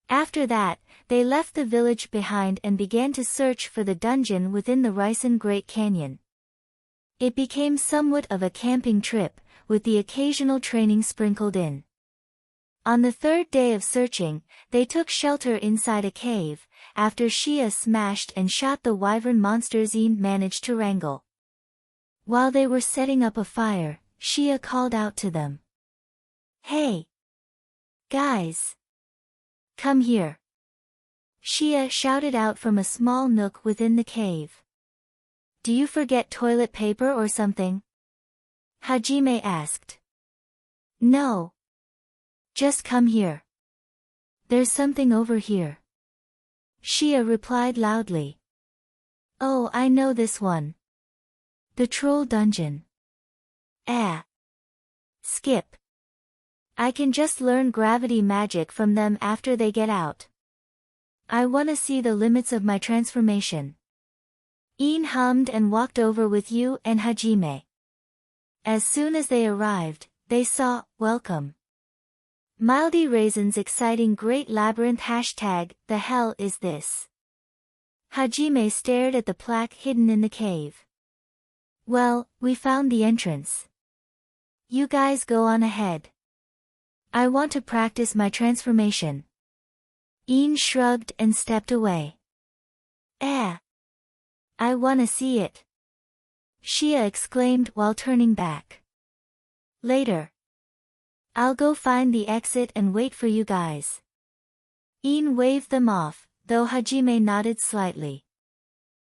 After that, they left the village behind and began to search for the dungeon within the Risen Great Canyon. It became somewhat of a camping trip, with the occasional training sprinkled in. On the third day of searching, they took shelter inside a cave, after Shia smashed and shot the wyvern monsters Yin managed to wrangle. While they were setting up a fire, Shia called out to them. Hey! Guys! Come here! Shia shouted out from a small nook within the cave. Do you forget toilet paper or something? Hajime asked. No. Just come here. There's something over here. Shia replied loudly. Oh, I know this one. The troll dungeon. Skip. I can just learn gravity magic from them after they get out. I wanna see the limits of my transformation. Yin hummed and walked over with you and Hajime. As soon as they arrived, they saw, welcome. Mildy Raisin's exciting Great Labyrinth #, the hell is this? Hajime stared at the plaque hidden in the cave. Well, we found the entrance. You guys go on ahead. I want to practice my transformation. Yin shrugged and stepped away. I wanna see it. Shia exclaimed while turning back. Later. I'll go find the exit and wait for you guys. Yin waved them off, though Hajime nodded slightly.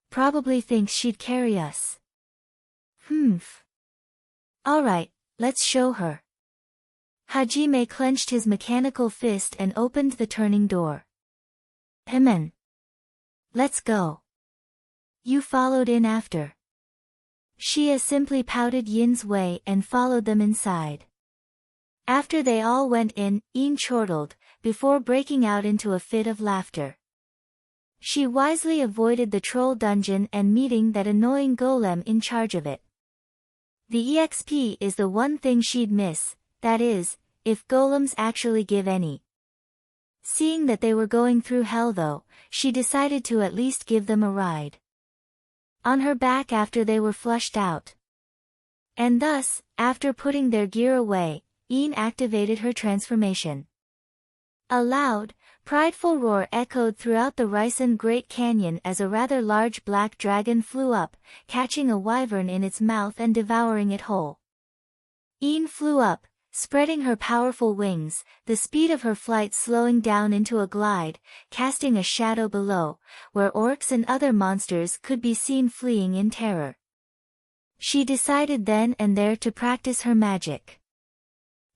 Probably thinks she'd carry us. Alright, let's show her. Hajime clenched his mechanical fist and opened the turning door. "Amen. Let's go." You followed in after. Shia simply pouted Yin's way and followed them inside. After they all went in, Yin chortled, before breaking out into a fit of laughter. She wisely avoided the troll dungeon and meeting that annoying golem in charge of it. The EXP is the one thing she'd miss, that is, if golems actually give any. Seeing that they were going through hell though, she decided to at least give them a ride on her back after they were flushed out. And thus, after putting their gear away, Yin activated her transformation. A loud, prideful roar echoed throughout the Risen Great Canyon as a rather large black dragon flew up, catching a wyvern in its mouth and devouring it whole. Yin flew up, spreading her powerful wings, the speed of her flight slowing down into a glide, casting a shadow below, where orcs and other monsters could be seen fleeing in terror. She decided then and there to practice her magic.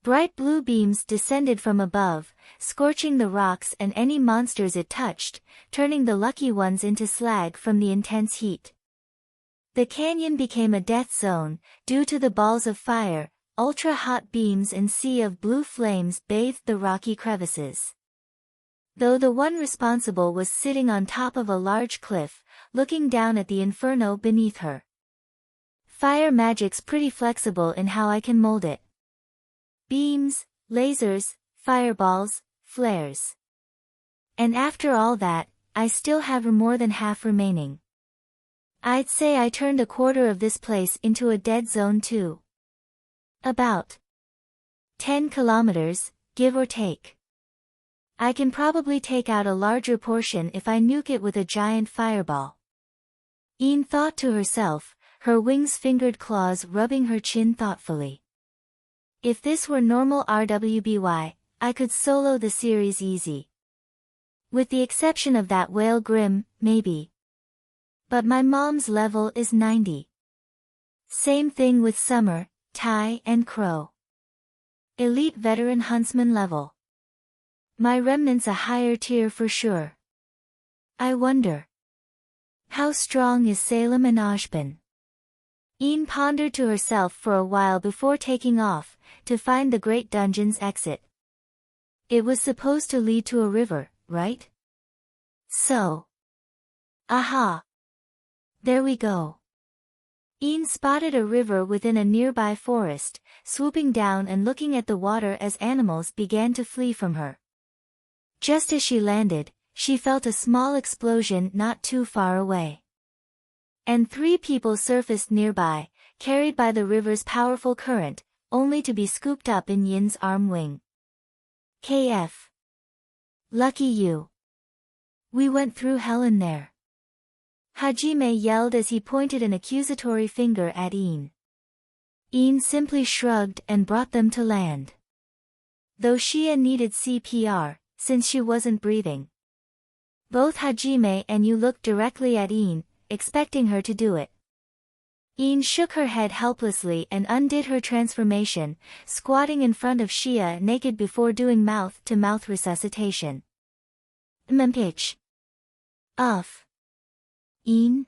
Bright blue beams descended from above, scorching the rocks and any monsters it touched, turning the lucky ones into slag from the intense heat. The canyon became a death zone, due to the balls of fire, ultra-hot beams and sea of blue flames bathed the rocky crevices. Though the one responsible was sitting on top of a large cliff, looking down at the inferno beneath her. Fire magic's pretty flexible in how I can mold it. Beams, lasers, fireballs, flares. And after all that, I still have more than half remaining. I'd say I turned a quarter of this place into a dead zone too. About 10 kilometers, give or take. I can probably take out a larger portion if I nuke it with a giant fireball. Yin thought to herself, her wings-fingered claws rubbing her chin thoughtfully. If this were normal RWBY, I could solo the series easy. With the exception of that whale Grim, maybe. But my mom's level is 90. Same thing with Summer, Tai and Crow. Elite veteran huntsman level. My remnant's a higher tier for sure. I wonder. How strong is Salem and Ashbin? Yin pondered to herself for a while before taking off, to find the Great Dungeon's exit. It was supposed to lead to a river, right? So. Aha! There we go. Yin spotted a river within a nearby forest, swooping down and looking at the water as animals began to flee from her. Just as she landed, she felt a small explosion not too far away. And 3 people surfaced nearby, carried by the river's powerful current, only to be scooped up in Yin's arm wing. KF. Lucky you. We went through hell in there. Hajime yelled as he pointed an accusatory finger at Yin. Yin simply shrugged and brought them to land. Though Shia needed CPR, since she wasn't breathing. Both Hajime and Yu looked directly at Yin, expecting her to do it. Yin shook her head helplessly and undid her transformation, squatting in front of Shia naked before doing mouth-to-mouth resuscitation. Pitch. Off. Yin?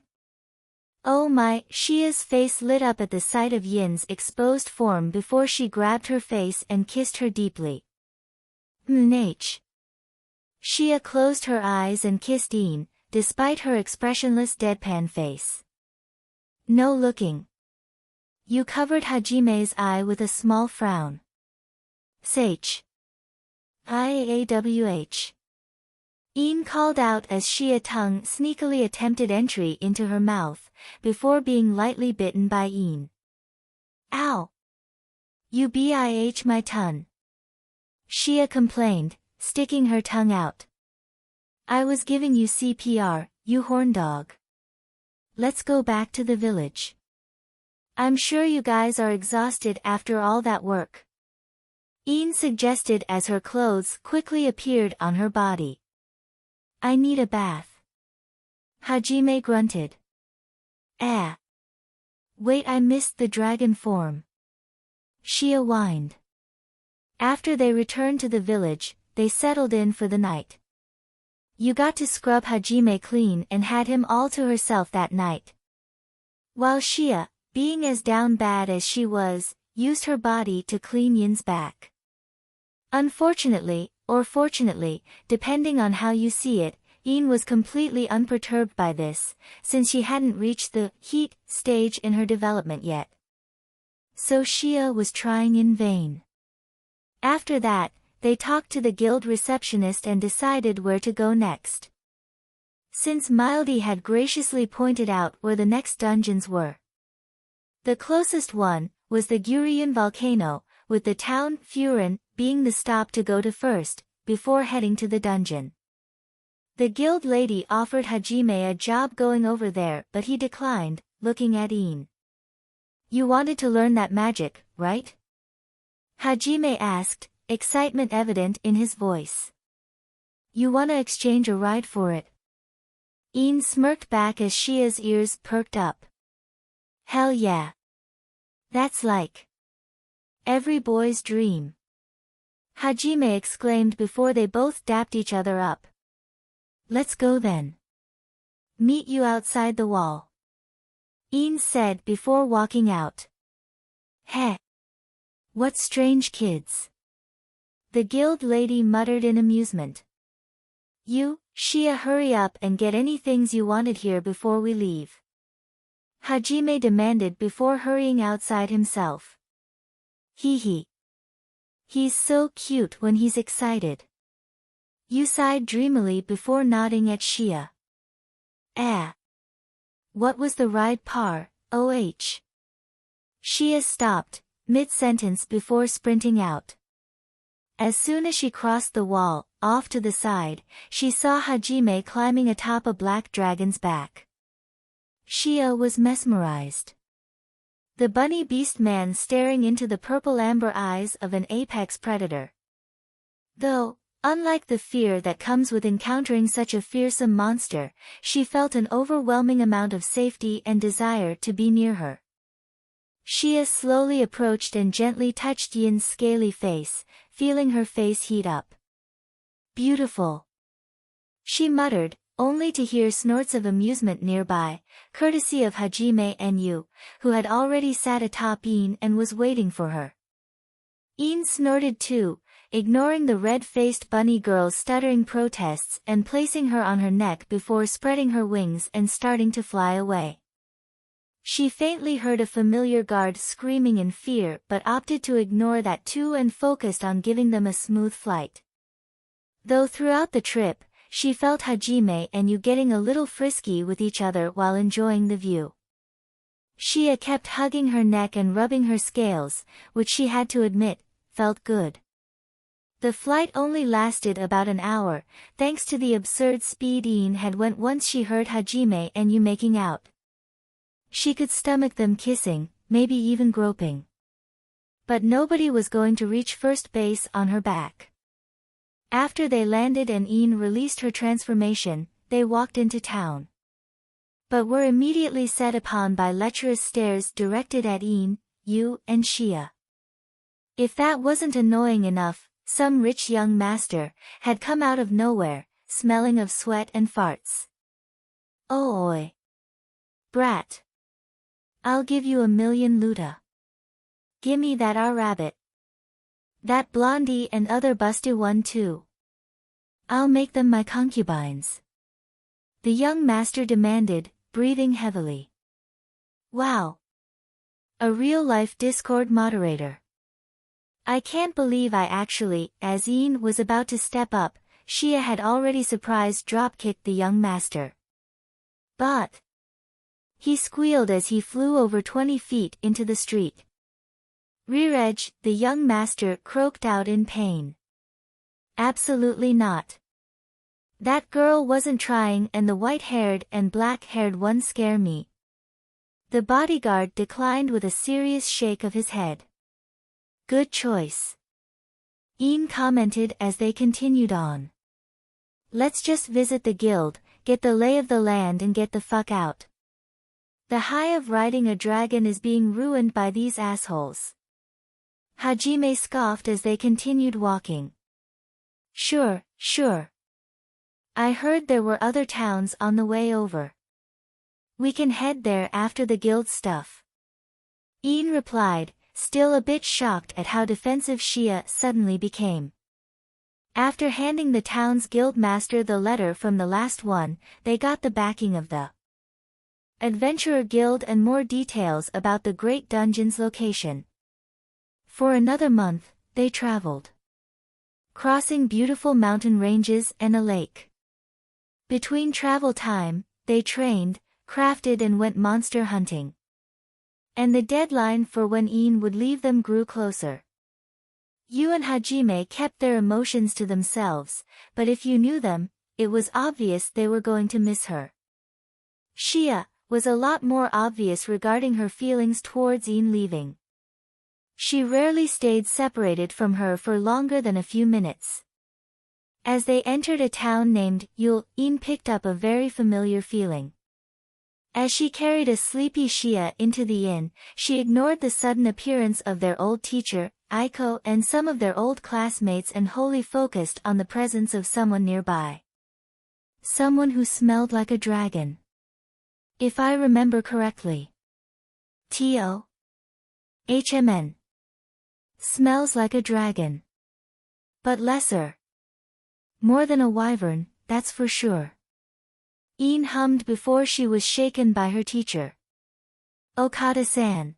Oh my, Shia's face lit up at the sight of Yin's exposed form before she grabbed her face and kissed her deeply. H. Shia closed her eyes and kissed Yin, despite her expressionless deadpan face. No looking. You covered Hajime's eye with a small frown. Sage. IAWH. Yin called out as Shia tongue sneakily attempted entry into her mouth, before being lightly bitten by Yin. Ow! You bih my tongue. Shia complained, sticking her tongue out. I was giving you CPR, you horn dog. Let's go back to the village. I'm sure you guys are exhausted after all that work. Yin suggested as her clothes quickly appeared on her body. I need a bath. Hajime grunted. Ah. Wait, I missed the dragon form. Shia whined. After they returned to the village, they settled in for the night. You got to scrub Hajime clean and had him all to herself that night. While Shia, being as down bad as she was, used her body to clean Yin's back. Unfortunately, or fortunately, depending on how you see it, Yin was completely unperturbed by this, since she hadn't reached the heat stage in her development yet. So Shia was trying in vain. After that, they talked to the guild receptionist and decided where to go next. Since Mildy had graciously pointed out where the next dungeons were. The closest one was the Gurion volcano, with the town Furin being the stop to go to first, before heading to the dungeon. The guild lady offered Hajime a job going over there, but he declined, looking at Yin. You wanted to learn that magic, right? Hajime asked, excitement evident in his voice. You wanna exchange a ride for it? Yin smirked back as Shia's ears perked up. Hell yeah. That's like every boy's dream. Hajime exclaimed before they both dapped each other up. Let's go then. Meet you outside the wall. Yin said before walking out. Heh. What strange kids. The guild lady muttered in amusement. You, Shia, hurry up and get any things you wanted here before we leave. Hajime demanded before hurrying outside himself. Hee hee. He's so cute when he's excited. You sighed dreamily before nodding at Shia. What was the ride par, OH? Shia stopped, mid-sentence before sprinting out. As soon as she crossed the wall, off to the side, she saw Hajime climbing atop a black dragon's back. Shia was mesmerized. The bunny beast man staring into the purple-amber eyes of an apex predator. Though, unlike the fear that comes with encountering such a fearsome monster, she felt an overwhelming amount of safety and desire to be near her. Shia slowly approached and gently touched Yin's scaly face, feeling her face heat up. Beautiful. She muttered, only to hear snorts of amusement nearby, courtesy of Hajime and Yu, who had already sat atop Yin and was waiting for her. Yin snorted too, ignoring the red-faced bunny girl's stuttering protests and placing her on her neck before spreading her wings and starting to fly away. She faintly heard a familiar guard screaming in fear but opted to ignore that too and focused on giving them a smooth flight. Though throughout the trip, she felt Hajime and Yu getting a little frisky with each other while enjoying the view. Shia kept hugging her neck and rubbing her scales, which she had to admit, felt good. The flight only lasted about an hour, thanks to the absurd speed Yin had went once she heard Hajime and Yu making out. She could stomach them kissing, maybe even groping. But nobody was going to reach first base on her back. After they landed and Yin released her transformation, they walked into town. But were immediately set upon by lecherous stares directed at Yin, Yu, and Shia. If that wasn't annoying enough, some rich young master had come out of nowhere, smelling of sweat and farts. Oh oi. Brat. I'll give you 1,000,000 luta. Gimme that rabbit. That blondie and other busty one too. I'll make them my concubines. The young master demanded, breathing heavily. Wow. A real-life Discord moderator. I can't believe I actually, as Yin was about to step up, Shia had already surprised drop-kicked the young master. But he squealed as he flew over 20 feet into the street. Rear edge, the young master croaked out in pain. Absolutely not. That girl wasn't trying and the white-haired and black-haired one scare me. The bodyguard declined with a serious shake of his head. Good choice. Yin commented as they continued on. Let's just visit the guild, get the lay of the land and get the fuck out. The high of riding a dragon is being ruined by these assholes. Hajime scoffed as they continued walking. Sure, sure. I heard there were other towns on the way over. We can head there after the guild stuff. Ian replied, still a bit shocked at how defensive Shia suddenly became. After handing the town's guild master the letter from the last one, they got the backing of the Adventurer Guild and more details about the Great Dungeon's location. For another month, they traveled, crossing beautiful mountain ranges and a lake. Between travel time, they trained, crafted and went monster hunting. And the deadline for when Ian would leave them grew closer. You and Hajime kept their emotions to themselves, but if you knew them, it was obvious they were going to miss her. Shia was a lot more obvious regarding her feelings towards Ian leaving. She rarely stayed separated from her for longer than a few minutes. As they entered a town named Yule, Ian picked up a very familiar feeling. As she carried a sleepy Shia into the inn, she ignored the sudden appearance of their old teacher, Aiko, and some of their old classmates and wholly focused on the presence of someone nearby. Someone who smelled like a dragon. If I remember correctly. T.O.H.M.N. Smells like a dragon. But lesser. More than a wyvern, that's for sure. Ian hummed before she was shaken by her teacher. Okada-san.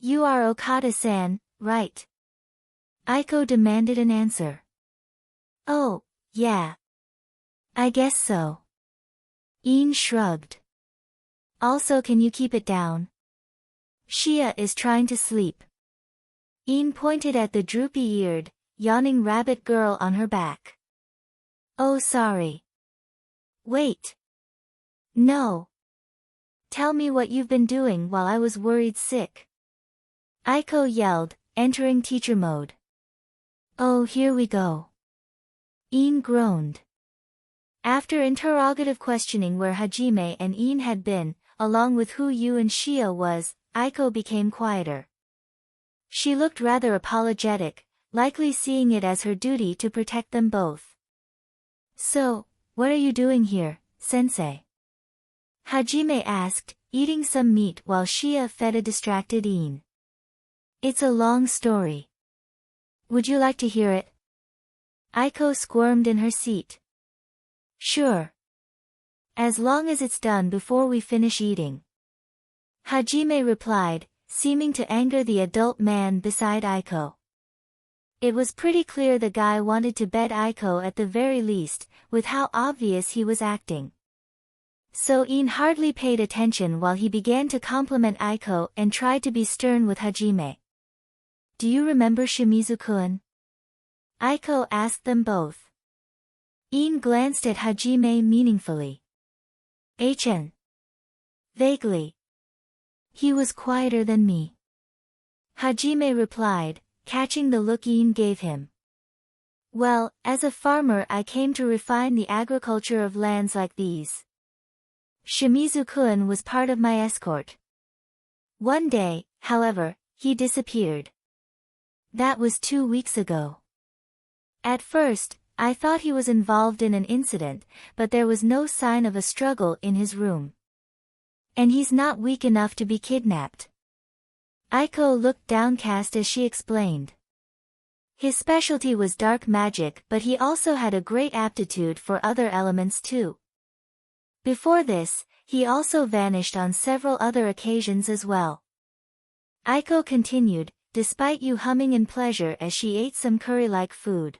You are Okada-san, right? Aiko demanded an answer. Oh, yeah. I guess so. Ian shrugged. Also, can you keep it down? Shia is trying to sleep. Ian pointed at the droopy-eared, yawning rabbit girl on her back. Oh, sorry. Wait. No. Tell me what you've been doing while I was worried sick. Aiko yelled, entering teacher mode. Oh, here we go. Ian groaned. After interrogative questioning where Hajime and Ian had been, along with who you and Shia was, Aiko became quieter. She looked rather apologetic, likely seeing it as her duty to protect them both. So, what are you doing here, sensei? Hajime asked, eating some meat while Shia fed a distracted Ian. It's a long story. Would you like to hear it? Aiko squirmed in her seat. Sure. As long as it's done before we finish eating. Hajime replied, seeming to anger the adult man beside Aiko. It was pretty clear the guy wanted to bed Aiko at the very least, with how obvious he was acting. So Ian hardly paid attention while he began to compliment Aiko and tried to be stern with Hajime. Do you remember Shimizu-kun? Aiko asked them both. Ian glanced at Hajime meaningfully. HN. Vaguely. He was quieter than me. Hajime replied, catching the look Ian gave him. Well, as a farmer I came to refine the agriculture of lands like these. Shimizu-kun was part of my escort. One day, however, he disappeared. That was 2 weeks ago. At first, I thought he was involved in an incident, but there was no sign of a struggle in his room. And he's not weak enough to be kidnapped. Aiko looked downcast as she explained. His specialty was dark magic, but he also had a great aptitude for other elements too. Before this, he also vanished on several other occasions as well. Aiko continued, despite you humming in pleasure as she ate some curry-like food.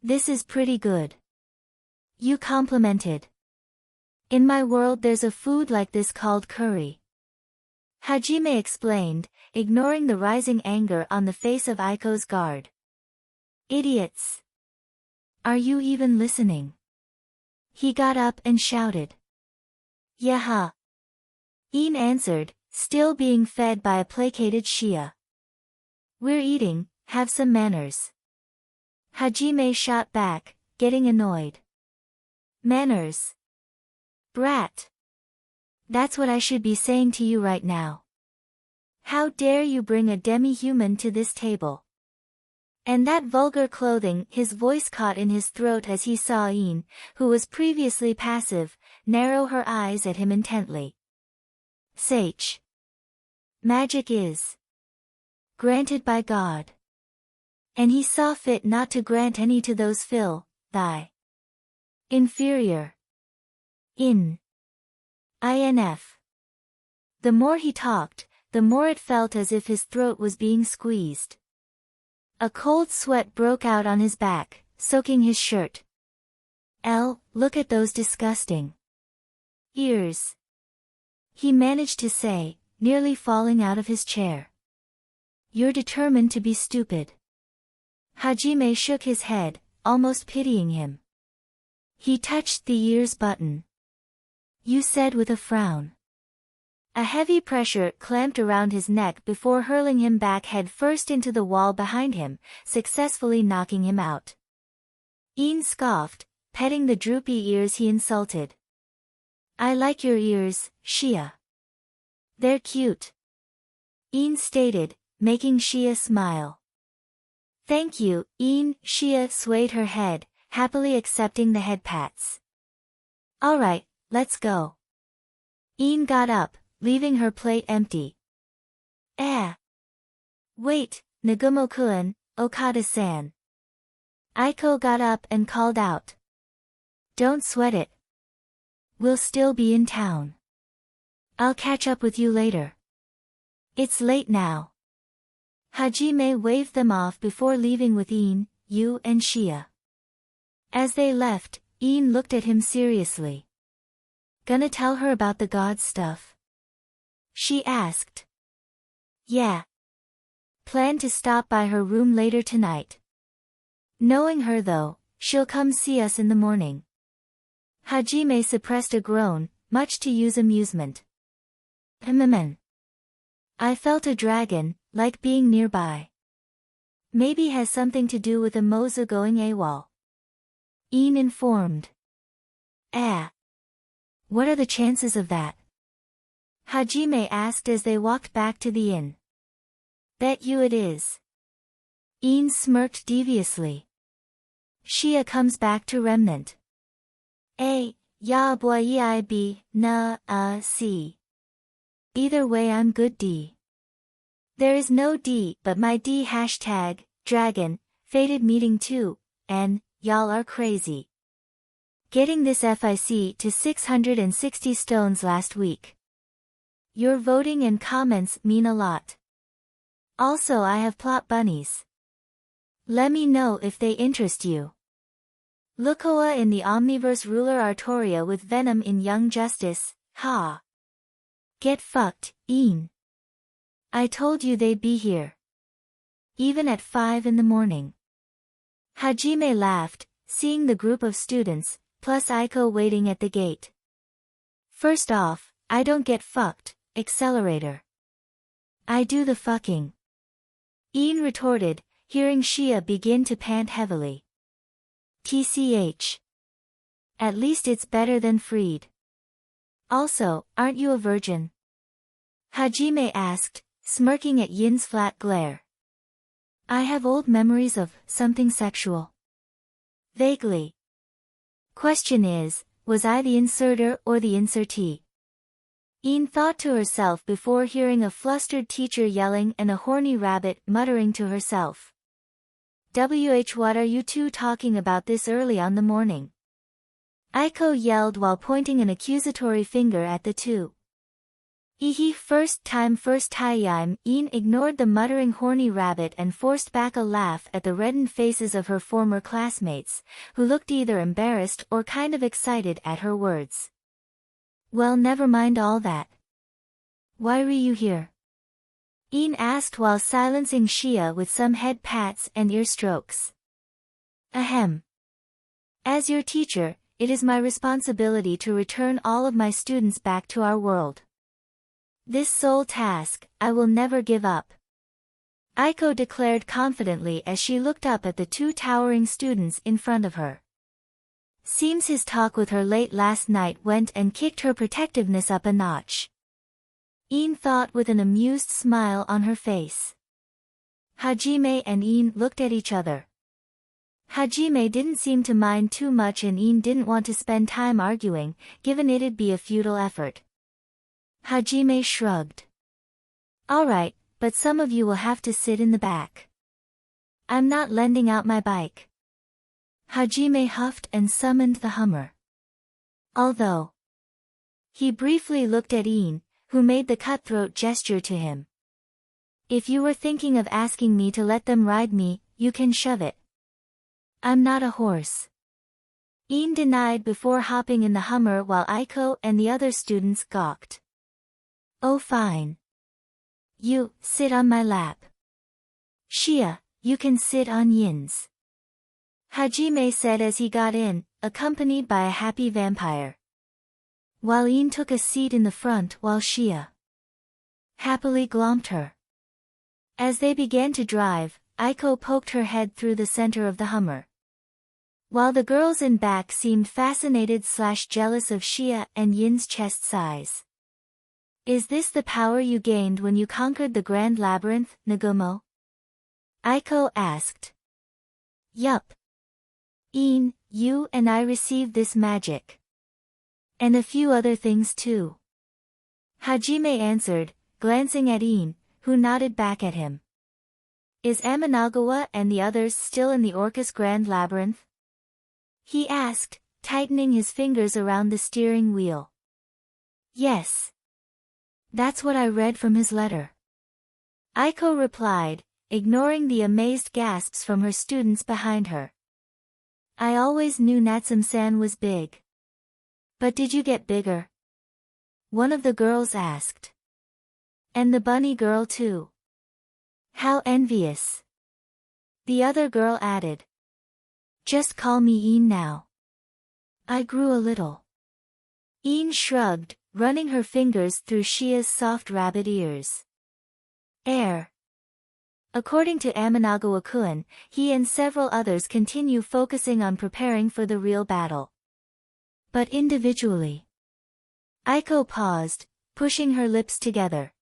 This is pretty good. You complimented. In my world there's a food like this called curry. Hajime explained, ignoring the rising anger on the face of Aiko's guard. Idiots! Are you even listening? He got up and shouted. Yaha! Ian answered, still being fed by a placated Shia. We're eating, have some manners. Hajime shot back, getting annoyed. Manners. Brat. That's what I should be saying to you right now. How dare you bring a demi-human to this table? And that vulgar clothing, his voice caught in his throat as he saw Een, who was previously passive, narrow her eyes at him intently. Sage. Magic is granted by God. And he saw fit not to grant any to those thy inferior. INF. The more he talked, the more it felt as if his throat was being squeezed. A cold sweat broke out on his back, soaking his shirt. Look at those disgusting ears. He managed to say, nearly falling out of his chair. You're determined to be stupid. Hajime shook his head, almost pitying him. He touched the ears button. You said with a frown. A heavy pressure clamped around his neck before hurling him back head first into the wall behind him, successfully knocking him out. Een scoffed, petting the droopy ears he insulted. I like your ears, Shia. They're cute. Een stated, making Shia smile. Thank you, Een. Shia swayed her head, happily accepting the head pats. Alright, let's go. Een got up, leaving her plate empty. Wait, Nagumo-kun, Okada-san. Aiko got up and called out. Don't sweat it. We'll still be in town. I'll catch up with you later. It's late now. Hajime waved them off before leaving with Een, Yu and Shia. As they left, Een looked at him seriously. Gonna tell her about the god stuff? She asked. Yeah. Plan to stop by her room later tonight. Knowing her though, she'll come see us in the morning. Hajime suppressed a groan, much to Yu's amusement. I felt a dragon, like being nearby. Maybe has something to do with Emoza going AWOL. Een informed. What are the chances of that? Hajime asked as they walked back to the inn. Bet you it is. Een smirked deviously. Shia comes back to Remnant. Ya boy be, see. Either way I'm good D. There is no D but my D hashtag, dragon, fated meeting too, and, y'all are crazy. Getting this FIC to 660 stones last week. Your voting and comments mean a lot. Also I have plot bunnies. Let me know if they interest you. Lukoa in the Omniverse ruler Artoria with Venom in Young Justice, ha. Get fucked, Een. I told you they'd be here. Even at 5 in the morning. Hajime laughed, seeing the group of students, plus Aiko waiting at the gate. First off, I don't get fucked, accelerator. I do the fucking. Een retorted, hearing Shia begin to pant heavily. TCH. At least it's better than freed. Also, aren't you a virgin? Hajime asked, smirking at Yin's flat glare. I have old memories of something sexual. Vaguely. Question is, was I the inserter or the insertee? Een thought to herself before hearing a flustered teacher yelling and a horny rabbit muttering to herself. What are you two talking about this early on the morning? Aiko yelled while pointing an accusatory finger at the two. First time Een ignored the muttering horny rabbit and forced back a laugh at the reddened faces of her former classmates, who looked either embarrassed or kind of excited at her words. Well, never mind all that. Why are you here? Een asked while silencing Shia with some head pats and ear strokes. Ahem. As your teacher, it is my responsibility to return all of my students back to our world. This sole task, I will never give up. Aiko declared confidently as she looked up at the two towering students in front of her. Seems his talk with her late last night went and kicked her protectiveness up a notch. Iin thought with an amused smile on her face. Hajime and Iin looked at each other. Hajime didn't seem to mind too much and Iin didn't want to spend time arguing, given it'd be a futile effort. Hajime shrugged. Alright, but some of you will have to sit in the back. I'm not lending out my bike. Hajime huffed and summoned the Hummer. Although. He briefly looked at Iin, who made the cutthroat gesture to him. If you were thinking of asking me to let them ride me, you can shove it. I'm not a horse. Iin denied before hopping in the Hummer while Aiko and the other students gawked. Oh fine. You, sit on my lap. Shia, you can sit on Yin's. Hajime said as he got in, accompanied by a happy vampire. While Iin took a seat in the front while Shia happily glomped her. As they began to drive, Aiko poked her head through the center of the Hummer. While the girls in back seemed fascinated/jealous of Shia and Yin's chest size. Is this the power you gained when you conquered the Grand Labyrinth, Nagumo? Aiko asked. Yup. Iin, you and I received this magic. And a few other things too. Hajime answered, glancing at Iin, who nodded back at him. Is Amanagawa and the others still in the Orcus Grand Labyrinth? He asked, tightening his fingers around the steering wheel. Yes. That's what I read from his letter. Aiko replied, ignoring the amazed gasps from her students behind her. I always knew Natsum-san was big. But did you get bigger? One of the girls asked. And the bunny girl too. How envious. The other girl added. Just call me Iin now. I grew a little. Iin shrugged, running her fingers through Shia's soft rabbit ears. Air. According to Amanagawa-kun, he and several others continue focusing on preparing for the real battle. But individually. Aiko paused, pushing her lips together.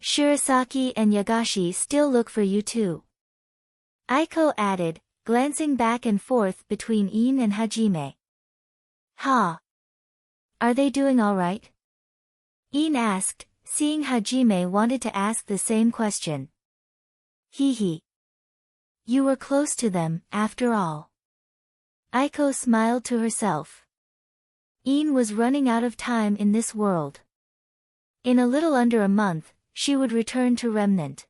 Shirasaki and Yagashi still look for you too. Aiko added, glancing back and forth between Iin and Hajime. Ha! Are they doing all right? Iin asked, seeing Hajime wanted to ask the same question. Hee. You were close to them, after all. Aiko smiled to herself. Iin was running out of time in this world. In a little under a month, she would return to Remnant.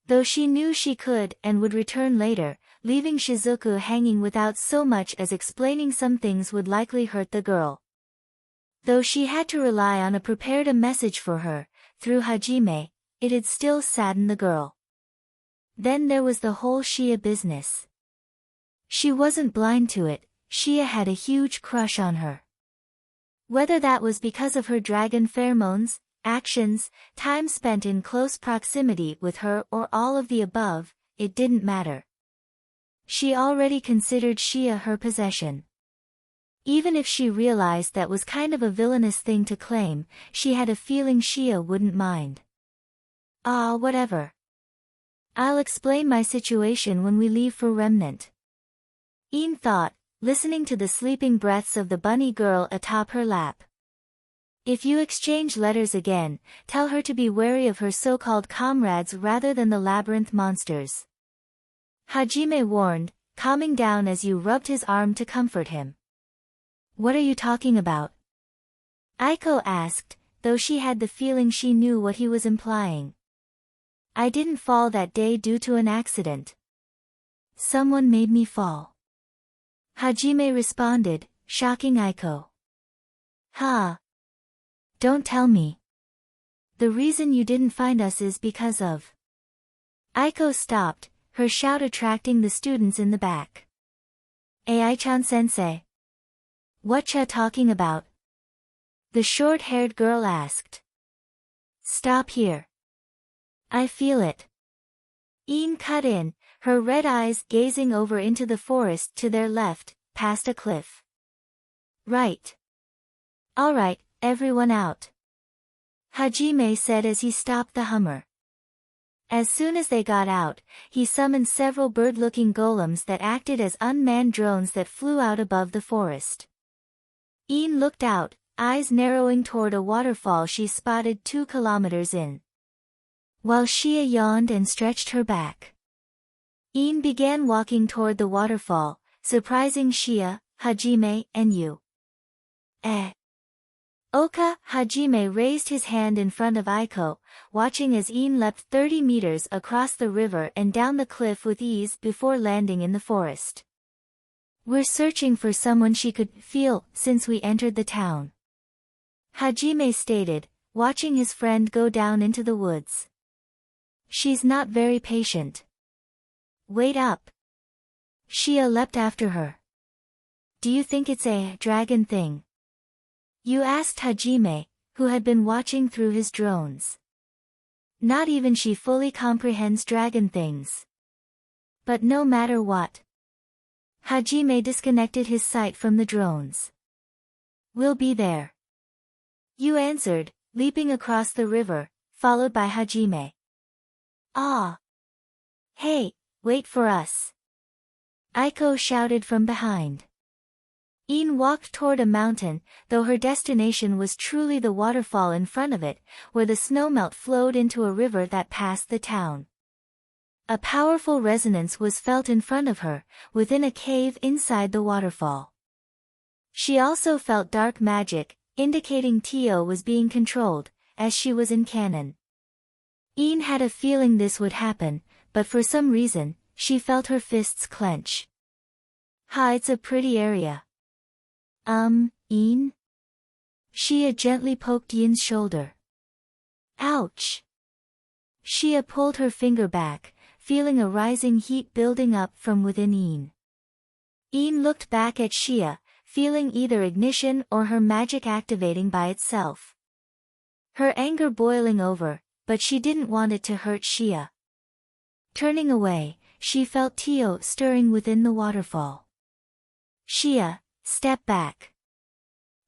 Though she knew she could and would return later, leaving Shizuku hanging without so much as explaining some things would likely hurt the girl. Though she had to rely on a prepared message for her, through Hajime, it'd still sadden the girl. Then there was the whole Shia business. She wasn't blind to it, Shia had a huge crush on her. Whether that was because of her dragon pheromones, actions, time spent in close proximity with her or all of the above, it didn't matter. She already considered Shia her possession. Even if she realized that was kind of a villainous thing to claim, she had a feeling Shia wouldn't mind. Whatever. I'll explain my situation when we leave for Remnant. Iin thought, listening to the sleeping breaths of the bunny girl atop her lap. If you exchange letters again, tell her to be wary of her so-called comrades rather than the labyrinth monsters. Hajime warned, calming down as you rubbed his arm to comfort him. What are you talking about? Aiko asked, though she had the feeling she knew what he was implying. I didn't fall that day due to an accident. Someone made me fall. Hajime responded, shocking Aiko. Don't tell me. The reason you didn't find us is because of... Aiko stopped, her shout attracting the students in the back. Ai-chan sensei. Whatcha talking about? The short-haired girl asked. Stop here. I feel it. Iin cut in, her red eyes gazing over into the forest to their left, past a cliff. Right. Alright, everyone out. Hajime said as he stopped the Hummer. As soon as they got out, he summoned several bird-looking golems that acted as unmanned drones that flew out above the forest. Ian looked out, eyes narrowing toward a waterfall she spotted 2 kilometers in. While Shia yawned and stretched her back, Ian began walking toward the waterfall, surprising Shia, Hajime, and Yu. Oka. Hajime raised his hand in front of Aiko, watching as Ian leapt 30 meters across the river and down the cliff with ease before landing in the forest. We're searching for someone she could feel since we entered the town, Hajime stated, watching his friend go down into the woods. She's not very patient. Wait up. Shia leapt after her. Do you think it's a dragon thing? You asked Hajime, who had been watching through his drones. Not even she fully comprehends dragon things. But no matter what, Hajime disconnected his sight from the drones. We'll be there. You answered, leaping across the river, followed by Hajime. Ah! Hey, wait for us! Aiko shouted from behind. Ian walked toward a mountain, though her destination was truly the waterfall in front of it, where the snowmelt flowed into a river that passed the town. A powerful resonance was felt in front of her, within a cave inside the waterfall. She also felt dark magic, indicating Tio was being controlled, as she was in canon. Ian had a feeling this would happen, but for some reason, she felt her fists clench. It's a pretty area. Ian? Shia gently poked Ian's shoulder. Ouch! Shia pulled her finger back, feeling a rising heat building up from within Ian. Ian looked back at Shia, feeling either ignition or her magic activating by itself. Her anger boiling over, but she didn't want it to hurt Shia. Turning away, she felt Tio stirring within the waterfall. Shia, step back.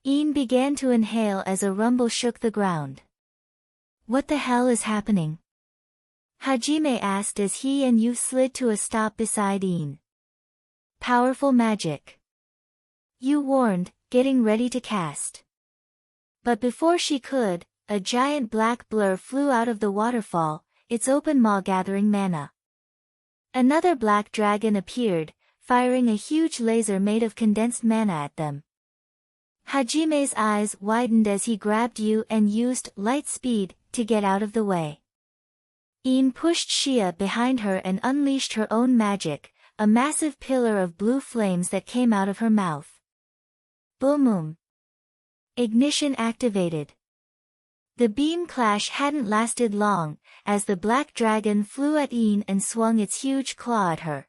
Ian began to inhale as a rumble shook the ground. What the hell is happening? Hajime asked as he and Yu slid to a stop beside Ian. Powerful magic. Yu warned, getting ready to cast. But before she could, a giant black blur flew out of the waterfall, its open maw gathering mana. Another black dragon appeared, firing a huge laser made of condensed mana at them. Hajime's eyes widened as he grabbed Yu and used light speed to get out of the way. Ian pushed Shia behind her and unleashed her own magic, a massive pillar of blue flames that came out of her mouth. Boom! Ignition activated. The beam clash hadn't lasted long, as the black dragon flew at Ian and swung its huge claw at her.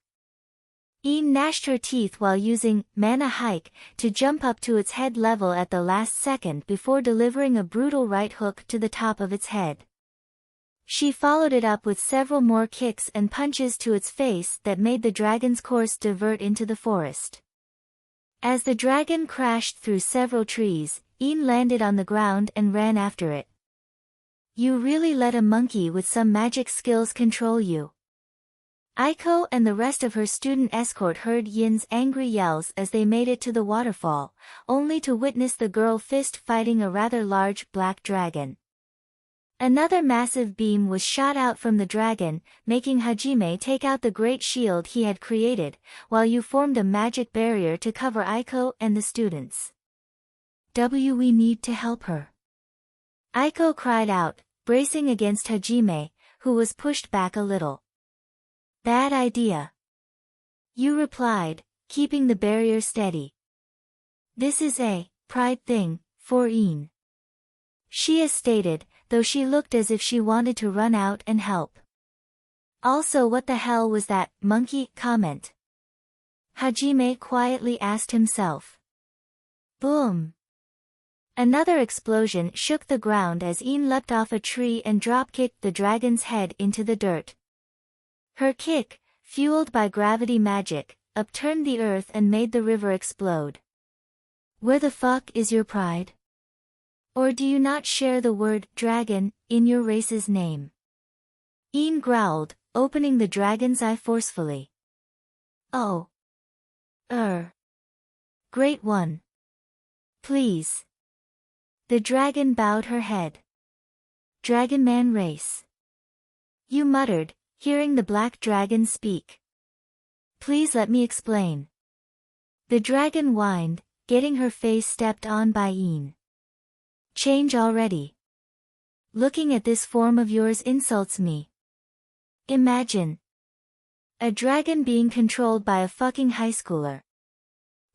Ian gnashed her teeth while using mana hike to jump up to its head level at the last second before delivering a brutal right hook to the top of its head. She followed it up with several more kicks and punches to its face that made the dragon's course divert into the forest. As the dragon crashed through several trees, Ian landed on the ground and ran after it. You really let a monkey with some magic skills control you. Aiko and the rest of her student escort heard Yin's angry yells as they made it to the waterfall, only to witness the girl fist fighting a rather large black dragon. Another massive beam was shot out from the dragon, making Hajime take out the great shield he had created, while Yu formed a magic barrier to cover Aiko and the students. We need to help her. Aiko cried out, bracing against Hajime, who was pushed back a little. Bad idea. Yu replied, keeping the barrier steady. This is a pride thing, for Ian. Shia stated, though she looked as if she wanted to run out and help. Also, what the hell was that monkey comment? Hajime quietly asked himself. Boom! Another explosion shook the ground as Ian leapt off a tree and drop-kicked the dragon's head into the dirt. Her kick, fueled by gravity magic, upturned the earth and made the river explode. Where the fuck is your pride? Or do you not share the word dragon in your race's name? Ian growled, opening the dragon's eye forcefully. Oh. Great one. Please. The dragon bowed her head. Dragon man race. You muttered, hearing the black dragon speak. Please let me explain. The dragon whined, getting her face stepped on by Ian. Change already. Looking at this form of yours insults me. Imagine a dragon being controlled by a fucking high schooler.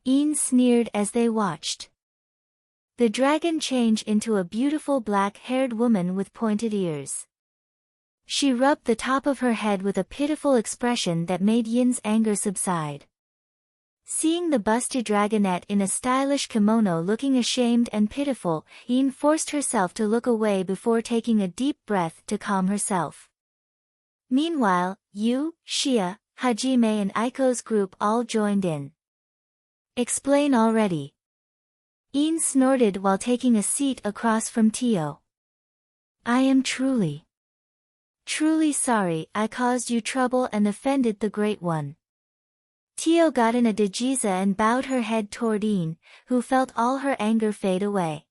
Ian sneered as they watched. The dragon changed into a beautiful black-haired woman with pointed ears. She rubbed the top of her head with a pitiful expression that made Yin's anger subside. Seeing the busty dragonette in a stylish kimono looking ashamed and pitiful, Yin forced herself to look away before taking a deep breath to calm herself. Meanwhile, Yu, Shia, Hajime and Aiko's group all joined in. Explain already. Yin snorted while taking a seat across from Tio. I am truly sorry I caused you trouble and offended the Great One. Tio got in a dejiza and bowed her head toward Yin, who felt all her anger fade away.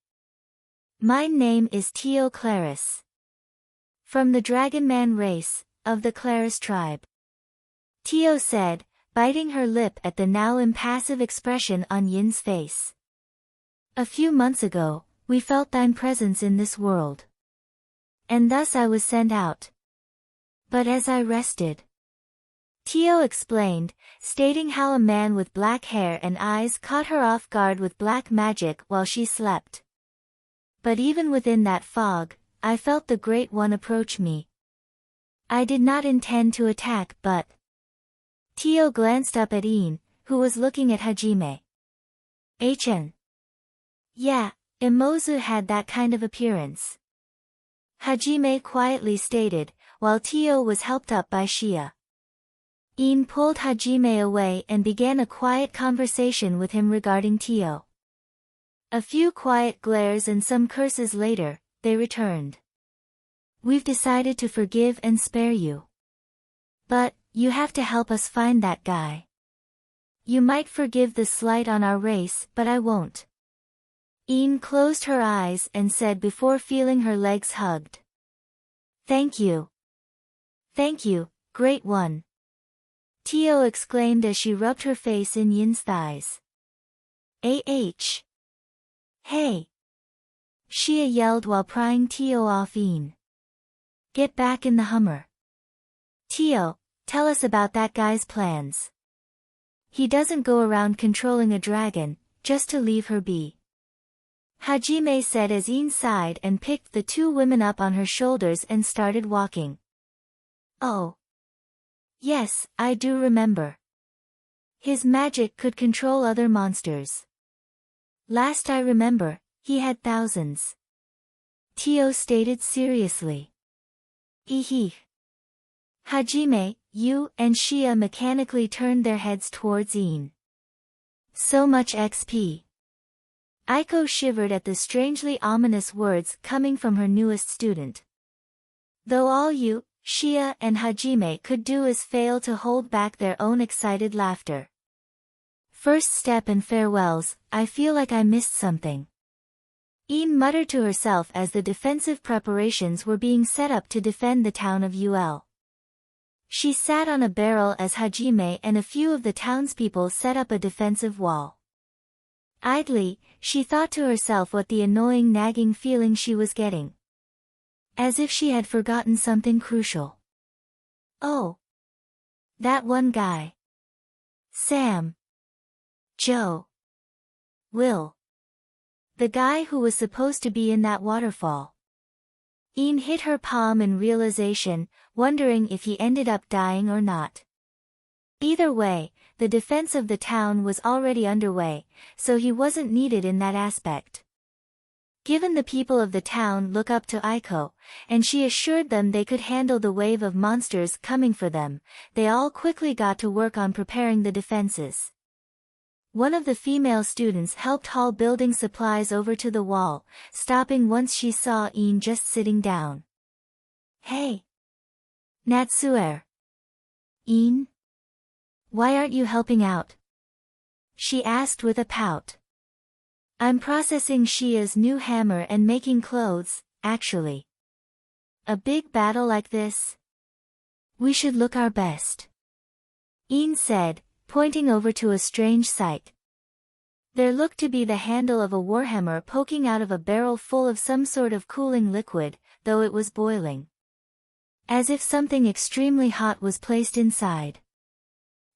My name is Tio Claris. From the Dragon Man race, of the Claris tribe. Tio said, biting her lip at the now impassive expression on Yin's face. A few months ago, we felt thine presence in this world. And thus I was sent out. But as I rested, Tio explained, stating how a man with black hair and eyes caught her off guard with black magic while she slept. But even within that fog, I felt the Great One approach me. I did not intend to attack but... Tio glanced up at Ian, who was looking at Hajime. HN. Yeah, Imozu had that kind of appearance. Hajime quietly stated, while Tio was helped up by Shia. Ian pulled Hajime away and began a quiet conversation with him regarding Tio. A few quiet glares and some curses later, they returned. We've decided to forgive and spare you. But, you have to help us find that guy. You might forgive the slight on our race, but I won't. Ian closed her eyes and said before feeling her legs hugged. Thank you. Thank you, Great One. Tio exclaimed as she rubbed her face in Yin's thighs. Hey! Shia yelled while prying Tio off Ian. Get back in the Hummer. Tio, tell us about that guy's plans. He doesn't go around controlling a dragon, just to leave her be. Hajime said as Ian sighed and picked the two women up on her shoulders and started walking. Oh. Yes, I do remember. His magic could control other monsters. Last I remember, he had thousands. Tio stated seriously. Hajime, Yu and Shia mechanically turned their heads towards Ian. So much XP. Aiko shivered at the strangely ominous words coming from her newest student. Though all Yu, Shia and Hajime could do is fail to hold back their own excited laughter. First step and farewells, I feel like I missed something. Ian muttered to herself as the defensive preparations were being set up to defend the town of Ul. She sat on a barrel as Hajime and a few of the townspeople set up a defensive wall. Idly, she thought to herself what the annoying nagging feeling she was getting. As if she had forgotten something crucial. Oh. That one guy. Sam. Joe. Will. The guy who was supposed to be in that waterfall. Ian hit her palm in realization, wondering if he ended up dying or not. Either way, the defense of the town was already underway, so he wasn't needed in that aspect. Given the people of the town look up to Aiko, and she assured them they could handle the wave of monsters coming for them, they all quickly got to work on preparing the defenses. One of the female students helped haul building supplies over to the wall, stopping once she saw Iin just sitting down. Hey! Natsuer. Iin? Why aren't you helping out? She asked with a pout. I'm processing Shia's new hammer and making clothes, actually. A big battle like this? We should look our best. Iin said, pointing over to a strange sight. There looked to be the handle of a warhammer poking out of a barrel full of some sort of cooling liquid, though it was boiling. As if something extremely hot was placed inside.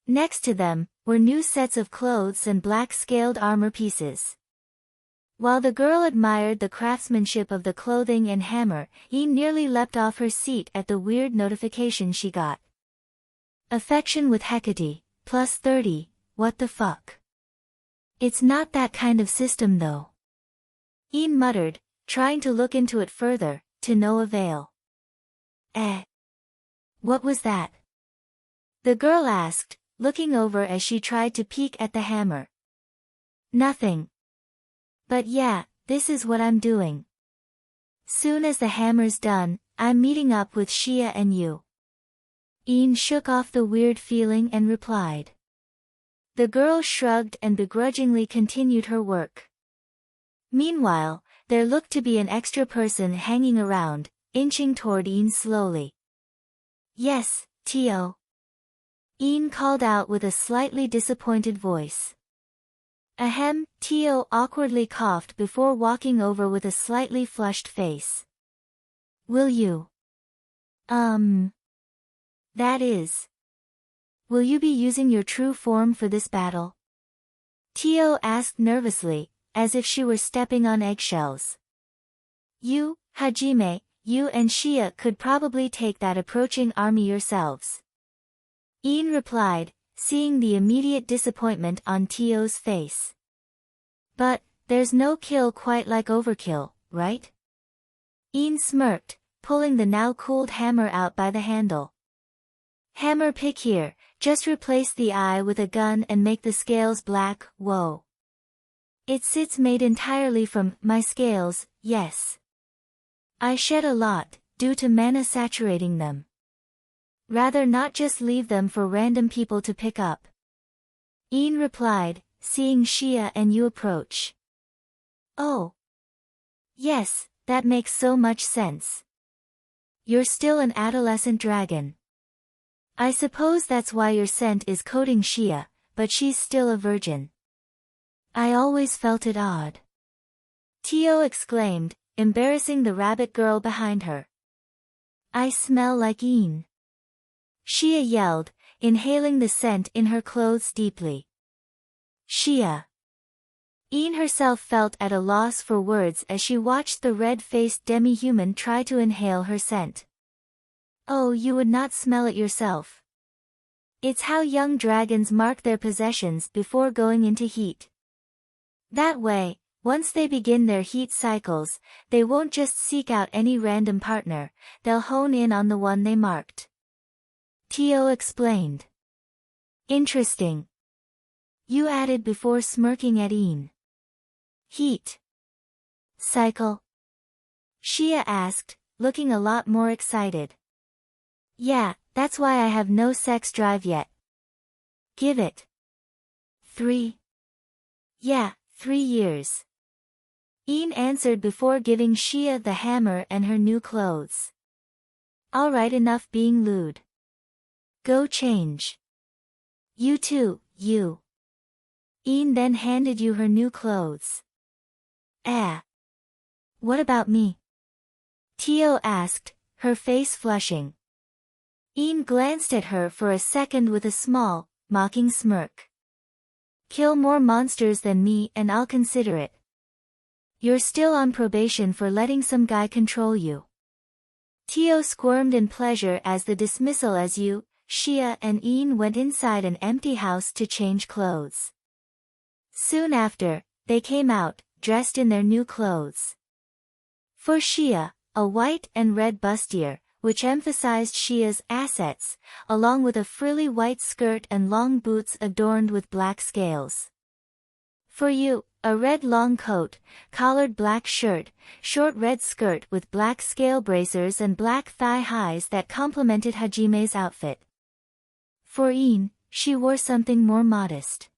Next to them, were new sets of clothes and black-scaled armor pieces. While the girl admired the craftsmanship of the clothing and hammer, Iin nearly leapt off her seat at the weird notification she got. Affection with Hecate, plus 30, what the fuck? It's not that kind of system though. Iin muttered, trying to look into it further, to no avail. What was that? The girl asked, looking over as she tried to peek at the hammer. Nothing. But yeah, this is what I'm doing. Soon as the hammer's done, I'm meeting up with Shia and you. Iin shook off the weird feeling and replied. The girl shrugged and begrudgingly continued her work. Meanwhile, there looked to be an extra person hanging around, inching toward Iin slowly. Yes, Tio. Iin called out with a slightly disappointed voice. Ahem, Tio awkwardly coughed before walking over with a slightly flushed face. Will you? That is. Will you be using your true form for this battle? Tio asked nervously, as if she were stepping on eggshells. You, Hajime, you and Shia could probably take that approaching army yourselves. Iin replied, seeing the immediate disappointment on Tio's face. But, there's no kill quite like overkill, right? Iin smirked, pulling the now cooled hammer out by the handle. Hammer pick here, just replace the eye with a gun and make the scales black, whoa. It's made entirely from my scales, yes. I shed a lot, due to mana saturating them. Rather not just leave them for random people to pick up. Iin replied, seeing Shia and you approach. Oh. Yes, that makes so much sense. You're still an adolescent dragon. I suppose that's why your scent is coating Shia, but she's still a virgin. I always felt it odd. Tio exclaimed, embarrassing the rabbit girl behind her. I smell like Iin. Shia yelled, inhaling the scent in her clothes deeply. Shia. Iin herself felt at a loss for words as she watched the red-faced demi-human try to inhale her scent. Oh, you would not smell it yourself. It's how young dragons mark their possessions before going into heat. That way, once they begin their heat cycles, they won't just seek out any random partner, they'll hone in on the one they marked. Tio explained. Interesting. You added before smirking at Iin. Heat. Cycle? Shia asked, looking a lot more excited. Yeah, that's why I have no sex drive yet. Give it. 3. Yeah, 3 years. Iin answered before giving Shia the hammer and her new clothes. Alright, enough being lewd. Go change. You too, you. Iin then handed you her new clothes. What about me? Tio asked, her face flushing. Iin glanced at her for a second with a small, mocking smirk. Kill more monsters than me and I'll consider it. You're still on probation for letting some guy control you. Tio squirmed in pleasure as the dismissal as you, Shia and Iin went inside an empty house to change clothes. Soon after, they came out, dressed in their new clothes. For Shia, a white and red bustier, which emphasized Shia's assets, along with a frilly white skirt and long boots adorned with black scales. For you, a red long coat, collared black shirt, short red skirt with black scale bracers and black thigh highs that complemented Hajime's outfit. For Iin, she wore something more modest.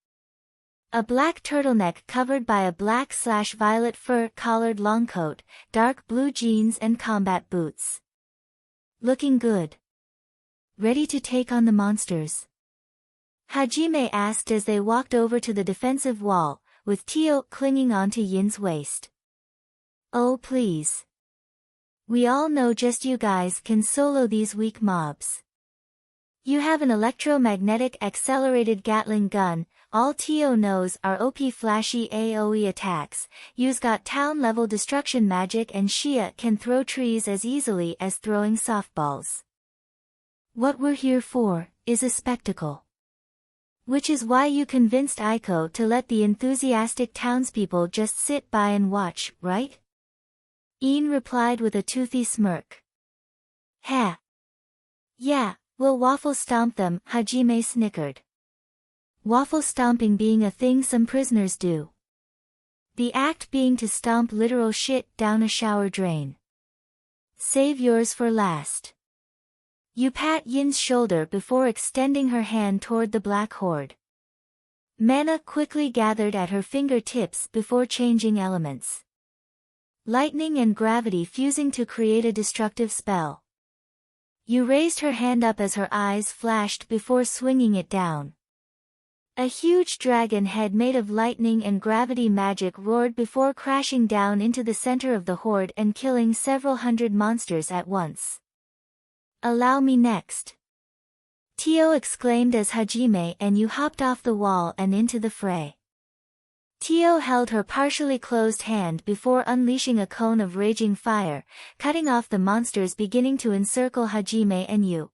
A black turtleneck covered by a black/violet fur collared long coat, dark blue jeans and combat boots. Looking good. Ready to take on the monsters? Hajime asked as they walked over to the defensive wall, with Tio clinging onto Yin's waist. Oh please. We all know just you guys can solo these weak mobs. You have an electromagnetic accelerated Gatling gun, all Tio knows are OP flashy AoE attacks, you's got town-level destruction magic and Shia can throw trees as easily as throwing softballs. What we're here for, is a spectacle. Which is why you convinced Aiko to let the enthusiastic townspeople just sit by and watch, right? Iin replied with a toothy smirk. Ha! Yeah, we'll waffle stomp them, Hajime snickered. Waffle stomping being a thing some prisoners do. The act being to stomp literal shit down a shower drain. Save yours for last. You pat Yin's shoulder before extending her hand toward the black horde. Mana quickly gathered at her fingertips before changing elements. Lightning and gravity fusing to create a destructive spell. You raised her hand up as her eyes flashed before swinging it down. A huge dragon head made of lightning and gravity magic roared before crashing down into the center of the horde and killing several hundred monsters at once. Allow me next. Tio exclaimed as Hajime and you hopped off the wall and into the fray. Tio held her partially closed hand before unleashing a cone of raging fire, cutting off the monsters beginning to encircle Hajime and you.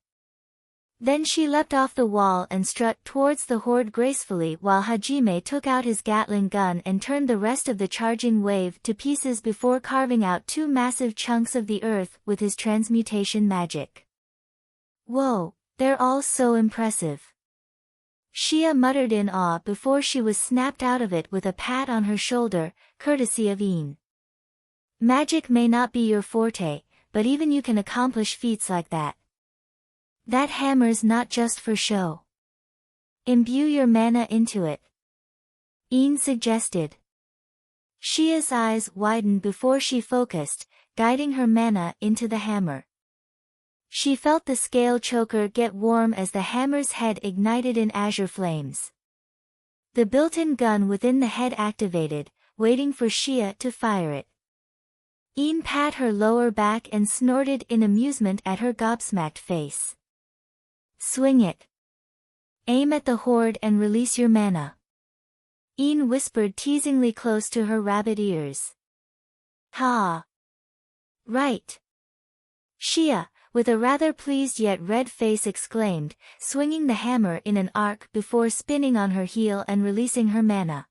Then she leapt off the wall and strut towards the horde gracefully while Hajime took out his Gatling gun and turned the rest of the charging wave to pieces before carving out two massive chunks of the earth with his transmutation magic. Whoa, they're all so impressive. Shia muttered in awe before she was snapped out of it with a pat on her shoulder, courtesy of Iin. Magic may not be your forte, but even you can accomplish feats like that. That hammer's not just for show. Imbue your mana into it. Iin suggested. Shia's eyes widened before she focused, guiding her mana into the hammer. She felt the scale choker get warm as the hammer's head ignited in azure flames. The built-in gun within the head activated, waiting for Shia to fire it. Iin pat her lower back and snorted in amusement at her gobsmacked face. Swing it. Aim at the horde and release your mana. Iin whispered teasingly close to her rabbit ears. Ha! Right. Shia, with a rather pleased yet red face exclaimed, swinging the hammer in an arc before spinning on her heel and releasing her mana.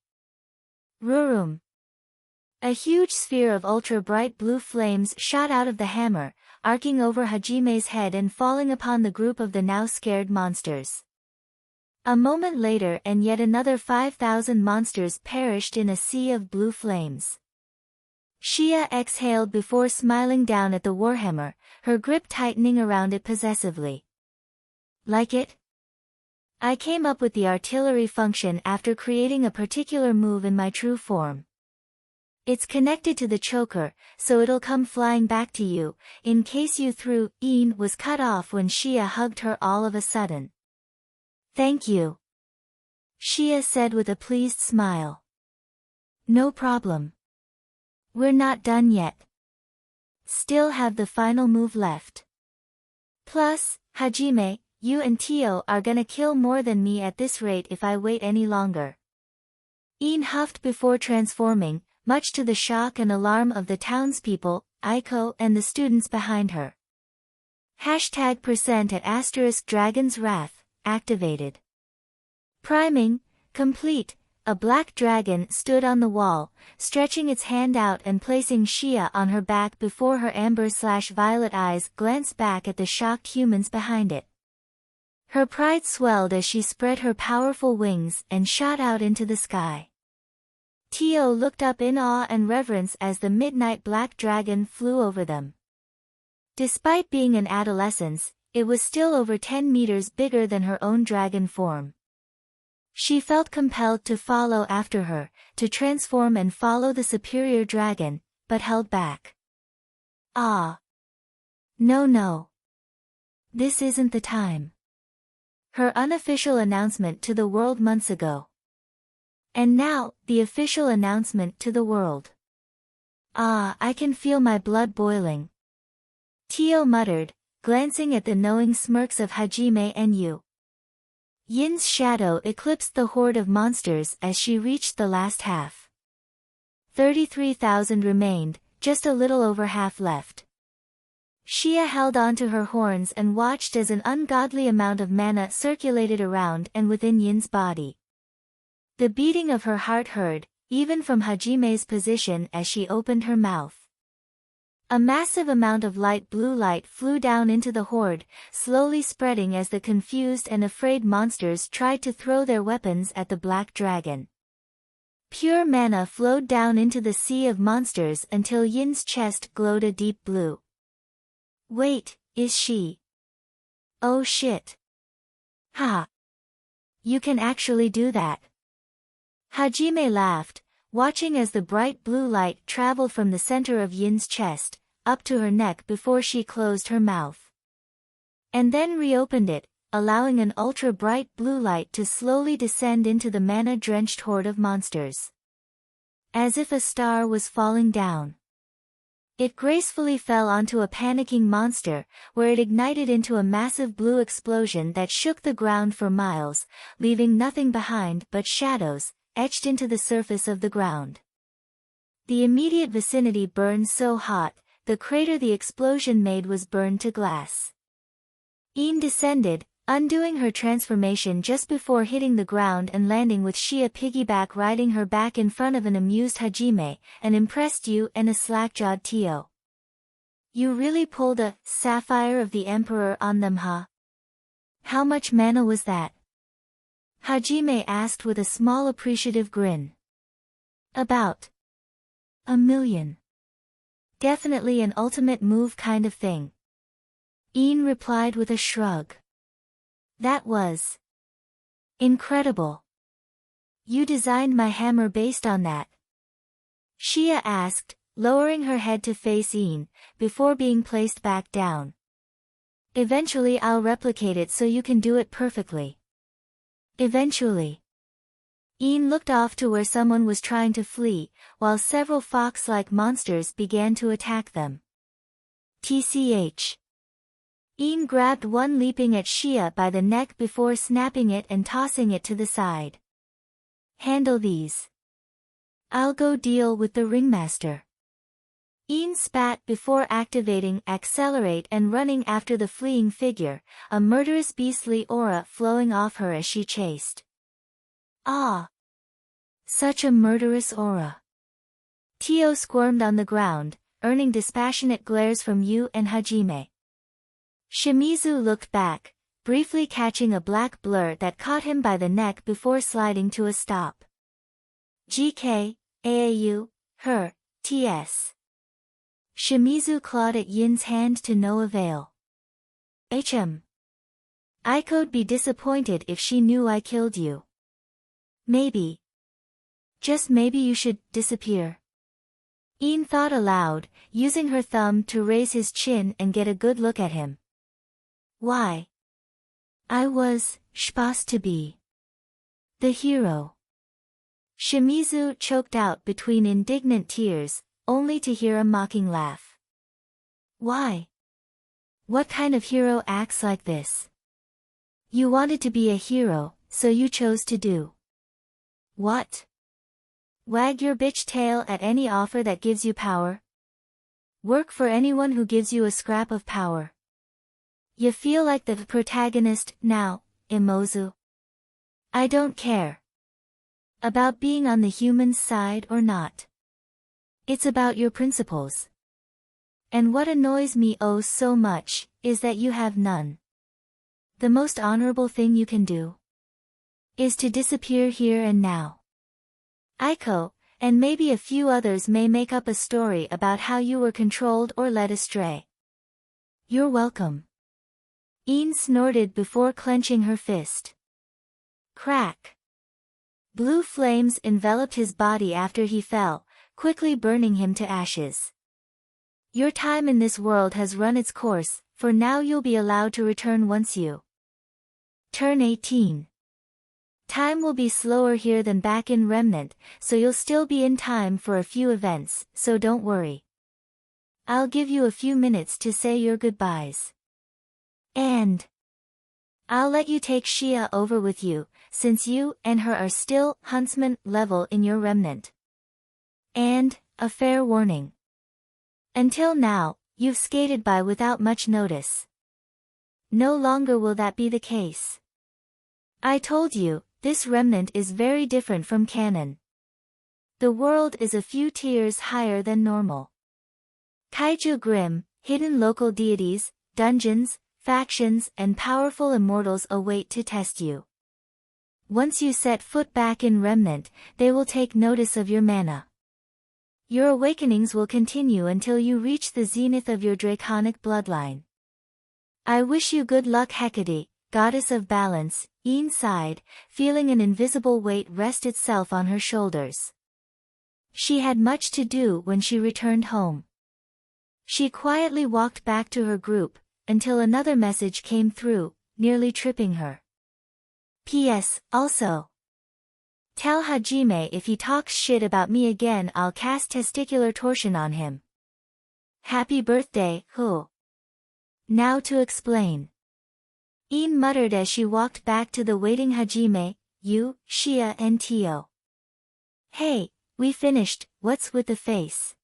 Rurum. A huge sphere of ultra-bright blue flames shot out of the hammer, arcing over Hajime's head and falling upon the group of the now scared monsters. A moment later and yet another 5,000 monsters perished in a sea of blue flames. Shia exhaled before smiling down at the warhammer, her grip tightening around it possessively. Like it? I came up with the artillery function after creating a particular move in my true form. It's connected to the choker, so it'll come flying back to you, in case you threw. Iin was cut off when Shia hugged her all of a sudden. Thank you. Shia said with a pleased smile. No problem. We're not done yet. Still have the final move left. Plus, Hajime, you and Tio are gonna kill more than me at this rate if I wait any longer. Iin huffed before transforming, much to the shock and alarm of the townspeople, Aiko and the students behind her. #% Dragon's Wrath, activated. Priming, complete, a black dragon stood on the wall, stretching its hand out and placing Shia on her back before her amber/violet eyes glanced back at the shocked humans behind it. Her pride swelled as she spread her powerful wings and shot out into the sky. Tio looked up in awe and reverence as the midnight black dragon flew over them. Despite being an adolescence, it was still over 10 meters bigger than her own dragon form. She felt compelled to follow after her, to transform and follow the superior dragon, but held back. Ah. No. This isn't the time. Her unofficial announcement to the world months ago. And now, the official announcement to the world. Ah, I can feel my blood boiling. Tio muttered, glancing at the knowing smirks of Hajime and Yu. Yin's shadow eclipsed the horde of monsters as she reached the last half. 33,000 remained, just a little over half left. Shia held onto her horns and watched as an ungodly amount of mana circulated around and within Yin's body. The beating of her heart heard, even from Hajime's position as she opened her mouth. A massive amount of light blue light flew down into the horde, slowly spreading as the confused and afraid monsters tried to throw their weapons at the black dragon. Pure mana flowed down into the sea of monsters until Yin's chest glowed a deep blue. Wait, is she? Oh shit. Ha! You can actually do that. Hajime laughed, watching as the bright blue light traveled from the center of Yin's chest, up to her neck before she closed her mouth. And then reopened it, allowing an ultra-bright blue light to slowly descend into the mana-drenched horde of monsters. As if a star was falling down. It gracefully fell onto a panicking monster, where it ignited into a massive blue explosion that shook the ground for miles, leaving nothing behind but shadows, etched into the surface of the ground. The immediate vicinity burned so hot, the crater the explosion made was burned to glass. Een descended, undoing her transformation just before hitting the ground and landing with Shia piggyback riding her back in front of an amused Hajime, an impressed Yu and a slack-jawed Tio. You really pulled a Sapphire of the Emperor on them, huh? How much mana was that? Hajime asked with a small appreciative grin. About 1,000,000. Definitely an ultimate move kind of thing. Een replied with a shrug. That was incredible. You designed my hammer based on that? Shia asked, lowering her head to face Een, before being placed back down. Eventually I'll replicate it so you can do it perfectly. Eventually. Een looked off to where someone was trying to flee, while several fox-like monsters began to attack them. TCH. Een grabbed one leaping at Shia by the neck before snapping it and tossing it to the side. Handle these. I'll go deal with the ringmaster. Een spat before activating Accelerate and running after the fleeing figure, a murderous beastly aura flowing off her as she chased. Ah! Such a murderous aura. Tio squirmed on the ground, earning dispassionate glares from Yu and Hajime. Shimizu looked back, briefly catching a black blur that caught him by the neck before sliding to a stop. GK, AAU, her, TS. Shimizu clawed at Yin's hand to no avail. Aiko'd be disappointed if she knew I killed you. Maybe. Just maybe you should disappear. Een thought aloud, using her thumb to raise his chin and get a good look at him. Why? I was supposed to be the hero. Shimizu choked out between indignant tears, only to hear a mocking laugh. Why? What kind of hero acts like this? You wanted to be a hero, so you chose to do. What? Wag your bitch tail at any offer that gives you power? Work for anyone who gives you a scrap of power. You feel like the protagonist now, Imozu? I don't care about being on the human side or not. It's about your principles. And what annoys me oh so much, is that you have none. The most honorable thing you can do is to disappear here and now. Aiko, and maybe a few others may make up a story about how you were controlled or led astray. You're welcome. Ian snorted before clenching her fist. Crack. Blue flames enveloped his body after he fell, quickly burning him to ashes. Your time in this world has run its course, for now you'll be allowed to return once you turn 18. Time will be slower here than back in Remnant, so you'll still be in time for a few events, so don't worry. I'll give you a few minutes to say your goodbyes. And I'll let you take Shia over with you, since you and her are still huntsman level in your Remnant. And, a fair warning. Until now, you've skated by without much notice. No longer will that be the case. I told you, this Remnant is very different from canon. The world is a few tiers higher than normal. Kaiju grim, hidden local deities, dungeons, factions and powerful immortals await to test you. Once you set foot back in Remnant, they will take notice of your mana. Your awakenings will continue until you reach the zenith of your draconic bloodline. I wish you good luck, Hecate, goddess of balance. Ian sighed, feeling an invisible weight rest itself on her shoulders. She had much to do when she returned home. She quietly walked back to her group, until another message came through, nearly tripping her. P.S. Also, tell Hajime if he talks shit about me again I'll cast testicular torsion on him. Happy birthday, Hu. Now to explain. Ian muttered as she walked back to the waiting Hajime, Yu, Shia and Tio. Hey, we finished, what's with the face?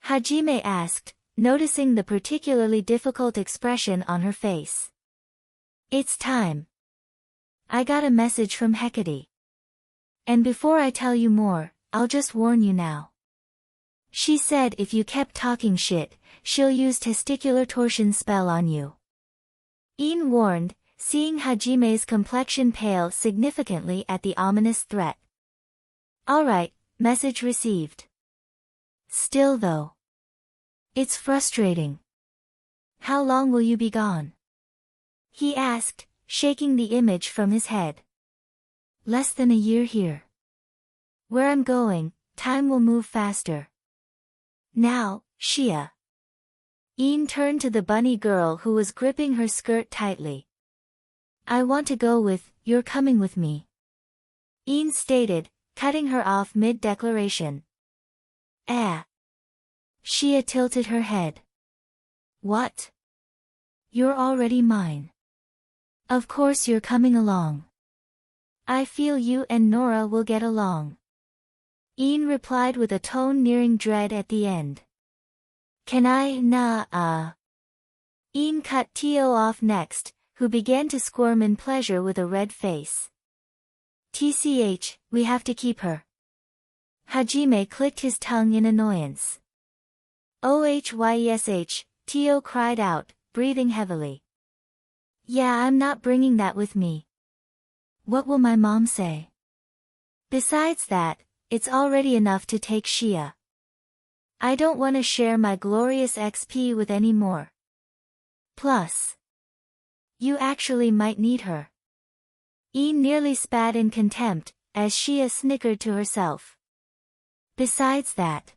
Hajime asked, noticing the particularly difficult expression on her face. It's time. I got a message from Hecate. And before I tell you more, I'll just warn you now. She said if you kept talking shit, she'll use testicular torsion spell on you. Ian warned, seeing Hajime's complexion pale significantly at the ominous threat. Alright, message received. Still though. It's frustrating. How long will you be gone? He asked, shaking the image from his head. Less than a year here. Where I'm going, time will move faster. Now, Shia. Ian turned to the bunny girl who was gripping her skirt tightly. I want to go with, you're coming with me. Ian stated, cutting her off mid-declaration. Shia tilted her head. What? You're already mine. Of course you're coming along. I feel you and Nora will get along. Ian replied with a tone nearing dread at the end. Can I, Ian cut Tio off next, who began to squirm in pleasure with a red face. TCH, we have to keep her. Hajime clicked his tongue in annoyance. OHYESH, Tio cried out, breathing heavily. Yeah, I'm not bringing that with me. What will my mom say? Besides that, it's already enough to take Shia. I don't want to share my glorious XP with any more. Plus, you actually might need her. Ian nearly spat in contempt, as Shia snickered to herself. Besides that,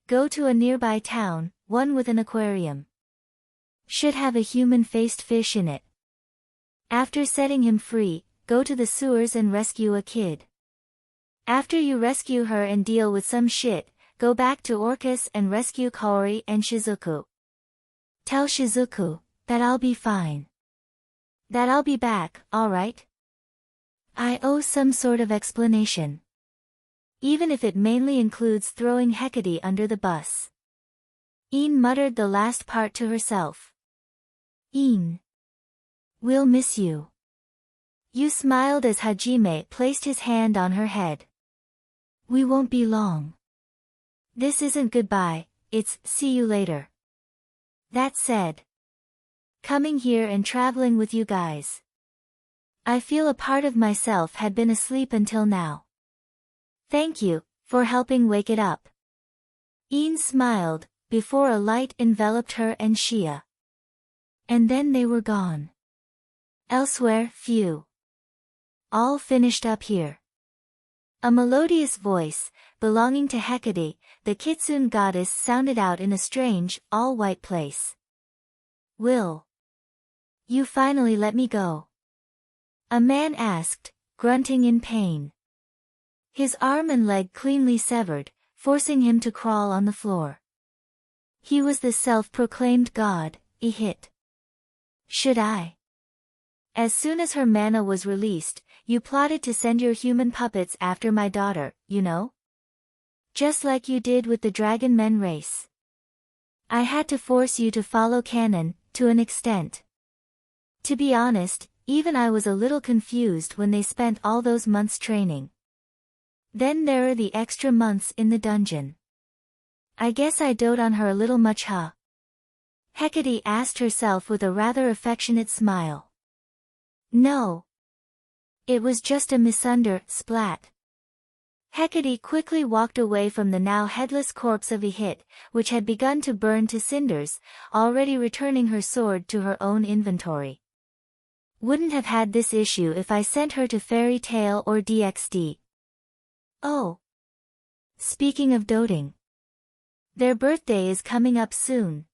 go to a nearby town, one with an aquarium. Should have a human-faced fish in it. After setting him free, go to the sewers and rescue a kid. After you rescue her and deal with some shit, go back to Orcus and rescue Kaori and Shizuku. Tell Shizuku that I'll be fine. That I'll be back, alright? I owe some sort of explanation. Even if it mainly includes throwing Hecate under the bus. Ian muttered the last part to herself. Ian. We'll miss you. You smiled as Hajime placed his hand on her head. We won't be long. This isn't goodbye, it's see you later. That said, coming here and traveling with you guys. I feel a part of myself had been asleep until now. Thank you, for helping wake it up. Ian smiled, before a light enveloped her and Shia. And then they were gone. Elsewhere, phew. All finished up here. A melodious voice, belonging to Hecate, the Kitsune goddess, sounded out in a strange, all-white place. Will you finally let me go? A man asked, grunting in pain. His arm and leg cleanly severed, forcing him to crawl on the floor. He was the self-proclaimed god, Ihit. Should I? As soon as her mana was released, you plotted to send your human puppets after my daughter, you know? Just like you did with the Dragon Men race. I had to force you to follow canon, to an extent. To be honest, even I was a little confused when they spent all those months training. Then there are the extra months in the dungeon. I guess I dote on her a little much, huh? Hecate asked herself with a rather affectionate smile. No. It was just a splat. Hecate quickly walked away from the now headless corpse of Ihit, which had begun to burn to cinders, already returning her sword to her own inventory. Wouldn't have had this issue if I sent her to Fairy Tale or DxD. Oh. Speaking of doting. Their birthday is coming up soon.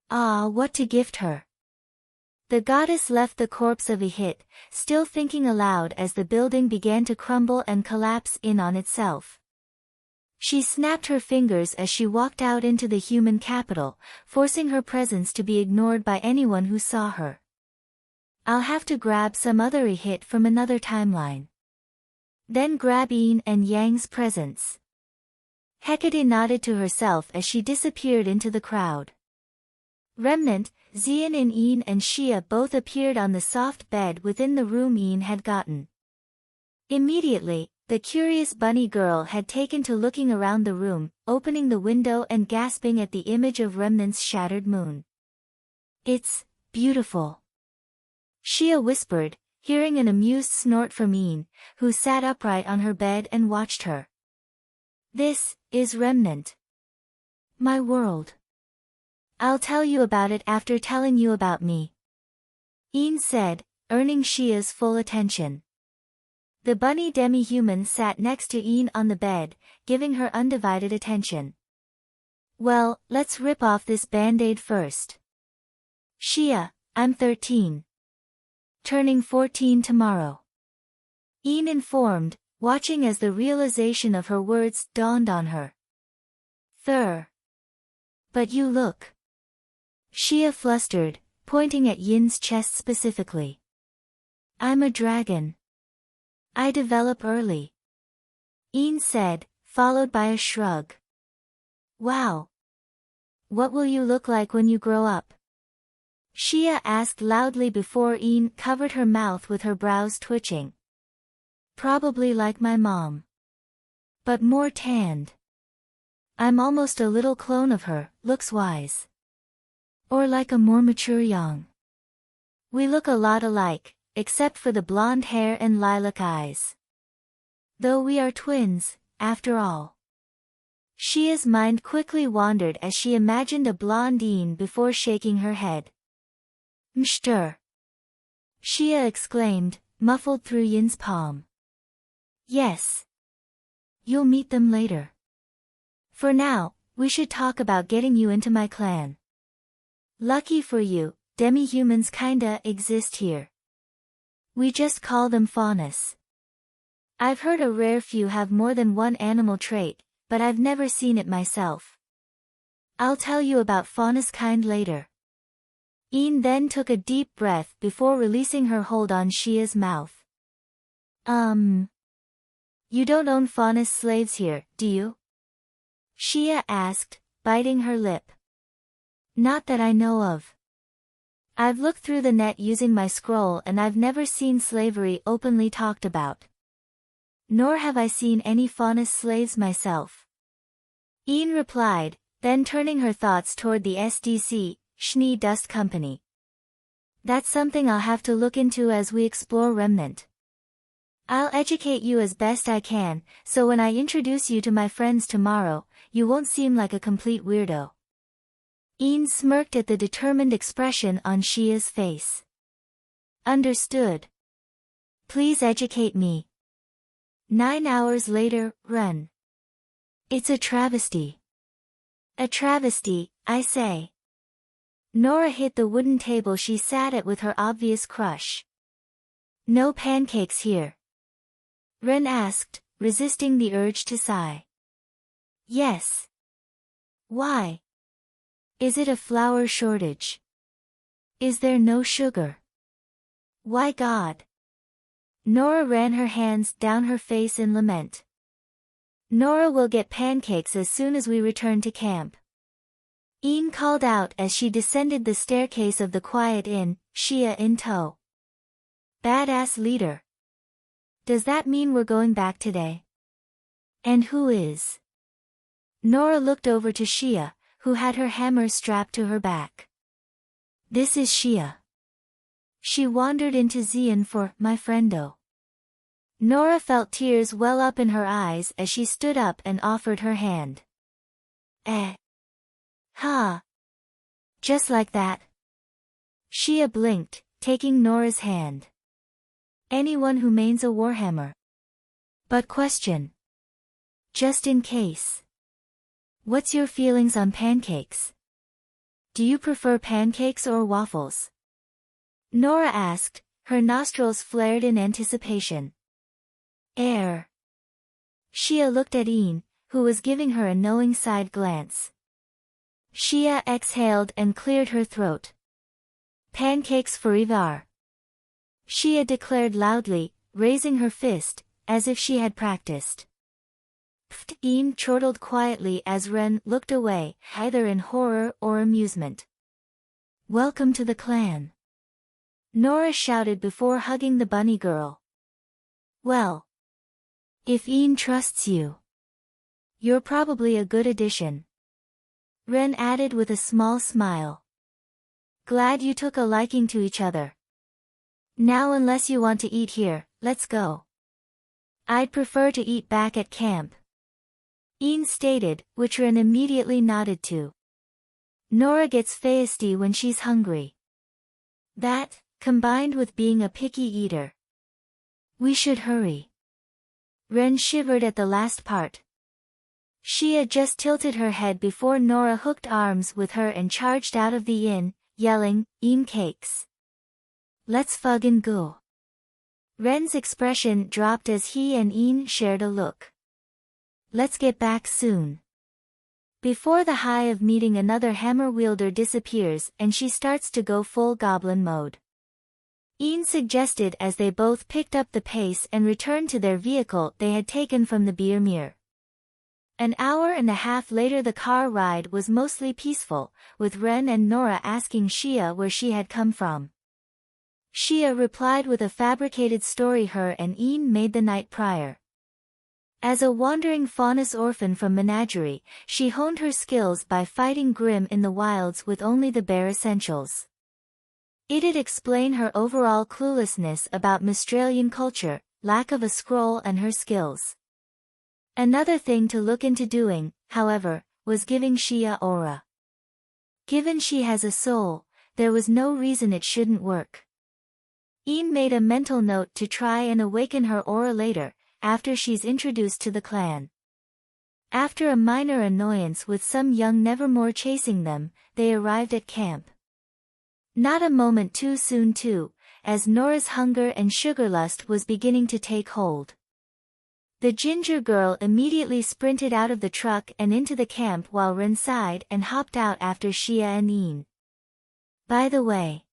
Ah, what to gift her? The goddess left the corpse of Ihit, still thinking aloud as the building began to crumble and collapse in on itself. She snapped her fingers as she walked out into the human capital, forcing her presence to be ignored by anyone who saw her. I'll have to grab some other Ihit from another timeline. Then grab Yin and Yang's presents. Hecate nodded to herself as she disappeared into the crowd. Remnant, Xian and Yin and Shia both appeared on the soft bed within the room Yin had gotten. Immediately, the curious bunny girl had taken to looking around the room, opening the window and gasping at the image of Remnant's shattered moon. It's beautiful. Shia whispered, hearing an amused snort from Yin, who sat upright on her bed and watched her. This is Remnant. My world. I'll tell you about it after telling you about me. Yin said, earning Shia's full attention. The bunny demi-human sat next to Yin on the bed, giving her undivided attention. Well, let's rip off this band-aid first. Shia, I'm 13. Turning 14 tomorrow. Yin informed, watching as the realization of her words dawned on her. But you look. Shia flustered, pointing at Yin's chest specifically. I'm a dragon. I develop early. Yin said, followed by a shrug. Wow. What will you look like when you grow up? Shia asked loudly before Yin covered her mouth with her brows twitching. Probably like my mom. But more tanned. I'm almost a little clone of her, looks wise. Or like a more mature Yang. We look a lot alike, except for the blonde hair and lilac eyes. Though we are twins, after all. Shia's mind quickly wandered as she imagined a blondine before shaking her head. Mshtur. Shia exclaimed, muffled through Yin's palm. Yes. You'll meet them later. For now, we should talk about getting you into my clan. Lucky for you, demi-humans kinda exist here. We just call them faunus. I've heard a rare few have more than one animal trait, but I've never seen it myself. I'll tell you about faunus kind later. Yin then took a deep breath before releasing her hold on Shia's mouth. You don't own faunus slaves here, do you? Shia asked, biting her lip. Not that I know of. I've looked through the net using my scroll and I've never seen slavery openly talked about. Nor have I seen any faunus slaves myself. Yin replied, then turning her thoughts toward the SDC, Schnee Dust Company. That's something I'll have to look into as we explore Remnant. I'll educate you as best I can, so when I introduce you to my friends tomorrow, you won't seem like a complete weirdo. Ian smirked at the determined expression on Shia's face. Understood. Please educate me. 9 hours later, run. It's a travesty. A travesty, I say. Nora hit the wooden table she sat at with her obvious crush. No pancakes here. Ren asked, resisting the urge to sigh. Yes. Why? Is it a flour shortage? Is there no sugar? Why God? Nora ran her hands down her face in lament. Nora will get pancakes as soon as we return to camp. Ian called out as she descended the staircase of the quiet inn, Shia in tow. Badass leader. Does that mean we're going back today? And who is? Nora looked over to Shia, who had her hammer strapped to her back. This is Shia. She wandered into Xian for my friendo. Nora felt tears well up in her eyes as she stood up and offered her hand. Ha. Just like that. Shia blinked, taking Nora's hand. Anyone who mains a warhammer. But question. Just in case. What's your feelings on pancakes? Do you prefer pancakes or waffles? Nora asked, her nostrils flared in anticipation. Air. Shia looked at Ian, who was giving her a knowing side glance. Shia exhaled and cleared her throat. Pancakes for Ivar. Shia declared loudly, raising her fist, as if she had practiced. Pfft. Ian chortled quietly as Ren looked away, either in horror or amusement. Welcome to the clan. Nora shouted before hugging the bunny girl. Well. If Ian trusts you. You're probably a good addition. Ren added with a small smile. Glad you took a liking to each other. Now unless you want to eat here, let's go. I'd prefer to eat back at camp. Ian stated, which Ren immediately nodded to. Nora gets feisty when she's hungry. That, combined with being a picky eater. We should hurry. Ren shivered at the last part. Shia just tilted her head before Nora hooked arms with her and charged out of the inn, yelling, Eat cakes. Let's fucking go. Ren's expression dropped as he and Ian shared a look. Let's get back soon. Before the high of meeting another hammer wielder disappears and she starts to go full goblin mode. Ian suggested as they both picked up the pace and returned to their vehicle they had taken from the Biermere. An hour and a half later the car ride was mostly peaceful, with Ren and Nora asking Shia where she had come from. Shia replied with a fabricated story her and Ian made the night prior. As a wandering faunus orphan from Menagerie, she honed her skills by fighting Grim in the wilds with only the bare essentials. It'd explain her overall cluelessness about Mistralian culture, lack of a scroll and her skills. Another thing to look into doing, however, was giving Shia aura. Given she has a soul, there was no reason it shouldn't work. Ian made a mental note to try and awaken her aura later, after she's introduced to the clan. After a minor annoyance with some young Nevermore chasing them, they arrived at camp. Not a moment too soon too, as Nora's hunger and sugarlust was beginning to take hold. The ginger girl immediately sprinted out of the truck and into the camp while Ren sighed and hopped out after Shia and Ian. By the way.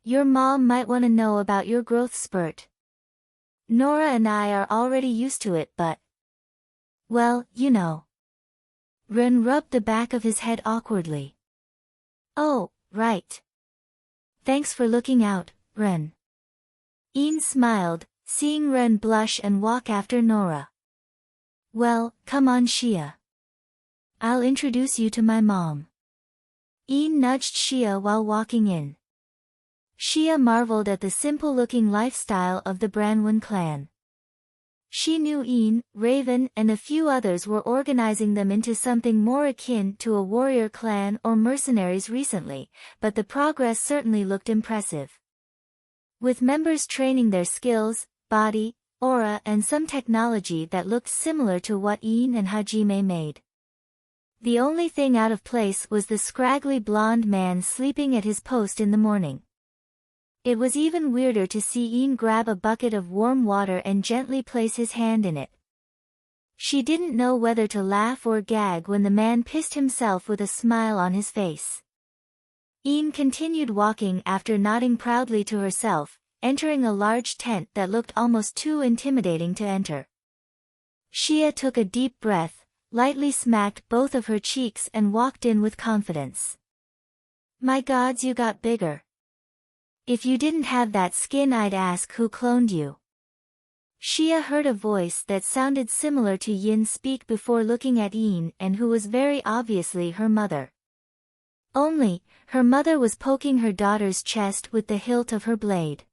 Your mom might want to know about your growth spurt. Nora and I are already used to it but... Well, you know. Ren rubbed the back of his head awkwardly. Oh, right. Thanks for looking out, Ren. Ian smiled, seeing Ren blush and walk after Nora. Well, come on Shia. I'll introduce you to my mom. Ian nudged Shia while walking in. Shia marveled at the simple-looking lifestyle of the Branwen clan. She knew Een, Raven, and a few others were organizing them into something more akin to a warrior clan or mercenaries recently, but the progress certainly looked impressive. With members training their skills, body, aura and some technology that looked similar to what Een and Hajime made. The only thing out of place was the scraggly blonde man sleeping at his post in the morning. It was even weirder to see Een grab a bucket of warm water and gently place his hand in it. She didn't know whether to laugh or gag when the man pissed himself with a smile on his face. Een continued walking after nodding proudly to herself, entering a large tent that looked almost too intimidating to enter. Shia took a deep breath, lightly smacked both of her cheeks and walked in with confidence. My gods, you got bigger. If you didn't have that skin, I'd ask who cloned you. Shia heard a voice that sounded similar to Yin speak before looking at Een and who was very obviously her mother. Only, her mother was poking her daughter's chest with the hilt of her blade.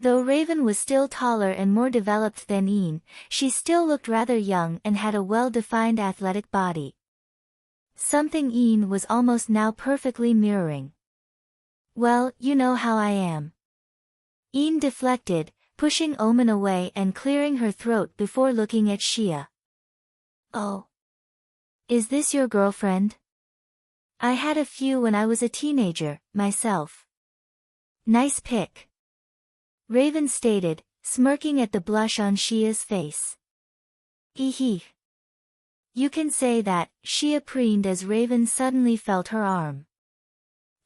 Though Raven was still taller and more developed than Een, she still looked rather young and had a well-defined athletic body. Something Een was almost now perfectly mirroring. Well, you know how I am. Een deflected, pushing Omen away and clearing her throat before looking at Shia. Oh. Is this your girlfriend? I had a few when I was a teenager, myself. Nice pick. Raven stated, smirking at the blush on Shia's face. Ehe. You can say that, Shia preened as Raven suddenly felt her arm.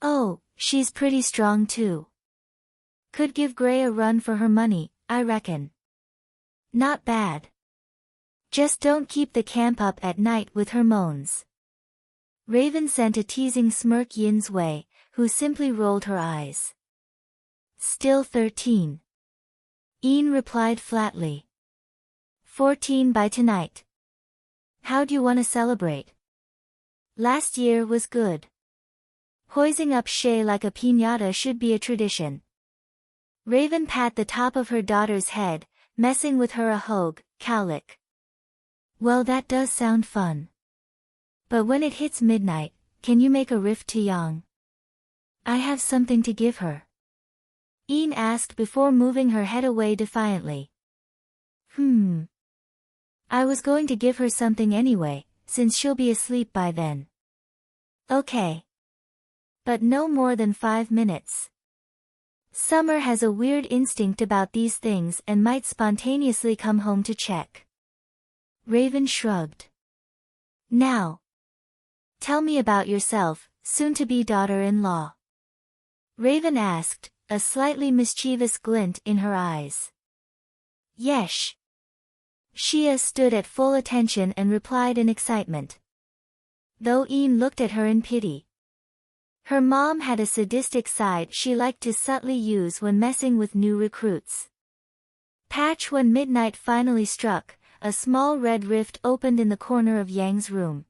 Oh, she's pretty strong too. Could give Gray a run for her money, I reckon. Not bad. Just don't keep the camp up at night with her moans. Raven sent a teasing smirk Yin's way, who simply rolled her eyes. Still 13. Een replied flatly. 14 by tonight. How'd you want to celebrate? Last year was good. Hoising up Shay like a piñata should be a tradition. Raven pat the top of her daughter's head, messing with her a hogue, cowlick. Well, that does sound fun. But when it hits midnight, can you make a rift to Yang? I have something to give her. Een asked before moving her head away defiantly. I was going to give her something anyway, since she'll be asleep by then. Okay. But no more than 5 minutes. Summer has a weird instinct about these things and might spontaneously come home to check. Raven shrugged. Now. Tell me about yourself, soon-to-be daughter-in-law. Raven asked, a slightly mischievous glint in her eyes. Yesh. Shia stood at full attention and replied in excitement. Though Een looked at her in pity. Her mom had a sadistic side she liked to subtly use when messing with new recruits. Patch. When midnight finally struck, a small red rift opened in the corner of Yang's room.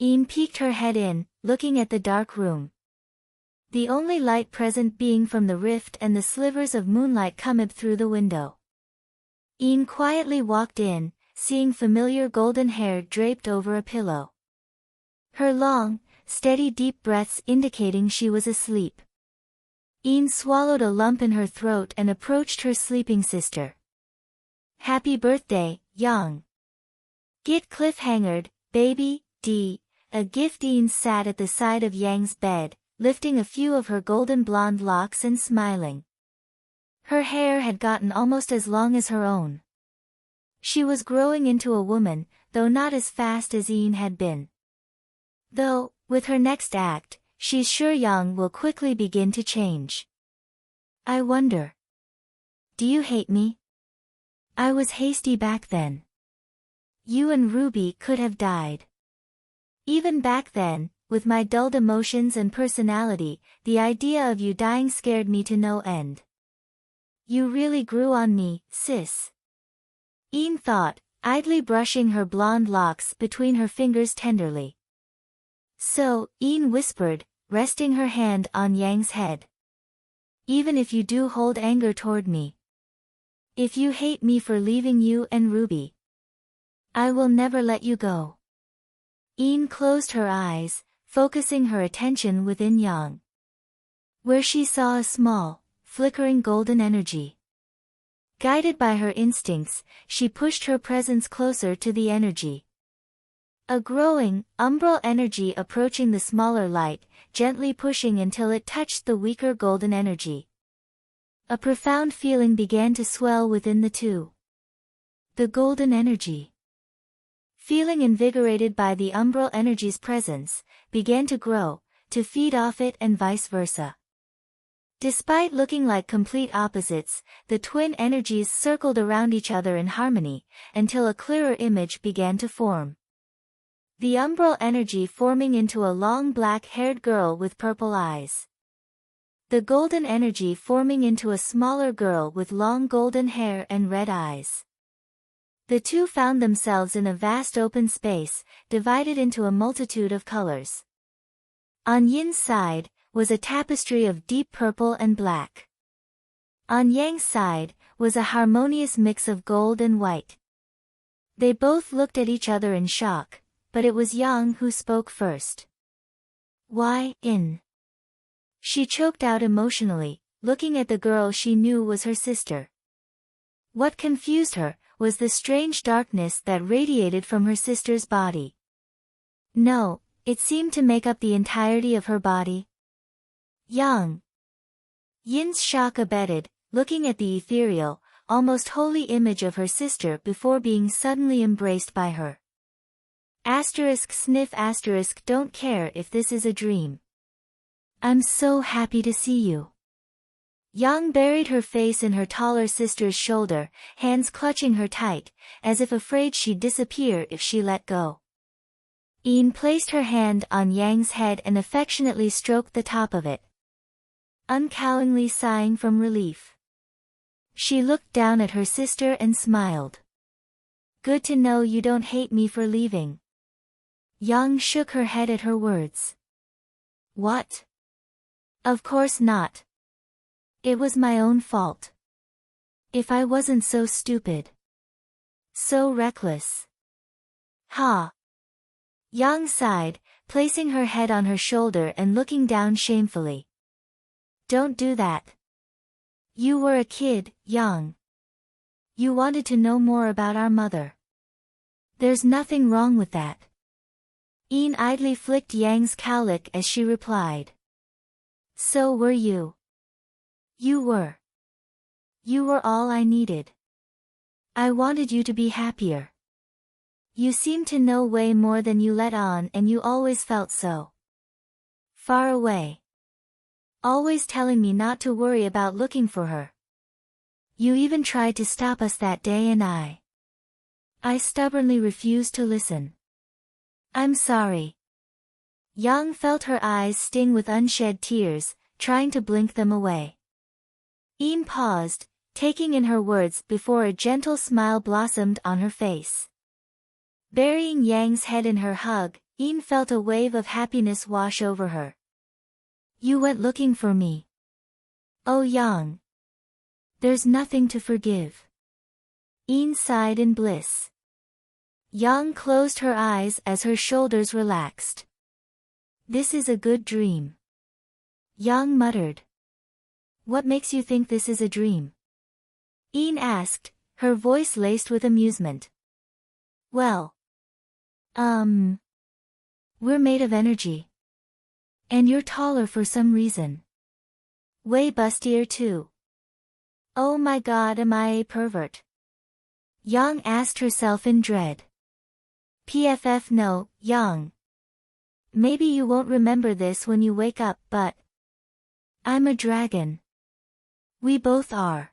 Een peeked her head in, looking at the dark room. The only light present being from the rift and the slivers of moonlight coming through the window. Een quietly walked in, seeing familiar golden hair draped over a pillow. Her long, steady deep breaths indicating she was asleep. Een swallowed a lump in her throat and approached her sleeping sister. Happy birthday, Yang. Get cliffhangered, baby, D. A gift. Een sat at the side of Yang's bed, lifting a few of her golden blonde locks and smiling. Her hair had gotten almost as long as her own. She was growing into a woman, though not as fast as Een had been. Though, with her next act, she's sure Yang will quickly begin to change. I wonder. Do you hate me? I was hasty back then. You and Ruby could have died. Even back then, with my dulled emotions and personality, the idea of you dying scared me to no end. You really grew on me, sis. Een thought, idly brushing her blonde locks between her fingers tenderly. So, Een whispered, resting her hand on Yang's head. Even if you do hold anger toward me. If you hate me for leaving you and Ruby, I will never let you go. Ian closed her eyes, focusing her attention within Yang, where she saw a small, flickering golden energy. Guided by her instincts, she pushed her presence closer to the energy. A growing, umbral energy approaching the smaller light, gently pushing until it touched the weaker golden energy. A profound feeling began to swell within the two. The golden energy, feeling invigorated by the umbral energy's presence, began to grow, to feed off it and vice versa. Despite looking like complete opposites, the twin energies circled around each other in harmony, until a clearer image began to form. The umbral energy forming into a long black-haired girl with purple eyes. The golden energy forming into a smaller girl with long golden hair and red eyes. The two found themselves in a vast open space, divided into a multitude of colors. On Yin's side was a tapestry of deep purple and black. On Yang's side was a harmonious mix of gold and white. They both looked at each other in shock, but it was Yang who spoke first. Why, Yin? She choked out emotionally, looking at the girl she knew was her sister. What confused her was the strange darkness that radiated from her sister's body. No, it seemed to make up the entirety of her body. Yang. Yin's shock abated, looking at the ethereal, almost holy image of her sister before being suddenly embraced by her. Sniff don't care if this is a dream. I'm so happy to see you. Yang buried her face in her taller sister's shoulder, hands clutching her tight, as if afraid she'd disappear if she let go. Yin placed her hand on Yang's head and affectionately stroked the top of it, uncowingly sighing from relief. She looked down at her sister and smiled. Good to know you don't hate me for leaving. Yang shook her head at her words. What? Of course not. It was my own fault. If I wasn't so stupid. So reckless. Ha. Yang sighed, placing her head on her shoulder and looking down shamefully. Don't do that. You were a kid, Yang. You wanted to know more about our mother. There's nothing wrong with that. Yin idly flicked Yang's cowlick as she replied. So were you. You were. You were all I needed. I wanted you to be happier. You seemed to know way more than you let on, and you always felt so far away. Always telling me not to worry about looking for her. You even tried to stop us that day and I stubbornly refused to listen. I'm sorry. Yang felt her eyes sting with unshed tears, trying to blink them away. Yin paused, taking in her words before a gentle smile blossomed on her face. Burying Yang's head in her hug, Yin felt a wave of happiness wash over her. You went looking for me. Oh Yang. There's nothing to forgive. Yin sighed in bliss. Yang closed her eyes as her shoulders relaxed. This is a good dream. Yang muttered. What makes you think this is a dream? Yin asked, her voice laced with amusement. Well. We're made of energy. And you're taller for some reason. Way bustier too. Oh my god, am I a pervert? Yang asked herself in dread. PFF no, Yang. Maybe you won't remember this when you wake up, but I'm a dragon. We both are.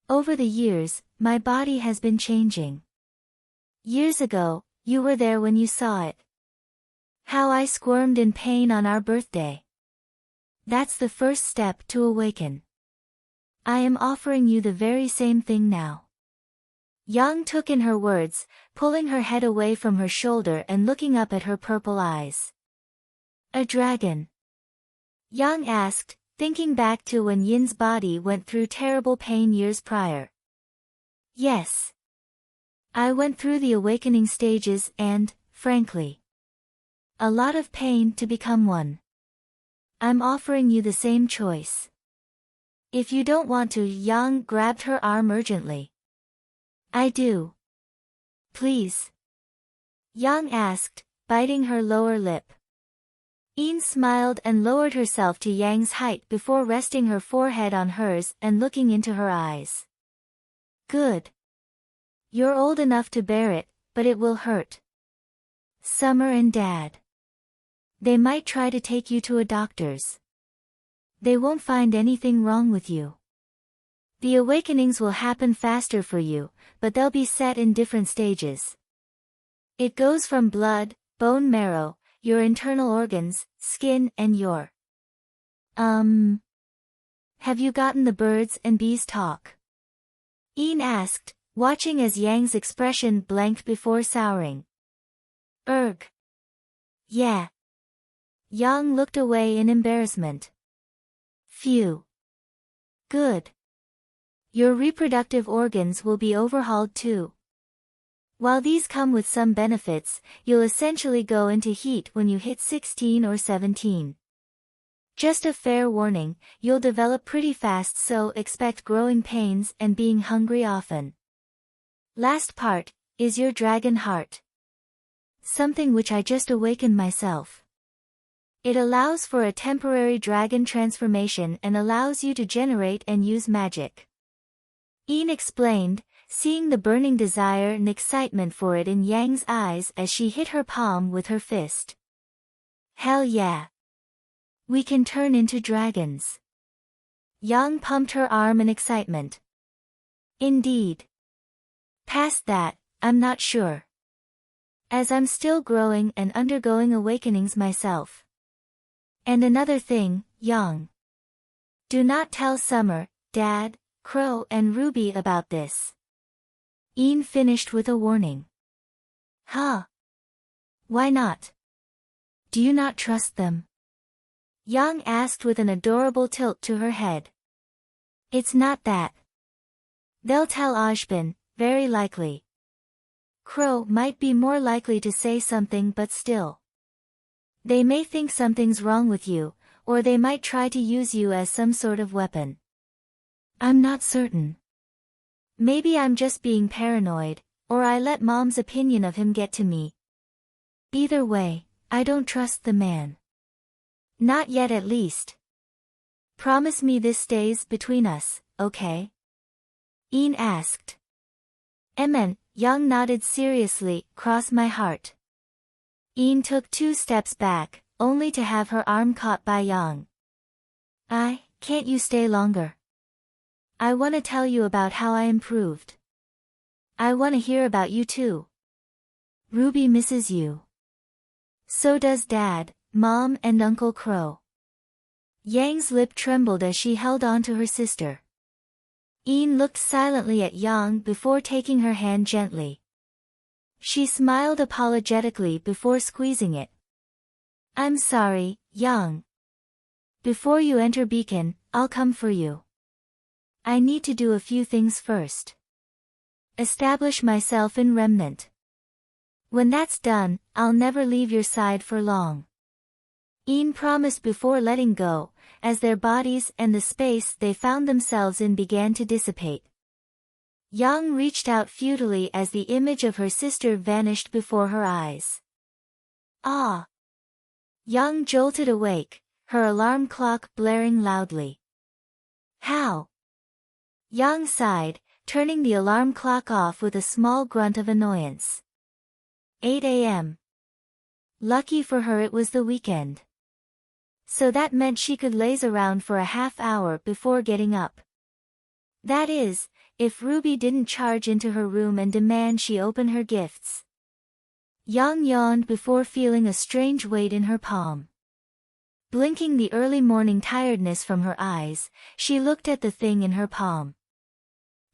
Over the years, my body has been changing. Years ago, you were there when you saw it. How I squirmed in pain on our birthday. That's the first step to awaken. I am offering you the very same thing now. Yang took in her words, pulling her head away from her shoulder and looking up at her purple eyes. A dragon? Yang asked, thinking back to when Yin's body went through terrible pain years prior. Yes. I went through the awakening stages and, frankly, a lot of pain to become one. I'm offering you the same choice. If you don't want to, Yang grabbed her arm urgently. I do. Please. Yang asked, biting her lower lip. Yin smiled and lowered herself to Yang's height before resting her forehead on hers and looking into her eyes. Good. You're old enough to bear it, but it will hurt. Summer and Dad. They might try to take you to a doctor's. They won't find anything wrong with you. The awakenings will happen faster for you, but they'll be set in different stages. It goes from blood, bone marrow, your internal organs, skin and your... Have you gotten the birds and bees talk? Yin asked, watching as Yang's expression blanked before souring. Erg. Yeah. Yang looked away in embarrassment. Phew. Good. Your reproductive organs will be overhauled too. While these come with some benefits, you'll essentially go into heat when you hit 16 or 17. Just a fair warning, you'll develop pretty fast, so expect growing pains and being hungry often. Last part, is your dragon heart. Something which I just awakened myself. It allows for a temporary dragon transformation and allows you to generate and use magic. Yin explained, seeing the burning desire and excitement for it in Yang's eyes as she hit her palm with her fist. Hell yeah. We can turn into dragons. Yang pumped her arm in excitement. Indeed. Past that, I'm not sure. As I'm still growing and undergoing awakenings myself. And another thing, Yang. Do not tell Summer, Dad, Crow and Ruby about this. Yin finished with a warning. Huh? Why not? Do you not trust them? Yang asked with an adorable tilt to her head. It's not that. They'll tell Ajbin, very likely. Crow might be more likely to say something, but still. They may think something's wrong with you, or they might try to use you as some sort of weapon. I'm not certain. Maybe I'm just being paranoid, or I let Mom's opinion of him get to me. Either way, I don't trust the man. Not yet at least. Promise me this stays between us, okay? Yin asked. Amen, Yang nodded seriously, cross my heart. Yin took 2 steps back, only to have her arm caught by Yang. Can't you stay longer? I want to tell you about how I improved. I want to hear about you too. Ruby misses you. So does Dad, Mom and Uncle Crow. Yang's lip trembled as she held on to her sister. Yin looked silently at Yang before taking her hand gently. She smiled apologetically before squeezing it. I'm sorry, Yang. Before you enter Beacon, I'll come for you. I need to do a few things first. Establish myself in Remnant. When that's done, I'll never leave your side for long. Yin promised before letting go, as their bodies and the space they found themselves in began to dissipate. Yang reached out futilely as the image of her sister vanished before her eyes. Ah! Yang jolted awake, her alarm clock blaring loudly. How? Yang sighed, turning the alarm clock off with a small grunt of annoyance. 8 a.m. Lucky for her it was the weekend. So that meant she could laze around for a half hour before getting up. That is, if Ruby didn't charge into her room and demand she open her gifts. Yang yawned before feeling a strange weight in her palm. Blinking the early morning tiredness from her eyes, she looked at the thing in her palm.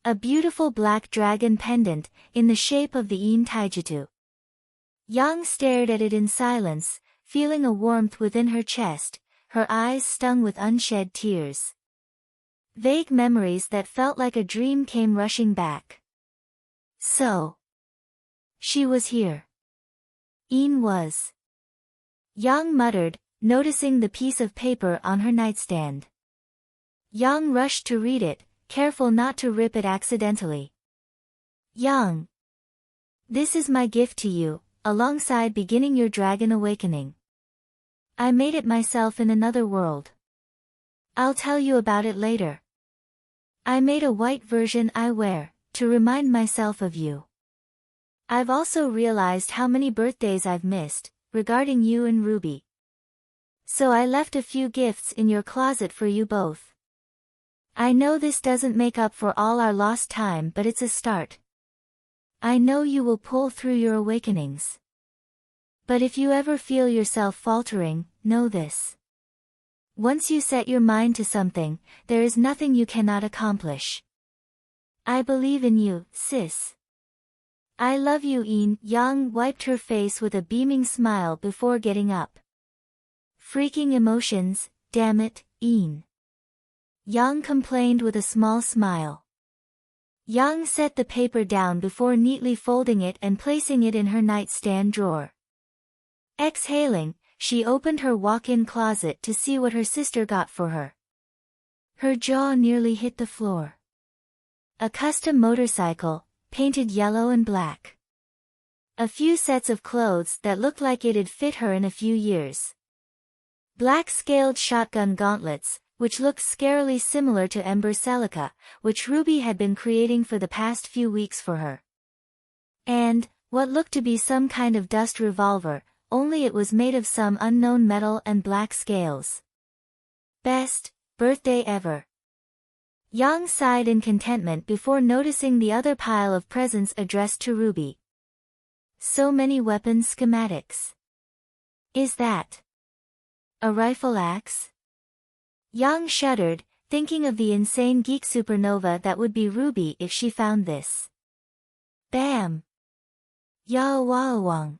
A beautiful black dragon pendant, in the shape of the Yin Taijutsu. Yang stared at it in silence, feeling a warmth within her chest, her eyes stung with unshed tears. Vague memories that felt like a dream came rushing back. So, she was here. Ian was. Yang muttered, noticing the piece of paper on her nightstand. Yang rushed to read it, careful not to rip it accidentally. Yang. This is my gift to you, alongside beginning your dragon awakening. I made it myself in another world. I'll tell you about it later. I made a white version I wear, to remind myself of you. I've also realized how many birthdays I've missed, regarding you and Ruby. So I left a few gifts in your closet for you both. I know this doesn't make up for all our lost time, but it's a start. I know you will pull through your awakenings. But if you ever feel yourself faltering, know this. Once you set your mind to something, there is nothing you cannot accomplish. I believe in you, sis. I love you, Ian. Yang wiped her face with a beaming smile before getting up. Freaking emotions, damn it, Ian. Yang complained with a small smile. Yang set the paper down before neatly folding it and placing it in her nightstand drawer. Exhaling, she opened her walk-in closet to see what her sister got for her. Her jaw nearly hit the floor. A custom motorcycle, painted yellow and black. A few sets of clothes that looked like it'd fit her in a few years. Black scaled shotgun gauntlets, which looked scarily similar to Ember Celica, which Ruby had been creating for the past few weeks for her. And, what looked to be some kind of dust revolver, only it was made of some unknown metal and black scales. Best birthday ever. Yang sighed in contentment before noticing the other pile of presents addressed to Ruby. So many weapon schematics. Is that a rifle axe? Yang shuddered, thinking of the insane geek supernova that would be Ruby if she found this. Bam! Yao Wang.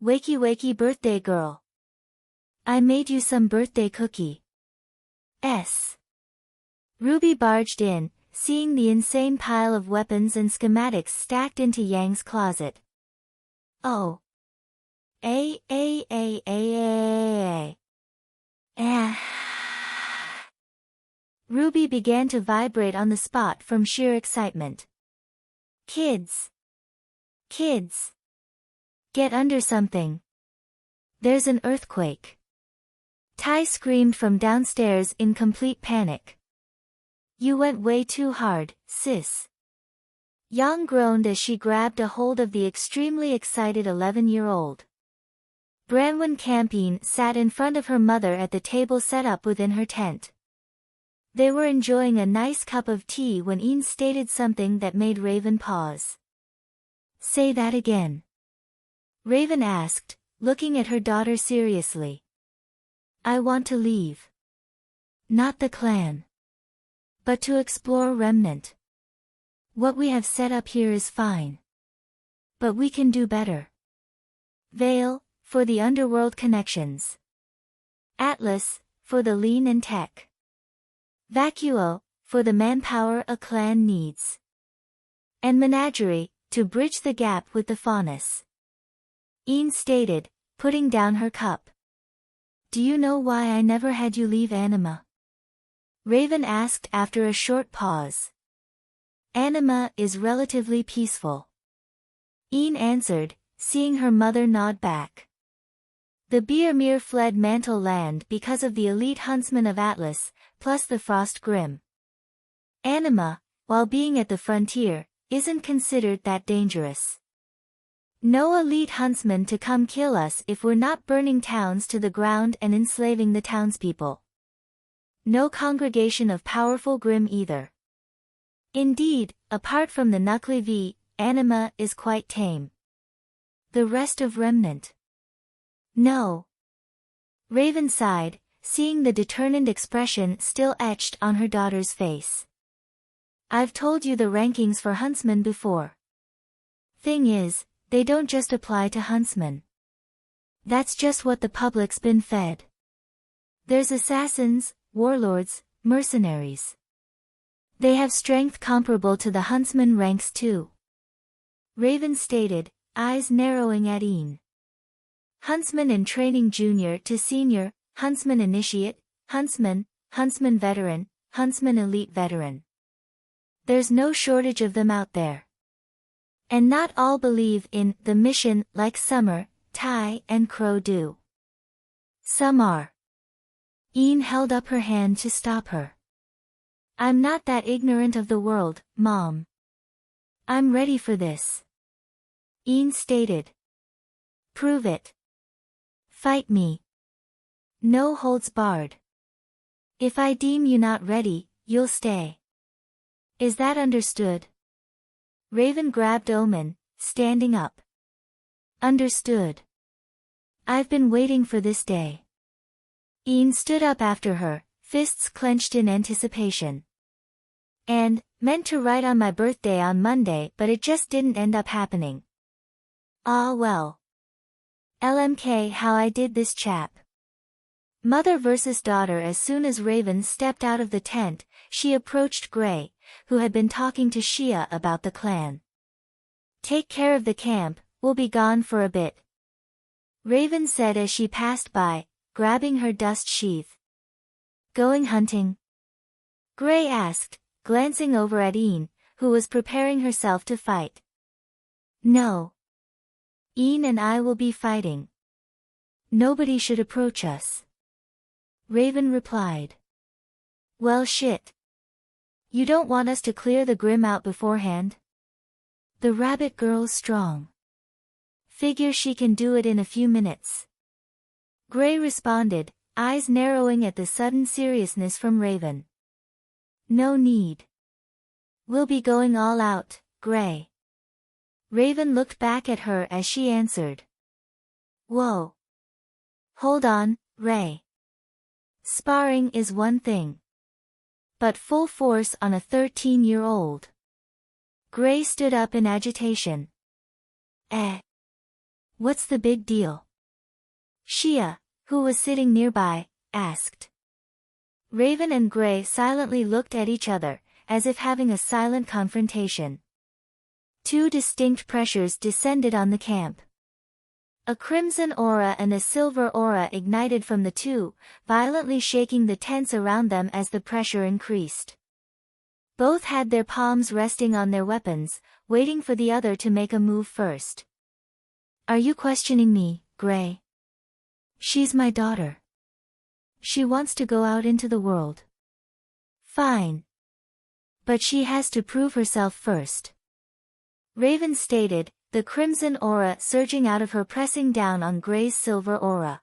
Wakey wakey birthday girl. I made you some birthday cookie. Ruby barged in, seeing the insane pile of weapons and schematics stacked into Yang's closet. Oh. Ruby began to vibrate on the spot from sheer excitement. Kids! Get under something. There's an earthquake. Tai screamed from downstairs in complete panic. You went way too hard, sis. Yang groaned as she grabbed a hold of the extremely excited 11-year-old. Branwen Campine sat in front of her mother at the table set up within her tent. They were enjoying a nice cup of tea when Ian stated something that made Raven pause. Say that again. Raven asked, looking at her daughter seriously. I want to leave. Not the clan. But to explore Remnant. What we have set up here is fine. But we can do better. Veil, for the underworld connections. Atlas, for the lean and tech. Vacuo, for the manpower a clan needs. And Menagerie, to bridge the gap with the Faunus. Ian stated, putting down her cup. Do you know why I never had you leave Anima? Raven asked after a short pause. Anima is relatively peaceful. Ian answered, seeing her mother nod back. The Beermere fled Mantle Land because of the elite huntsmen of Atlas, plus the Frost Grim. Anima, while being at the frontier, isn't considered that dangerous. No elite huntsman to come kill us if we're not burning towns to the ground and enslaving the townspeople. No congregation of powerful Grim either. Indeed, apart from the Nuclei V, Anima is quite tame. The rest of Remnant? No. Raven sighed, seeing the determined expression still etched on her daughter's face. I've told you the rankings for huntsmen before. Thing is, they don't just apply to huntsmen. That's just what the public's been fed. There's assassins, warlords, mercenaries. They have strength comparable to the huntsman ranks too. Raven stated, eyes narrowing at Ian. Huntsman in training junior to senior, huntsman initiate, huntsman, huntsman veteran, huntsman elite veteran. There's no shortage of them out there. And not all believe in the mission like Summer, Tai, and Crow do. Some are. Ian held up her hand to stop her. I'm not that ignorant of the world, Mom. I'm ready for this. Ian stated. Prove it. Fight me. No holds barred. If I deem you not ready, you'll stay. Is that understood? Raven grabbed Omen, standing up. Understood. I've been waiting for this day. Ian stood up after her, fists clenched in anticipation. And, meant to write on my birthday on Monday, but it just didn't end up happening. Ah well. LMK how I did this chap. Mother versus daughter. As soon as Raven stepped out of the tent, she approached Gray, who had been talking to Shia about the clan. Take care of the camp, we'll be gone for a bit. Raven said as she passed by, grabbing her dust sheath. Going hunting? Gray asked, glancing over at Ian, who was preparing herself to fight. No. Ian and I will be fighting. Nobody should approach us. Raven replied. Well shit. You don't want us to clear the Grim out beforehand? The rabbit girl's strong. Figure she can do it in a few minutes. Gray responded, eyes narrowing at the sudden seriousness from Raven. No need. We'll be going all out, Gray. Raven looked back at her as she answered. Whoa. Hold on, Ray. Sparring is one thing. But full force on a 13-year-old. Gray stood up in agitation. What's the big deal? Shia, who was sitting nearby, asked. Raven and Gray silently looked at each other, as if having a silent confrontation. Two distinct pressures descended on the camp. A crimson aura and a silver aura ignited from the two, violently shaking the tents around them as the pressure increased. Both had their palms resting on their weapons, waiting for the other to make a move first. Are you questioning me, Gray? She's my daughter. She wants to go out into the world. Fine. But she has to prove herself first. Raven stated, the crimson aura surging out of her, pressing down on Gray's silver aura.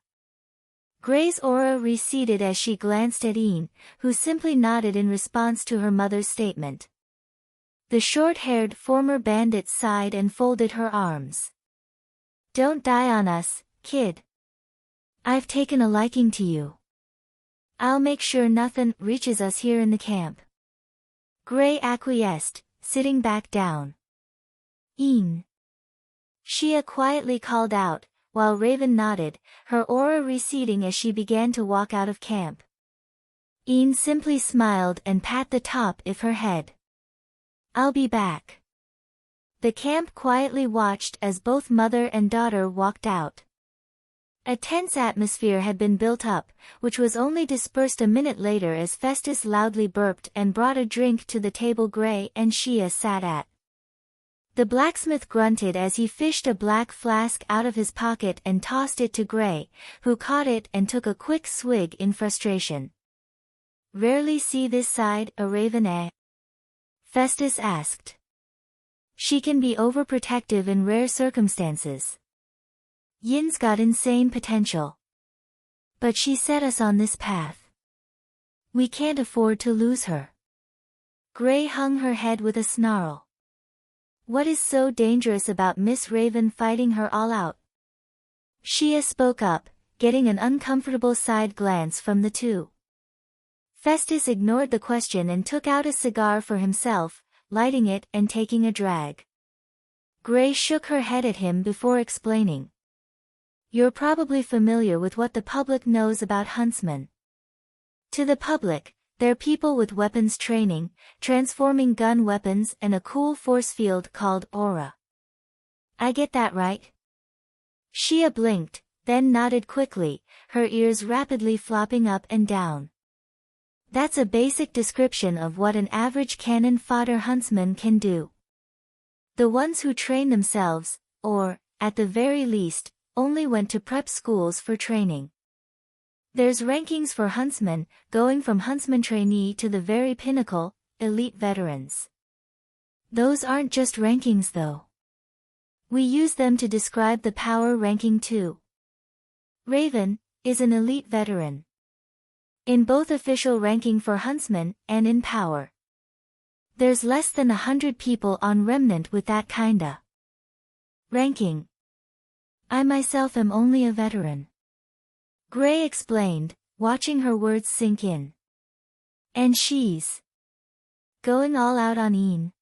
Gray's aura receded as she glanced at Ian, who simply nodded in response to her mother's statement. The short-haired former bandit sighed and folded her arms. Don't die on us, kid. I've taken a liking to you. I'll make sure nothing reaches us here in the camp. Gray acquiesced, sitting back down. Ian. Shia quietly called out, while Raven nodded, her aura receding as she began to walk out of camp. Ian simply smiled and pat the top of her head. I'll be back. The camp quietly watched as both mother and daughter walked out. A tense atmosphere had been built up, which was only dispersed a minute later as Festus loudly burped and brought a drink to the table Gray and Shia sat at. The blacksmith grunted as he fished a black flask out of his pocket and tossed it to Gray, who caught it and took a quick swig in frustration. Rarely see this side, a Raven A? Festus asked. She can be overprotective in rare circumstances. Yin's got insane potential. But she set us on this path. We can't afford to lose her. Gray hung her head with a snarl. What is so dangerous about Miss Raven fighting her all out? Shia spoke up, getting an uncomfortable side glance from the two. Festus ignored the question and took out a cigar for himself, lighting it and taking a drag. Gray shook her head at him before explaining. You're probably familiar with what the public knows about huntsmen. To the public, they're people with weapons training, transforming gun weapons and a cool force field called aura. I get that right? Shia blinked, then nodded quickly, her ears rapidly flopping up and down. That's a basic description of what an average cannon fodder huntsman can do. The ones who train themselves, or, at the very least, only went to prep schools for training. There's rankings for huntsmen, going from huntsman trainee to the very pinnacle, elite veterans. Those aren't just rankings though. We use them to describe the power ranking too. Raven is an elite veteran. In both official ranking for huntsmen and in power. There's less than 100 people on Remnant with that kinda ranking. I myself am only a veteran. Gray explained, watching her words sink in. And she's going all out on Ian?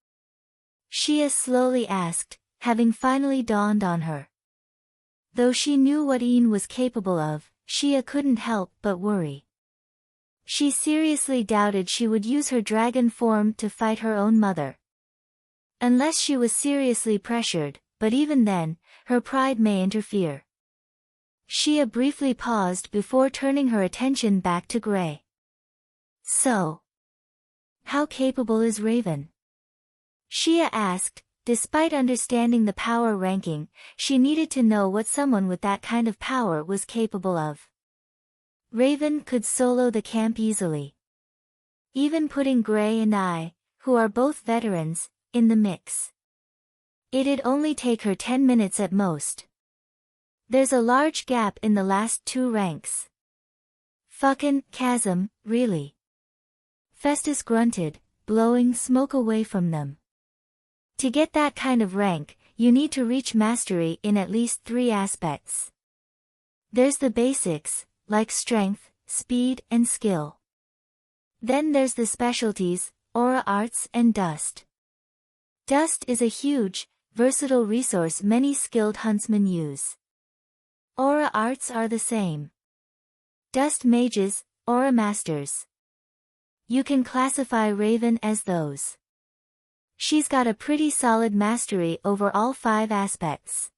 Shia slowly asked, having finally dawned on her. Though she knew what Ian was capable of, Shia couldn't help but worry. She seriously doubted she would use her dragon form to fight her own mother. Unless she was seriously pressured, but even then, her pride may interfere. Shia briefly paused before turning her attention back to Gray. So, how capable is Raven? Shia asked. Despite understanding the power ranking, she needed to know what someone with that kind of power was capable of. Raven could solo the camp easily. Even putting Gray and I, who are both veterans, in the mix. It'd only take her 10 minutes at most. There's a large gap in the last 2 ranks. Fucking chasm, really. Festus grunted, blowing smoke away from them. To get that kind of rank, you need to reach mastery in at least 3 aspects. There's the basics, like strength, speed and skill. Then there's the specialties, aura arts and dust. Dust is a huge, versatile resource many skilled huntsmen use. Aura arts are the same. Dust mages, aura masters. You can classify Raven as those. She's got a pretty solid mastery over all 5 aspects.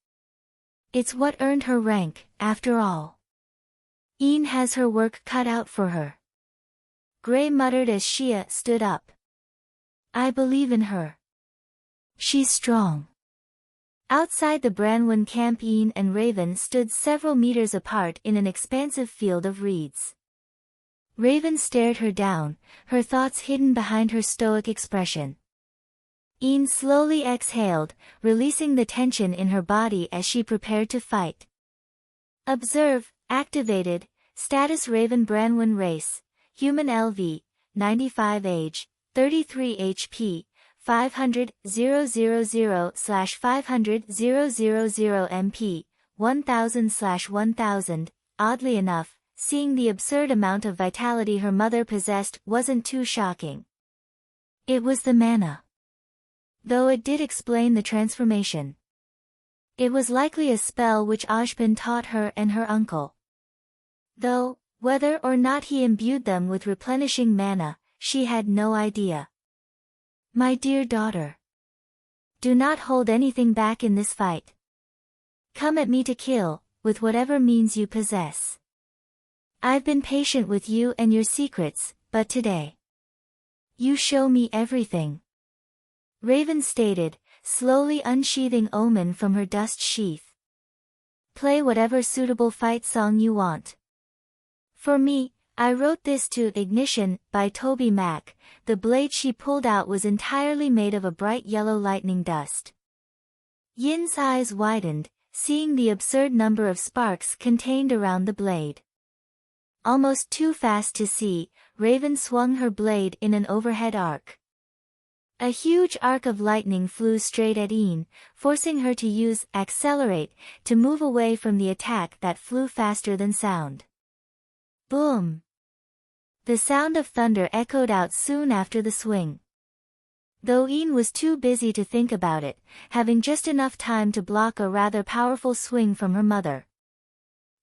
It's what earned her rank, after all. Ian has her work cut out for her. Gray muttered as Shia stood up. I believe in her. She's strong. Outside the Branwen camp, Ian and Raven stood several meters apart in an expansive field of reeds. Raven stared her down, her thoughts hidden behind her stoic expression. Ian slowly exhaled, releasing the tension in her body as she prepared to fight. Observe, activated, status Raven Branwen race, human LV, 95 age, 33 HP, 500,000/500,000 MP, 1000/1000, oddly enough, seeing the absurd amount of vitality her mother possessed wasn't too shocking. It was the mana. Though it did explain the transformation. It was likely a spell which Ajpin taught her and her uncle. Though, whether or not he imbued them with replenishing mana, she had no idea. My dear daughter. Do not hold anything back in this fight. Come at me to kill, with whatever means you possess. I've been patient with you and your secrets, but today. You show me everything. Raven stated, slowly unsheathing Omen from her dust sheath. Play whatever suitable fight song you want. For me, I wrote this to Ignition by Toby Mac. The blade she pulled out was entirely made of a bright yellow lightning dust. Yin's eyes widened, seeing the absurd number of sparks contained around the blade. Almost too fast to see, Raven swung her blade in an overhead arc. A huge arc of lightning flew straight at Ian, forcing her to use accelerate to move away from the attack that flew faster than sound. Boom! The sound of thunder echoed out soon after the swing. Though Ian was too busy to think about it, having just enough time to block a rather powerful swing from her mother.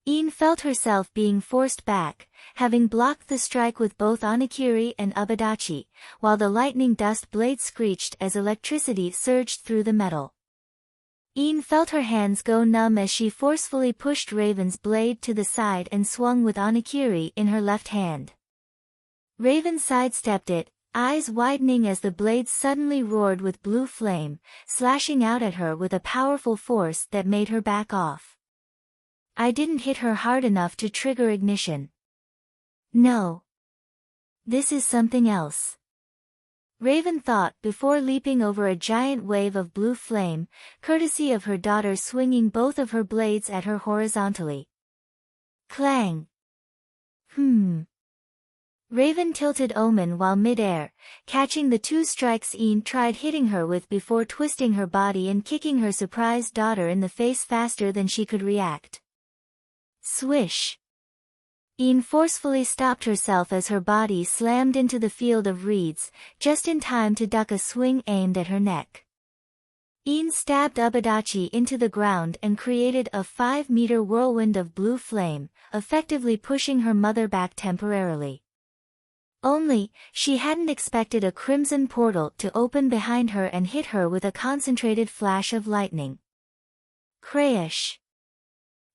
Iin felt herself being forced back, having blocked the strike with both Onigiri and Abadachi, while the lightning dust blade screeched as electricity surged through the metal. Iin felt her hands go numb as she forcefully pushed Raven's blade to the side and swung with Onigiri in her left hand. Raven sidestepped it, eyes widening as the blade suddenly roared with blue flame, slashing out at her with a powerful force that made her back off. I didn't hit her hard enough to trigger ignition. No. This is something else. Raven thought before leaping over a giant wave of blue flame, courtesy of her daughter swinging both of her blades at her horizontally. Clang. Raven tilted Omen while mid-air, catching the two strikes Iin tried hitting her with before twisting her body and kicking her surprised daughter in the face faster than she could react. Swish! Iin forcefully stopped herself as her body slammed into the field of reeds, just in time to duck a swing aimed at her neck. Iin stabbed Abadachi into the ground and created a 5-meter whirlwind of blue flame, effectively pushing her mother back temporarily. Only, she hadn't expected a crimson portal to open behind her and hit her with a concentrated flash of lightning. Crash!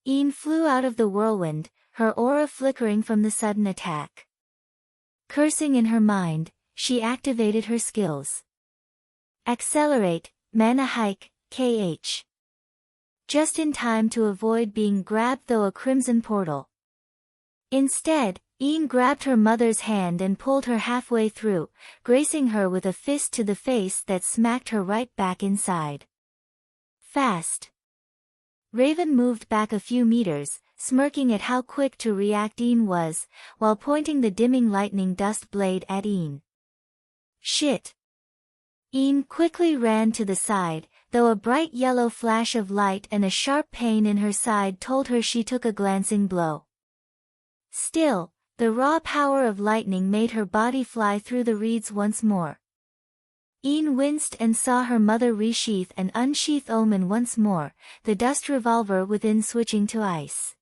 Iin flew out of the whirlwind, her aura flickering from the sudden attack. Cursing in her mind, she activated her skills. Accelerate, Mana Hike, KH. Just in time to avoid being grabbed through a crimson portal. Instead, Iin grabbed her mother's hand and pulled her halfway through, gracing her with a fist to the face that smacked her right back inside. Fast. Raven moved back a few meters, smirking at how quick to react Iin was, while pointing the dimming lightning dust blade at Iin. Shit. Iin quickly ran to the side, though a bright yellow flash of light and a sharp pain in her side told her she took a glancing blow. Still, the raw power of lightning made her body fly through the reeds once more. Iin winced and saw her mother resheath and unsheath Omen once more, the dust revolver within switching to ice.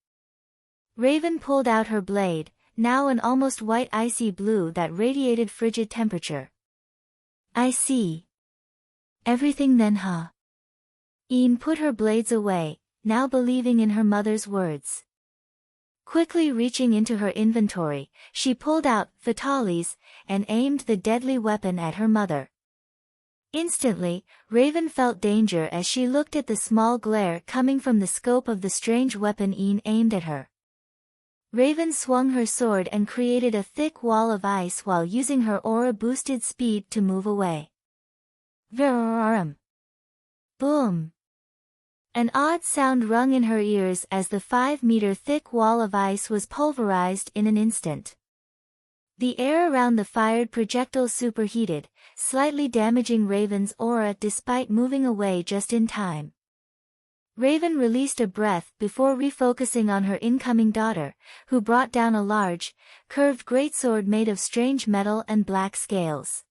Raven pulled out her blade, now an almost white icy blue that radiated frigid temperature. I see. Everything then, huh? Iin put her blades away, now believing in her mother's words. Quickly reaching into her inventory, she pulled out fatales and aimed the deadly weapon at her mother. Instantly, Raven felt danger as she looked at the small glare coming from the scope of the strange weapon Iin aimed at her. Raven swung her sword and created a thick wall of ice while using her aura-boosted speed to move away. Vararam. Boom. An odd sound rung in her ears as the 5-meter thick wall of ice was pulverized in an instant. The air around the fired projectile superheated, slightly damaging Raven's aura despite moving away just in time. Raven released a breath before refocusing on her incoming daughter, who brought down a large, curved greatsword made of strange metal and black scales.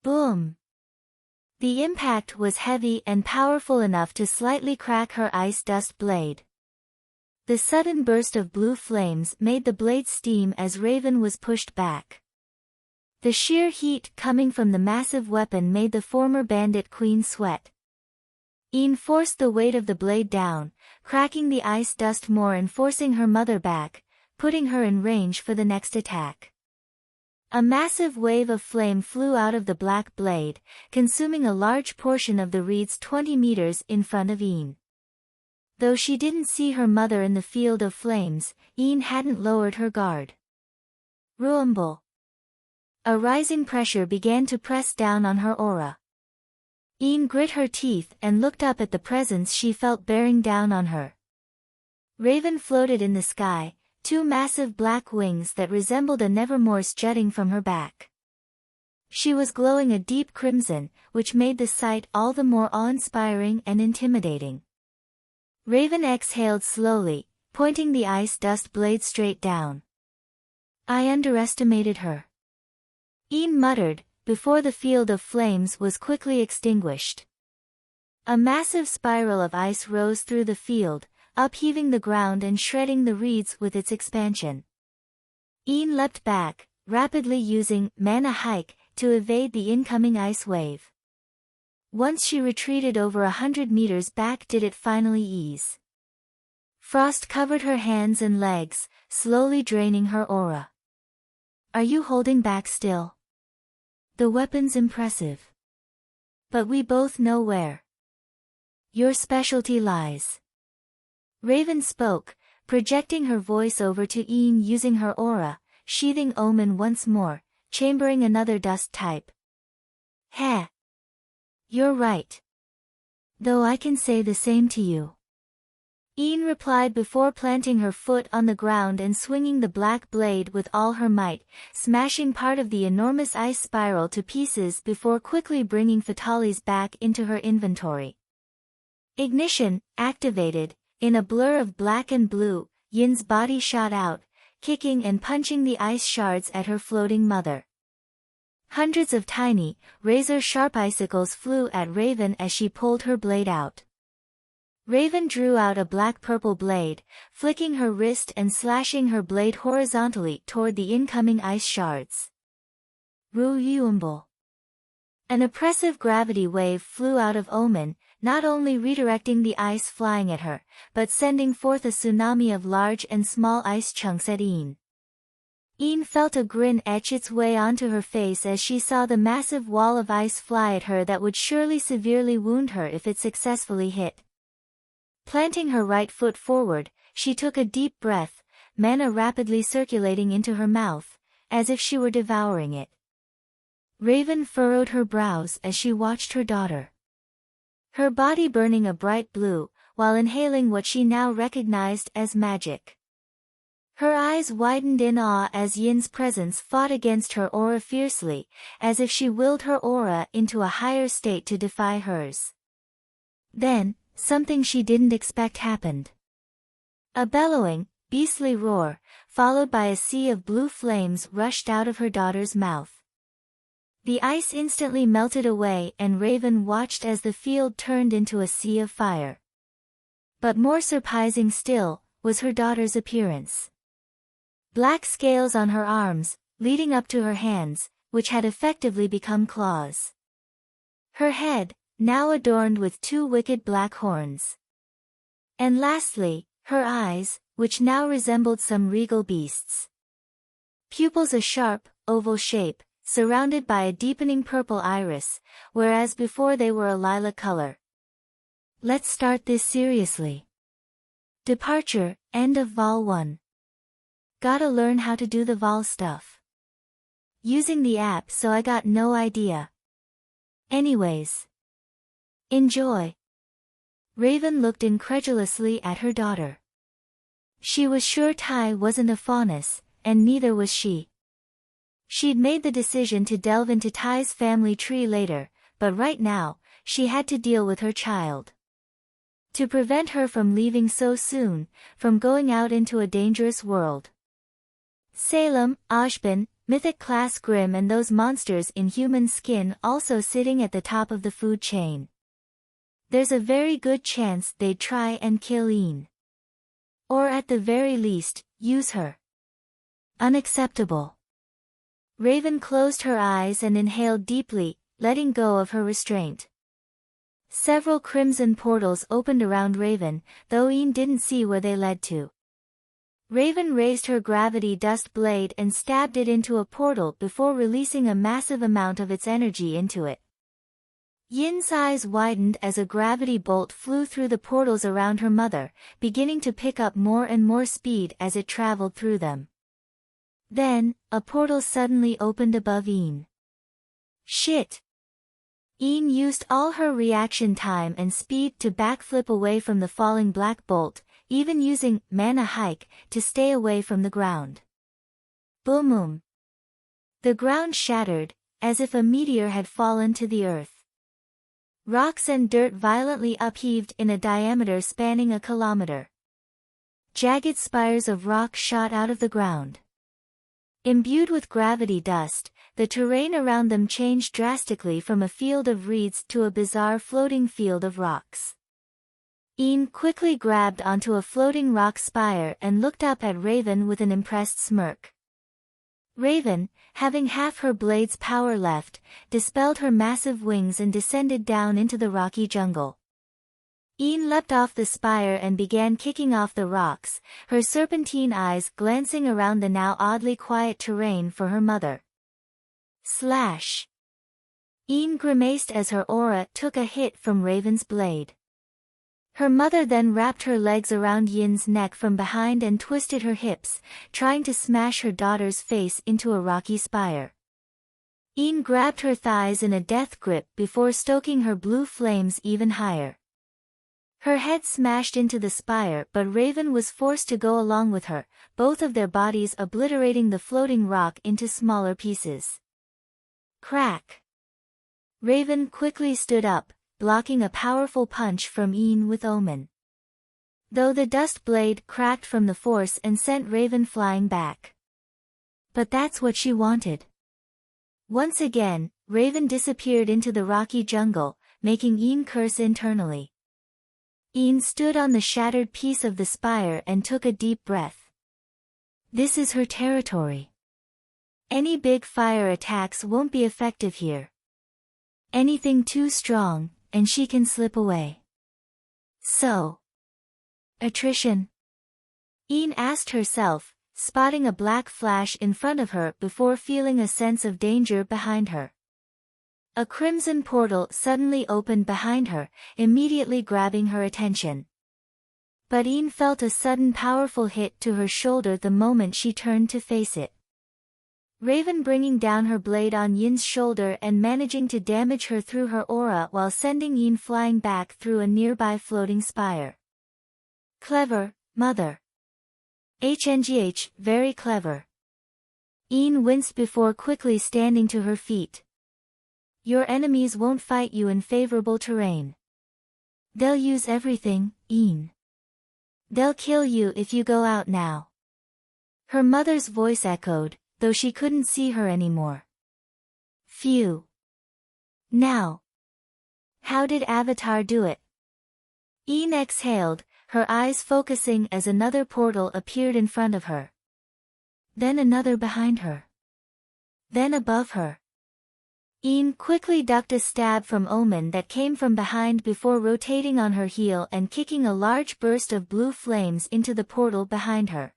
Boom! The impact was heavy and powerful enough to slightly crack her ice dust blade. The sudden burst of blue flames made the blade steam as Raven was pushed back. The sheer heat coming from the massive weapon made the former bandit queen sweat. Iin forced the weight of the blade down, cracking the ice dust more and forcing her mother back, putting her in range for the next attack. A massive wave of flame flew out of the black blade, consuming a large portion of the reeds 20 meters in front of Iin. Though she didn't see her mother in the field of flames, Iin hadn't lowered her guard. Rumble. A rising pressure began to press down on her aura. Iin grit her teeth and looked up at the presence she felt bearing down on her. Raven floated in the sky, two massive black wings that resembled a nevermore's jutting from her back. She was glowing a deep crimson, which made the sight all the more awe-inspiring and intimidating. Raven exhaled slowly, pointing the ice dust blade straight down. I underestimated her. Iin muttered, before the field of flames was quickly extinguished. A massive spiral of ice rose through the field, upheaving the ground and shredding the reeds with its expansion. Ian leapt back, rapidly using mana hike to evade the incoming ice wave. Once she retreated over 100 meters back did it finally ease. Frost covered her hands and legs, slowly draining her aura. Are you holding back still? The weapon's impressive. But we both know where your specialty lies. Raven spoke, projecting her voice over to Ian using her aura, sheathing Omen once more, chambering another dust type. Heh. You're right. Though I can say the same to you. Ian replied before planting her foot on the ground and swinging the black blade with all her might, smashing part of the enormous ice spiral to pieces before quickly bringing fatalities back into her inventory. Ignition, activated. In a blur of black and blue, Yin's body shot out, kicking and punching the ice shards at her floating mother. Hundreds of tiny, razor-sharp icicles flew at Raven as she pulled her blade out. Raven drew out a black-purple blade, flicking her wrist and slashing her blade horizontally toward the incoming ice shards. Reunited. An oppressive gravity wave flew out of Omen, not only redirecting the ice flying at her, but sending forth a tsunami of large and small ice chunks at Ian. Ian felt a grin etch its way onto her face as she saw the massive wall of ice fly at her that would surely severely wound her if it successfully hit. Planting her right foot forward, she took a deep breath, mana rapidly circulating into her mouth, as if she were devouring it. Raven furrowed her brows as she watched her daughter. Her body burning a bright blue, while inhaling what she now recognized as magic. Her eyes widened in awe as Yin's presence fought against her aura fiercely, as if she willed her aura into a higher state to defy hers. Then, something she didn't expect happened. A bellowing, beastly roar, followed by a sea of blue flames rushed out of her daughter's mouth. The ice instantly melted away and Raven watched as the field turned into a sea of fire. But more surprising still, was her daughter's appearance. Black scales on her arms, leading up to her hands, which had effectively become claws. Her head, now adorned with two wicked black horns. And lastly, her eyes, which now resembled some regal beasts. Pupils a sharp, oval shape, surrounded by a deepening purple iris, whereas before they were a lilac color. Let's start this seriously. Departure, end of Vol 1. Gotta learn how to do the Vol stuff. Using the app so I got no idea. Anyways. Enjoy. Raven looked incredulously at her daughter. She was sure Tai wasn't a faunus, and neither was she. She'd made the decision to delve into Tai's family tree later, but right now, she had to deal with her child. To prevent her from leaving so soon, from going out into a dangerous world. Salem, Ashbin, mythic class Grimm and those monsters in human skin also sitting at the top of the food chain. There's a very good chance they'd try and kill Ian. Or at the very least, use her. Unacceptable. Raven closed her eyes and inhaled deeply, letting go of her restraint. Several crimson portals opened around Raven, though Ian didn't see where they led to. Raven raised her gravity dust blade and stabbed it into a portal before releasing a massive amount of its energy into it. Yin's eyes widened as a gravity bolt flew through the portals around her mother, beginning to pick up more and more speed as it traveled through them. Then, a portal suddenly opened above Ian. Shit! Ian used all her reaction time and speed to backflip away from the falling black bolt, even using mana hike to stay away from the ground. Boom! The ground shattered, as if a meteor had fallen to the earth. Rocks and dirt violently upheaved in a diameter spanning a kilometer. Jagged spires of rock shot out of the ground. Imbued with gravity dust, the terrain around them changed drastically from a field of reeds to a bizarre floating field of rocks. Ian quickly grabbed onto a floating rock spire and looked up at Raven with an impressed smirk. Raven, having half her blade's power left, dispelled her massive wings and descended down into the rocky jungle. Ian leapt off the spire and began kicking off the rocks, her serpentine eyes glancing around the now oddly quiet terrain for her mother. Slash! Ian grimaced as her aura took a hit from Raven's blade. Her mother then wrapped her legs around Yin's neck from behind and twisted her hips, trying to smash her daughter's face into a rocky spire. Ian grabbed her thighs in a death grip before stoking her blue flames even higher. Her head smashed into the spire, but Raven was forced to go along with her, both of their bodies obliterating the floating rock into smaller pieces. Crack! Raven quickly stood up, blocking a powerful punch from Ian with Omen. Though the dust blade cracked from the force and sent Raven flying back. But that's what she wanted. Once again, Raven disappeared into the rocky jungle, making Ian curse internally. Ian stood on the shattered piece of the spire and took a deep breath. This is her territory. Any big fire attacks won't be effective here. Anything too strong, and she can slip away. So, attrition? Ian asked herself, spotting a black flash in front of her before feeling a sense of danger behind her. A crimson portal suddenly opened behind her, immediately grabbing her attention. But Ian felt a sudden powerful hit to her shoulder the moment she turned to face it. Raven bringing down her blade on Yin's shoulder and managing to damage her through her aura while sending Yin flying back through a nearby floating spire. Clever, mother. HNGH, very clever. Yin winced before quickly standing to her feet. Your enemies won't fight you in favorable terrain. They'll use everything, Yin. They'll kill you if you go out now. Her mother's voice echoed, though she couldn't see her anymore. Phew. Now. How did Avatar do it? Yin exhaled, her eyes focusing as another portal appeared in front of her. Then another behind her. Then above her. Yin quickly ducked a stab from Omen that came from behind before rotating on her heel and kicking a large burst of blue flames into the portal behind her.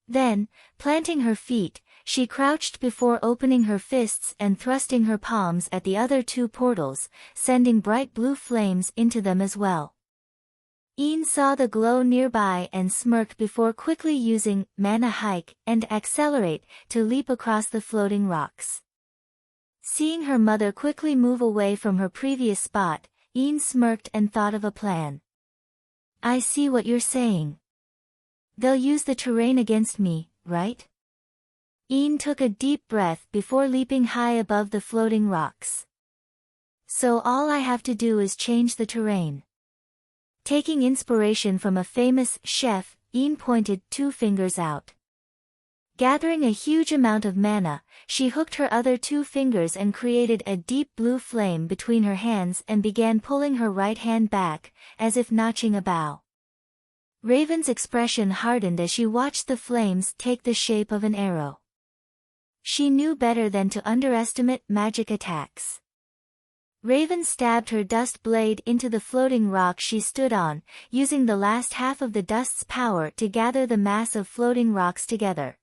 Then, planting her feet, she crouched before opening her fists and thrusting her palms at the other two portals, sending bright blue flames into them as well. Yin saw the glow nearby and smirked before quickly using Mana Hike and Accelerate to leap across the floating rocks. Seeing her mother quickly move away from her previous spot, Yin smirked and thought of a plan. I see what you're saying. They'll use the terrain against me, right? Yin took a deep breath before leaping high above the floating rocks. So all I have to do is change the terrain. Taking inspiration from a famous chef, Yin pointed 2 fingers out. Gathering a huge amount of mana, she hooked her other 2 fingers and created a deep blue flame between her hands and began pulling her right hand back, as if notching a bow. Raven's expression hardened as she watched the flames take the shape of an arrow. She knew better than to underestimate magic attacks. Raven stabbed her dust blade into the floating rock she stood on, using the last half of the dust's power to gather the mass of floating rocks together.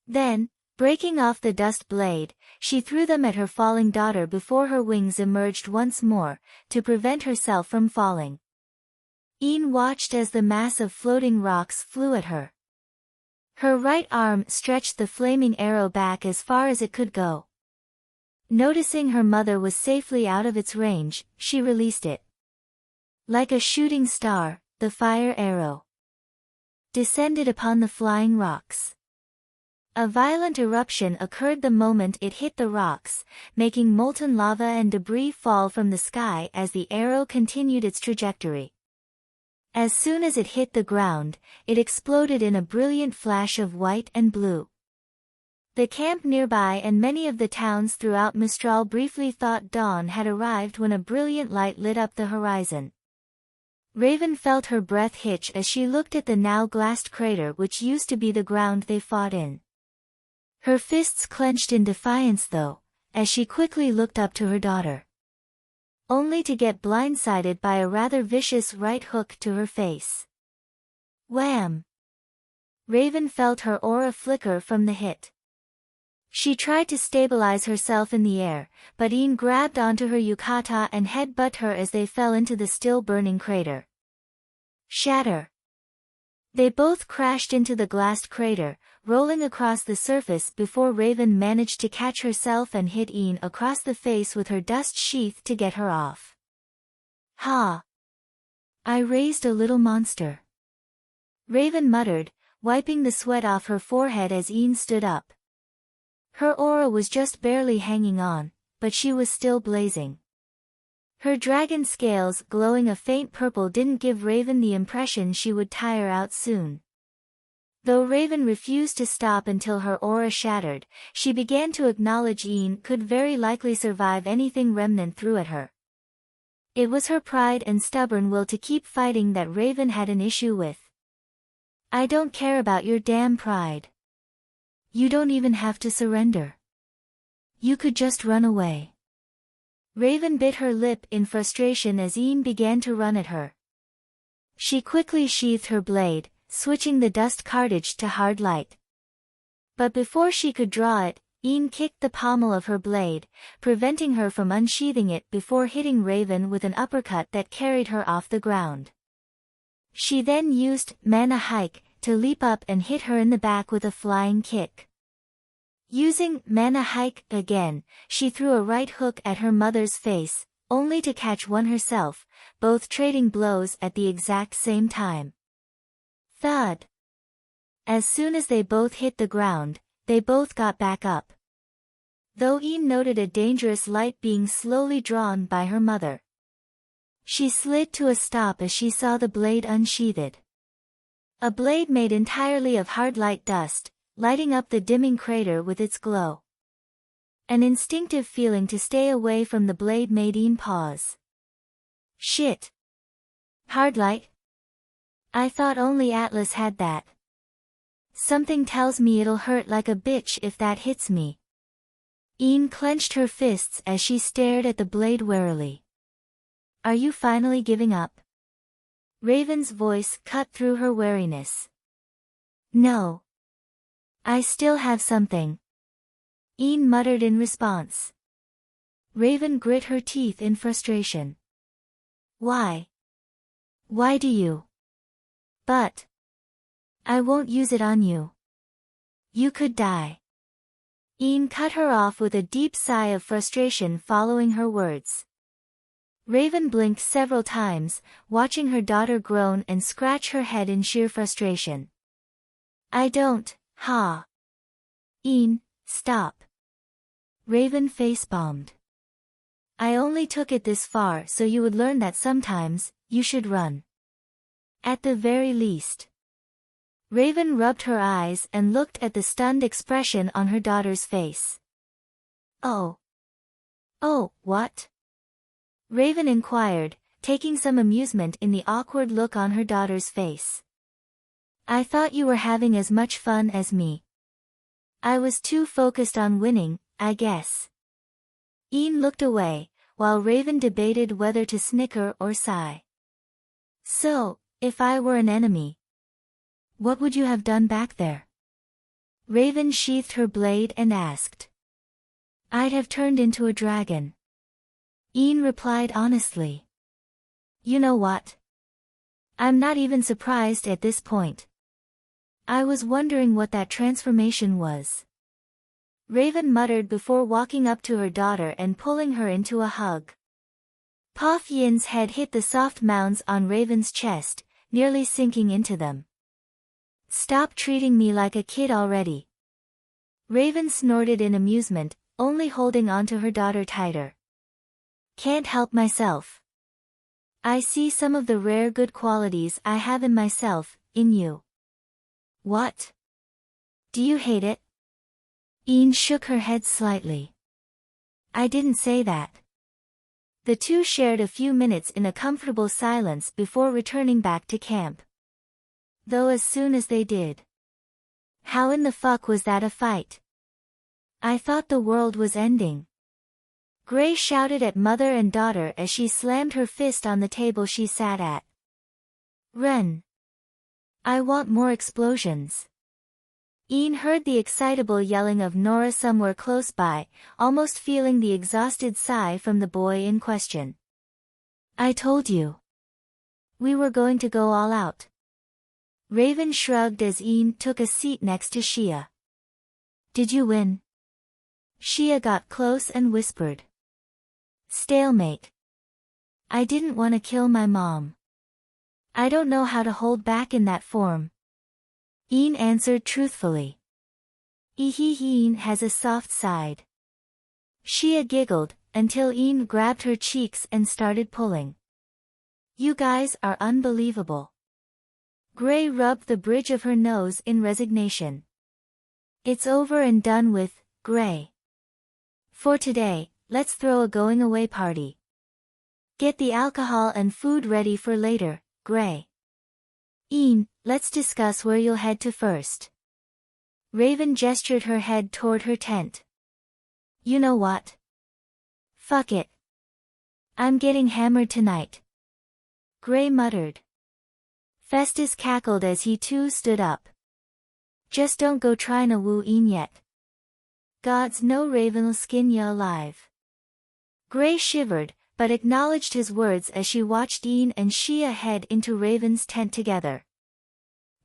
Then, breaking off the dust blade, she threw them at her falling daughter before her wings emerged once more, to prevent herself from falling. Yin watched as the mass of floating rocks flew at her. Her right arm stretched the flaming arrow back as far as it could go. Noticing her mother was safely out of its range, she released it. Like a shooting star, the fire arrow descended upon the flying rocks. A violent eruption occurred the moment it hit the rocks, making molten lava and debris fall from the sky as the arrow continued its trajectory. As soon as it hit the ground, it exploded in a brilliant flash of white and blue. The camp nearby and many of the towns throughout Mistral briefly thought dawn had arrived when a brilliant light lit up the horizon. Raven felt her breath hitch as she looked at the now glassed crater which used to be the ground they fought in. Her fists clenched in defiance though, as she quickly looked up to her daughter. Only to get blindsided by a rather vicious right hook to her face. Wham! Raven felt her aura flicker from the hit. She tried to stabilize herself in the air, but Ian grabbed onto her yukata and headbutt her as they fell into the still burning crater. Shatter! They both crashed into the glassed crater, rolling across the surface before Raven managed to catch herself and hit Ian across the face with her dust sheath to get her off. Ha! I raised a little monster. Raven muttered, wiping the sweat off her forehead as Ian stood up. Her aura was just barely hanging on, but she was still blazing. Her dragon scales glowing a faint purple didn't give Raven the impression she would tire out soon. Though Raven refused to stop until her aura shattered, she began to acknowledge Ian could very likely survive anything Remnant threw at her. It was her pride and stubborn will to keep fighting that Raven had an issue with. I don't care about your damn pride. You don't even have to surrender. You could just run away. Raven bit her lip in frustration as Ian began to run at her. She quickly sheathed her blade, switching the dust cartridge to hard light. But before she could draw it, Ian kicked the pommel of her blade, preventing her from unsheathing it before hitting Raven with an uppercut that carried her off the ground. She then used Mana Hike to leap up and hit her in the back with a flying kick. Using Mana Hike again, she threw a right hook at her mother's face, only to catch one herself, both trading blows at the exact same time. Thud! As soon as they both hit the ground, they both got back up. Though Ian noted a dangerous light being slowly drawn by her mother. She slid to a stop as she saw the blade unsheathed. A blade made entirely of hard light dust, lighting up the dimming crater with its glow. An instinctive feeling to stay away from the blade made Ian pause. Shit! Hard light? I thought only Atlas had that. Something tells me it'll hurt like a bitch if that hits me. Ian clenched her fists as she stared at the blade warily. Are you finally giving up? Raven's voice cut through her wariness. No. I still have something. Ian muttered in response. Raven grit her teeth in frustration. Why? Why do you? But. I won't use it on you. You could die. Ian cut her off with a deep sigh of frustration following her words. Raven blinked several times, watching her daughter groan and scratch her head in sheer frustration. I don't, ha. Ian, stop. Raven face-bombed. I only took it this far so you would learn that sometimes, you should run. At the very least. Raven rubbed her eyes and looked at the stunned expression on her daughter's face. Oh. Oh, what? Raven inquired, taking some amusement in the awkward look on her daughter's face. I thought you were having as much fun as me. I was too focused on winning, I guess. Ian looked away, while Raven debated whether to snicker or sigh. So, if I were an enemy, what would you have done back there? Raven sheathed her blade and asked. I'd have turned into a dragon. Ian replied honestly. You know what? I'm not even surprised at this point. I was wondering what that transformation was. Raven muttered before walking up to her daughter and pulling her into a hug. Pof Yin's head hit the soft mounds on Raven's chest, nearly sinking into them. Stop treating me like a kid already. Raven snorted in amusement, only holding onto her daughter tighter. Can't help myself. I see some of the rare good qualities I have in myself, in you. What? Do you hate it? Ian shook her head slightly. I didn't say that. The two shared a few minutes in a comfortable silence before returning back to camp. Though as soon as they did. How in the fuck was that a fight? I thought the world was ending. Gray shouted at mother and daughter as she slammed her fist on the table she sat at. Run. I want more explosions. Ian heard the excitable yelling of Nora somewhere close by, almost feeling the exhausted sigh from the boy in question. I told you. We were going to go all out. Raven shrugged as Ian took a seat next to Shia. Did you win? Shia got close and whispered. Stalemate. I didn't want to kill my mom. I don't know how to hold back in that form. Ian answered truthfully. Ian has a soft side. Shia giggled, until Ian grabbed her cheeks and started pulling. You guys are unbelievable. Gray rubbed the bridge of her nose in resignation. It's over and done with, Gray. For today, let's throw a going-away party. Get the alcohol and food ready for later, Gray. Ian, let's discuss where you'll head to first. Raven gestured her head toward her tent. You know what? Fuck it. I'm getting hammered tonight. Gray muttered. Festus cackled as he too stood up. Just don't go trying to woo Ian yet. God's no Raven'll skin ya alive. Gray shivered, but acknowledged his words as she watched Ian and Shia head into Raven's tent together.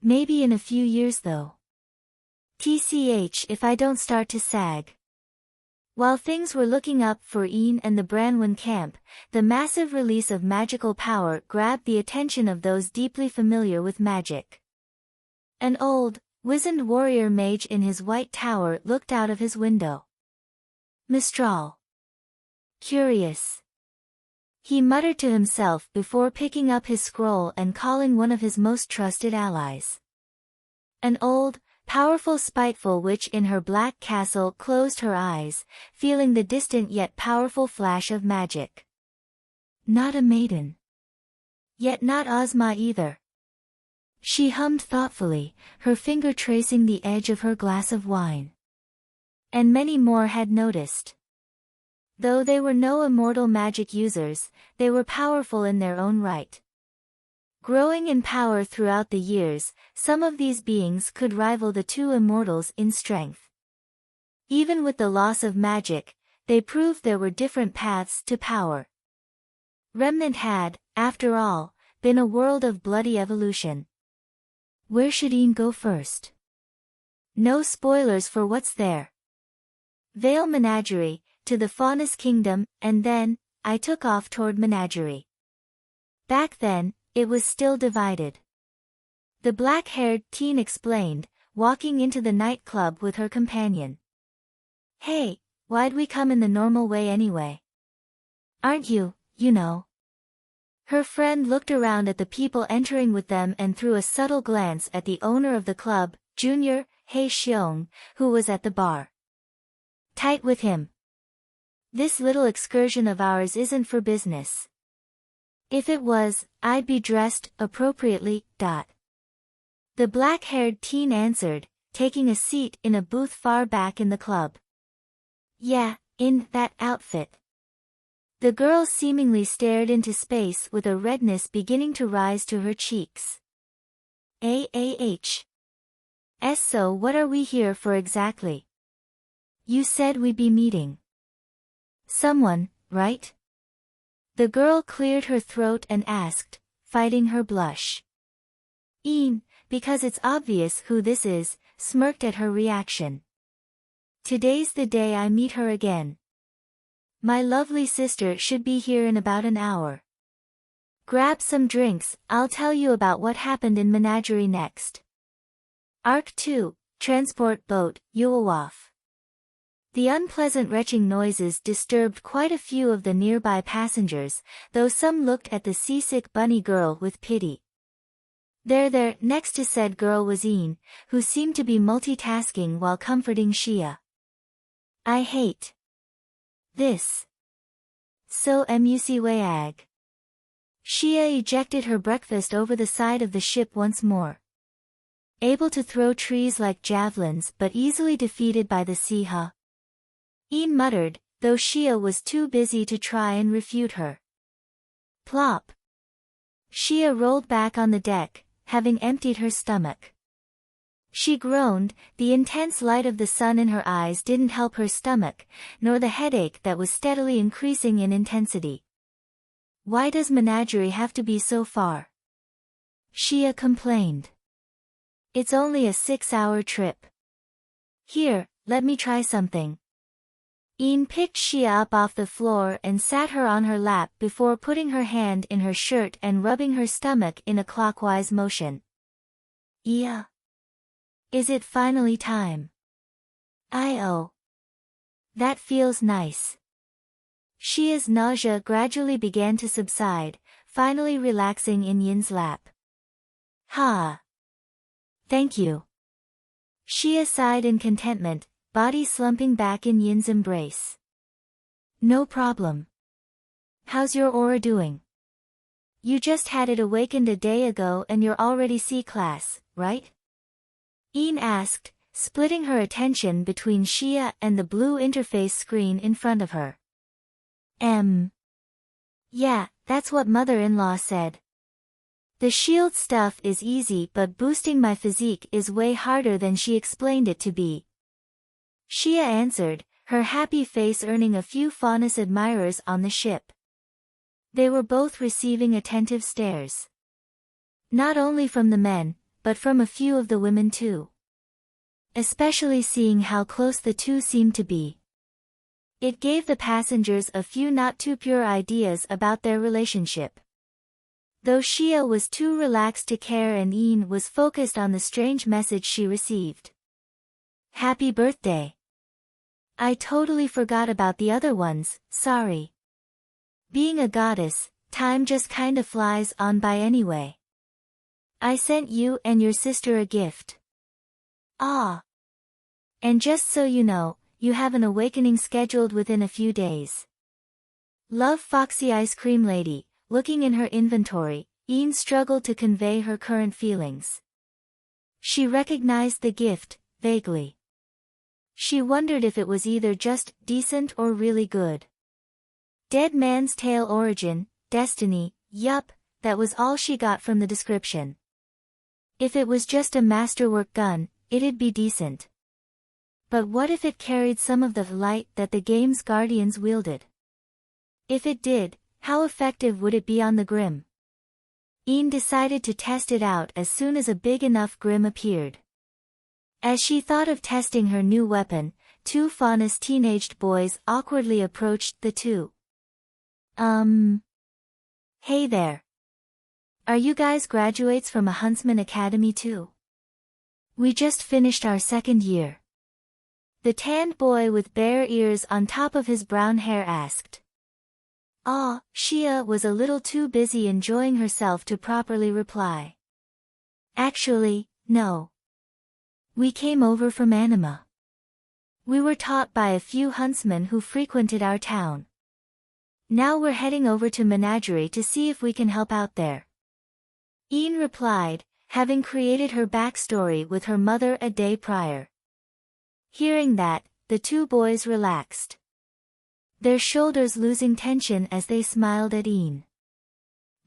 Maybe in a few years though. TCH if I don't start to sag. While things were looking up for Ian and the Branwen camp, the massive release of magical power grabbed the attention of those deeply familiar with magic. An old, wizened warrior mage in his white tower looked out of his window. Mistral. Curious. He muttered to himself before picking up his scroll and calling one of his most trusted allies. An old, powerful spiteful witch in her black castle closed her eyes, feeling the distant yet powerful flash of magic. Not a maiden. Yet not Ozma either. She hummed thoughtfully, her finger tracing the edge of her glass of wine. And many more had noticed. Though they were no immortal magic users, they were powerful in their own right. Growing in power throughout the years, some of these beings could rival the two immortals in strength. Even with the loss of magic, they proved there were different paths to power. Remnant had, after all, been a world of bloody evolution. Where should Ian go first? No spoilers for what's there. Vale Menagerie, to the Faunus Kingdom, and then, I took off toward Menagerie. Back then, it was still divided. The black-haired teen explained, walking into the nightclub with her companion. Hey, why'd we come in the normal way anyway? Aren't you, you know? Her friend looked around at the people entering with them and threw a subtle glance at the owner of the club, Junior, Hei Xiong, who was at the bar. Tight with him. This little excursion of ours isn't for business. If it was, I'd be dressed appropriately. The black-haired teen answered, taking a seat in a booth far back in the club. Yeah, in that outfit. The girl seemingly stared into space with a redness beginning to rise to her cheeks. So what are we here for exactly? You said we'd be meeting someone, right? The girl cleared her throat and asked, fighting her blush. Ian, because it's obvious who this is, smirked at her reaction. Today's the day I meet her again. My lovely sister should be here in about an hour. Grab some drinks, I'll tell you about what happened in Menagerie next. Arc 2, Transport Boat, Yuawaf. The unpleasant retching noises disturbed quite a few of the nearby passengers, though some looked at the seasick bunny girl with pity. There, next to said girl was Ian, who seemed to be multitasking while comforting Shia. I hate this. So mucwag. Shia ejected her breakfast over the side of the ship once more. Able to throw trees like javelins but easily defeated by the sea, huh? Ian muttered, though Shia was too busy to try and refute her. Plop. Shia rolled back on the deck, having emptied her stomach. She groaned, the intense light of the sun in her eyes didn't help her stomach, nor the headache that was steadily increasing in intensity. Why does Menagerie have to be so far? Shia complained. It's only a 6-hour trip. Here, let me try something. Ian picked Shia up off the floor and sat her on her lap before putting her hand in her shirt and rubbing her stomach in a clockwise motion. Yeah. Is it finally time? Oh. That feels nice. Shia's nausea gradually began to subside, finally relaxing in Yin's lap. Ha. Thank you. Shia sighed in contentment, body slumping back in Yin's embrace. No problem. How's your aura doing? You just had it awakened a day ago and you're already C-class, right? Ian asked, splitting her attention between Shia and the blue interface screen in front of her. Yeah, that's what mother-in-law said. The shield stuff is easy but boosting my physique is way harder than she explained it to be. Shia answered, her happy face earning a few Faunus admirers on the ship. They were both receiving attentive stares. Not only from the men, but from a few of the women too. Especially seeing how close the two seemed to be. It gave the passengers a few not too pure ideas about their relationship. Though Shia was too relaxed to care and Ian was focused on the strange message she received. Happy birthday. I totally forgot about the other ones, sorry. Being a goddess, time just kinda flies on by anyway. I sent you and your sister a gift. Ah. And just so you know, you have an awakening scheduled within a few days. Love, Foxy Ice Cream Lady. Looking in her inventory, Ian struggled to convey her current feelings. She recognized the gift, vaguely. She wondered if it was either just decent or really good. Dead Man's Tale Origin, Destiny, yup, that was all she got from the description. If it was just a masterwork gun, it'd be decent. But what if it carried some of the light that the game's guardians wielded? If it did, how effective would it be on the Grim? Ian decided to test it out as soon as a big enough Grim appeared. As she thought of testing her new weapon, two Faunus teenaged boys awkwardly approached the two. Hey there. Are you guys graduates from a Huntsman Academy too? We just finished our second year. The tanned boy with bare ears on top of his brown hair asked. Shia was a little too busy enjoying herself to properly reply. Actually, no. We came over from Anima. We were taught by a few huntsmen who frequented our town. Now we're heading over to Menagerie to see if we can help out there. Ian replied, having created her backstory with her mother a day prior. Hearing that, the two boys relaxed. Their shoulders losing tension as they smiled at Ian.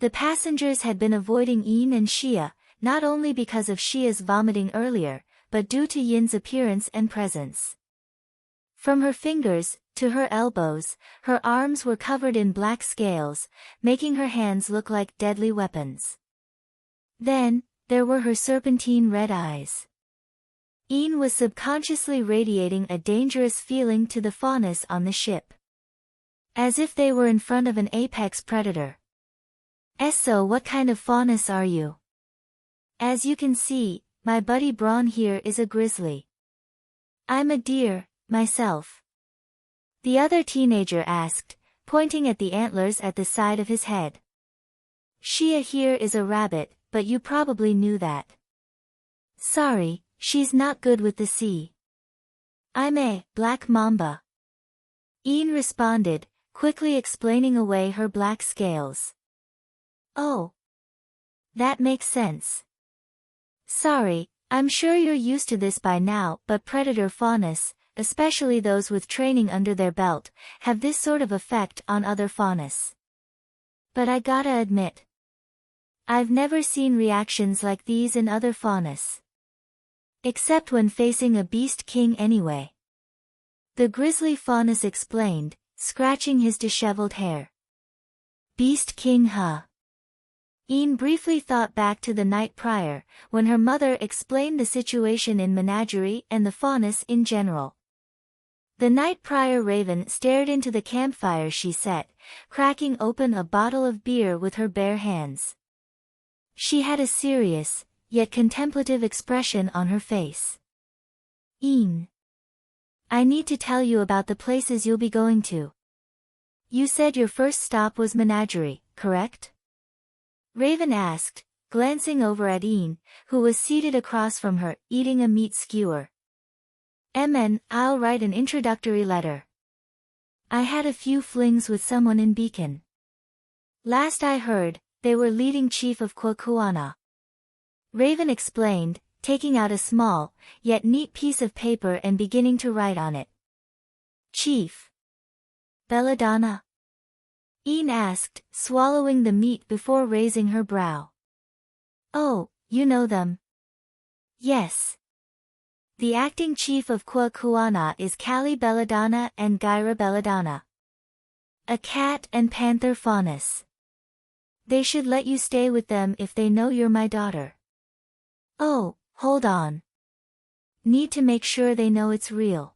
The passengers had been avoiding Ian and Shia, not only because of Shia's vomiting earlier, but due to Yin's appearance and presence. From her fingers, to her elbows, her arms were covered in black scales, making her hands look like deadly weapons. Then, there were her serpentine red eyes. Ian was subconsciously radiating a dangerous feeling to the Faunus on the ship. As if they were in front of an apex predator. So what kind of Faunus are you? As you can see, my buddy Braun here is a grizzly. I'm a deer, myself. The other teenager asked, pointing at the antlers at the side of his head. Shia here is a rabbit, but you probably knew that. Sorry, she's not good with the sea. I'm a black mamba. Ian responded, quickly explaining away her black scales. Oh. That makes sense. Sorry, I'm sure you're used to this by now, but predator faunas, especially those with training under their belt, have this sort of effect on other faunas. But I gotta admit, I've never seen reactions like these in other faunas. Except when facing a beast king anyway. The grizzly faunus explained, scratching his disheveled hair. Beast king huh? Ian briefly thought back to the night prior, when her mother explained the situation in Menagerie and the faunus in general. The night prior Raven stared into the campfire she set, cracking open a bottle of beer with her bare hands. She had a serious, yet contemplative expression on her face. Ian. I need to tell you about the places you'll be going to. You said your first stop was Menagerie, correct? Raven asked, glancing over at Ian, who was seated across from her, eating a meat skewer. I'll write an introductory letter. I had a few flings with someone in Beacon. Last I heard, they were leading chief of Kwakuana. Raven explained, taking out a small, yet neat piece of paper and beginning to write on it. Chief. Belladonna? Ian asked, swallowing the meat before raising her brow. Oh, you know them. Yes. The acting chief of Kwakuana is Kali Belladonna and Gyra Belladonna. A cat and panther faunus. They should let you stay with them if they know you're my daughter. Oh, hold on. Need to make sure they know it's real.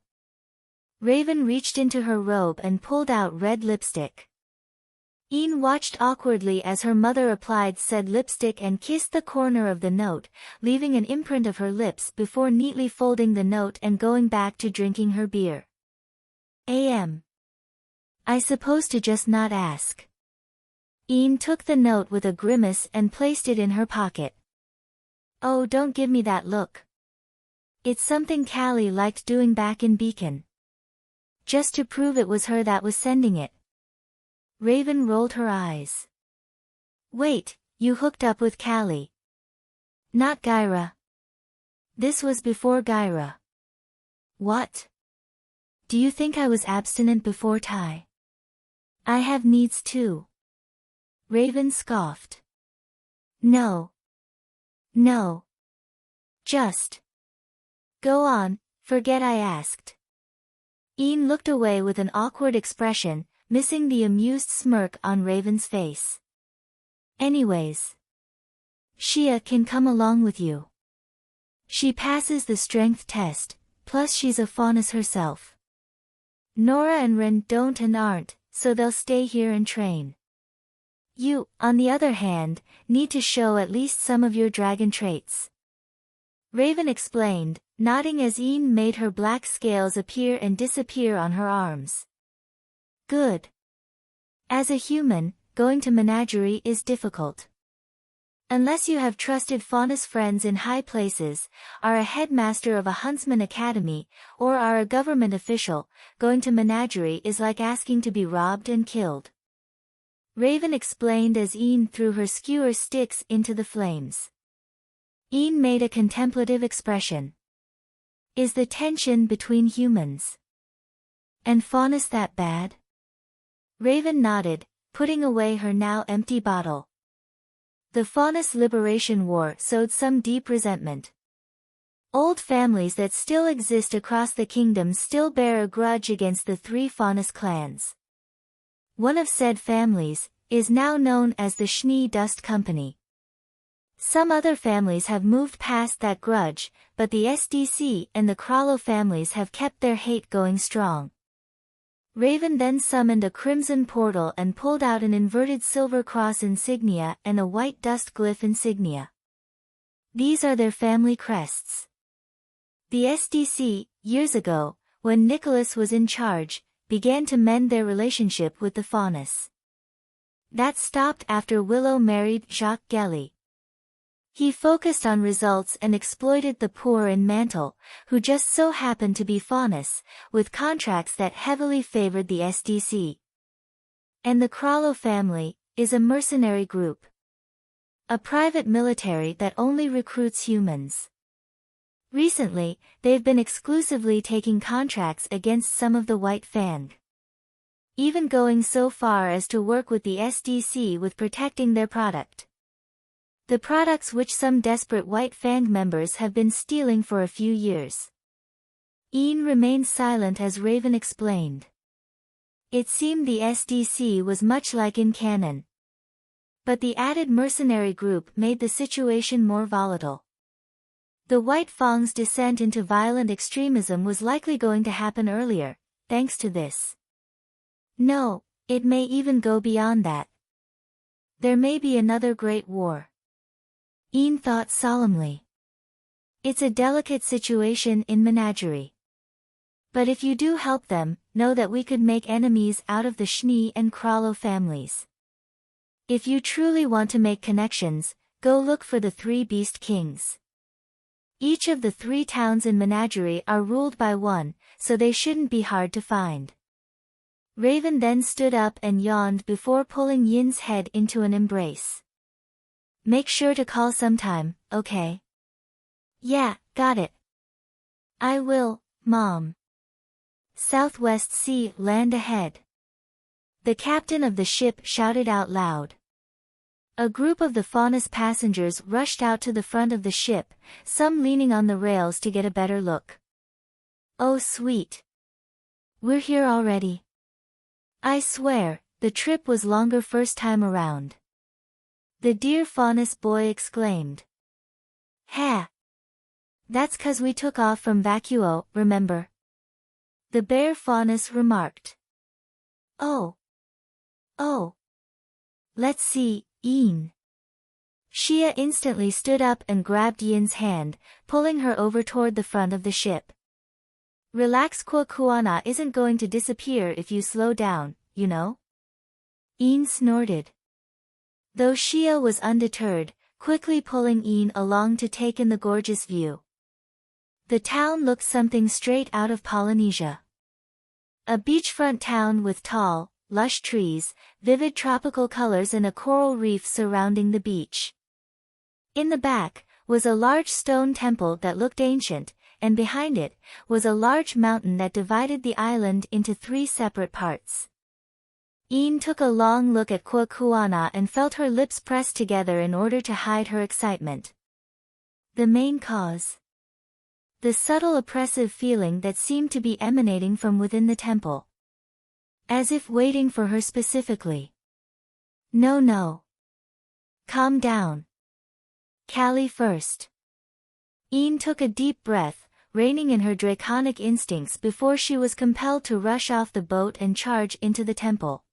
Raven reached into her robe and pulled out red lipstick. Ian watched awkwardly as her mother applied said lipstick and kissed the corner of the note, leaving an imprint of her lips before neatly folding the note and going back to drinking her beer. I suppose to just not ask. Ian took the note with a grimace and placed it in her pocket. Oh, don't give me that look. It's something Callie liked doing back in Beacon. Just to prove it was her that was sending it. Raven rolled her eyes. Wait, you hooked up with Callie. Not Gyra. This was before Gyra. What? Do you think I was abstinent before Ty? I have needs too. Raven scoffed. No. No. Just. Go on, forget I asked. Ian looked away with an awkward expression, missing the amused smirk on Raven's face. Anyways. Shia can come along with you. She passes the strength test, plus she's a faunus herself. Nora and Ren don't and aren't, so they'll stay here and train. You, on the other hand, need to show at least some of your dragon traits. Raven explained, nodding as Ian made her black scales appear and disappear on her arms. Good. As a human, going to Menagerie is difficult. Unless you have trusted faunus friends in high places, are a headmaster of a huntsman academy, or are a government official, going to Menagerie is like asking to be robbed and killed. Raven explained as Ian threw her skewer sticks into the flames. Ian made a contemplative expression. Is the tension between humans and faunus that bad? Raven nodded, putting away her now empty bottle. The Faunus Liberation War sowed some deep resentment. Old families that still exist across the kingdom still bear a grudge against the three Faunus clans. One of said families is now known as the Schnee Dust Company. Some other families have moved past that grudge, but the SDC and the Krallo families have kept their hate going strong. Raven then summoned a crimson portal and pulled out an inverted silver cross insignia and a white dust glyph insignia. These are their family crests. The SDC, years ago, when Nicholas was in charge, began to mend their relationship with the faunus. That stopped after Willow married Jacques Gelly. He focused on results and exploited the poor in Mantle, who just so happened to be faunus, with contracts that heavily favored the SDC. And the Krallo family is a mercenary group. A private military that only recruits humans. Recently, they've been exclusively taking contracts against some of the White Fang. Even going so far as to work with the SDC with protecting their product. The products which some desperate White Fang members have been stealing for a few years. Ian remained silent as Raven explained. It seemed the SDC was much like in canon. But the added mercenary group made the situation more volatile. The White Fang's descent into violent extremism was likely going to happen earlier, thanks to this. No, it may even go beyond that. There may be another great war. Ian thought solemnly. It's a delicate situation in Menagerie. But if you do help them, know that we could make enemies out of the Schnee and Krallo families. If you truly want to make connections, go look for the 3 Beast Kings. Each of the 3 towns in Menagerie are ruled by one, so they shouldn't be hard to find. Raven then stood up and yawned before pulling Yin's head into an embrace. Make sure to call sometime, okay? Yeah, got it. I will, Mom. Southwest Sea, land ahead. The captain of the ship shouted out loud. A group of the Faunus passengers rushed out to the front of the ship, some leaning on the rails to get a better look. Oh sweet. We're here already. I swear, the trip was longer first time around. The dear Faunus boy exclaimed. Ha! That's 'cause we took off from Vacuo, remember? The bear Faunus remarked. Oh. Let's see, Ian. Shia instantly stood up and grabbed Yin's hand, pulling her over toward the front of the ship. Relax, Kuana isn't going to disappear if you slow down, you know? Ian snorted. Though Shia was undeterred, quickly pulling Ian along to take in the gorgeous view. The town looked something straight out of Polynesia. A beachfront town with tall, lush trees, vivid tropical colors and a coral reef surrounding the beach. In the back, was a large stone temple that looked ancient, and behind it, was a large mountain that divided the island into 3 separate parts. Ian took a long look at Kuana and felt her lips pressed together in order to hide her excitement. The main cause. The subtle oppressive feeling that seemed to be emanating from within the temple. As if waiting for her specifically. No. Calm down. Callie first. Ian took a deep breath, reining in her draconic instincts before she was compelled to rush off the boat and charge into the temple.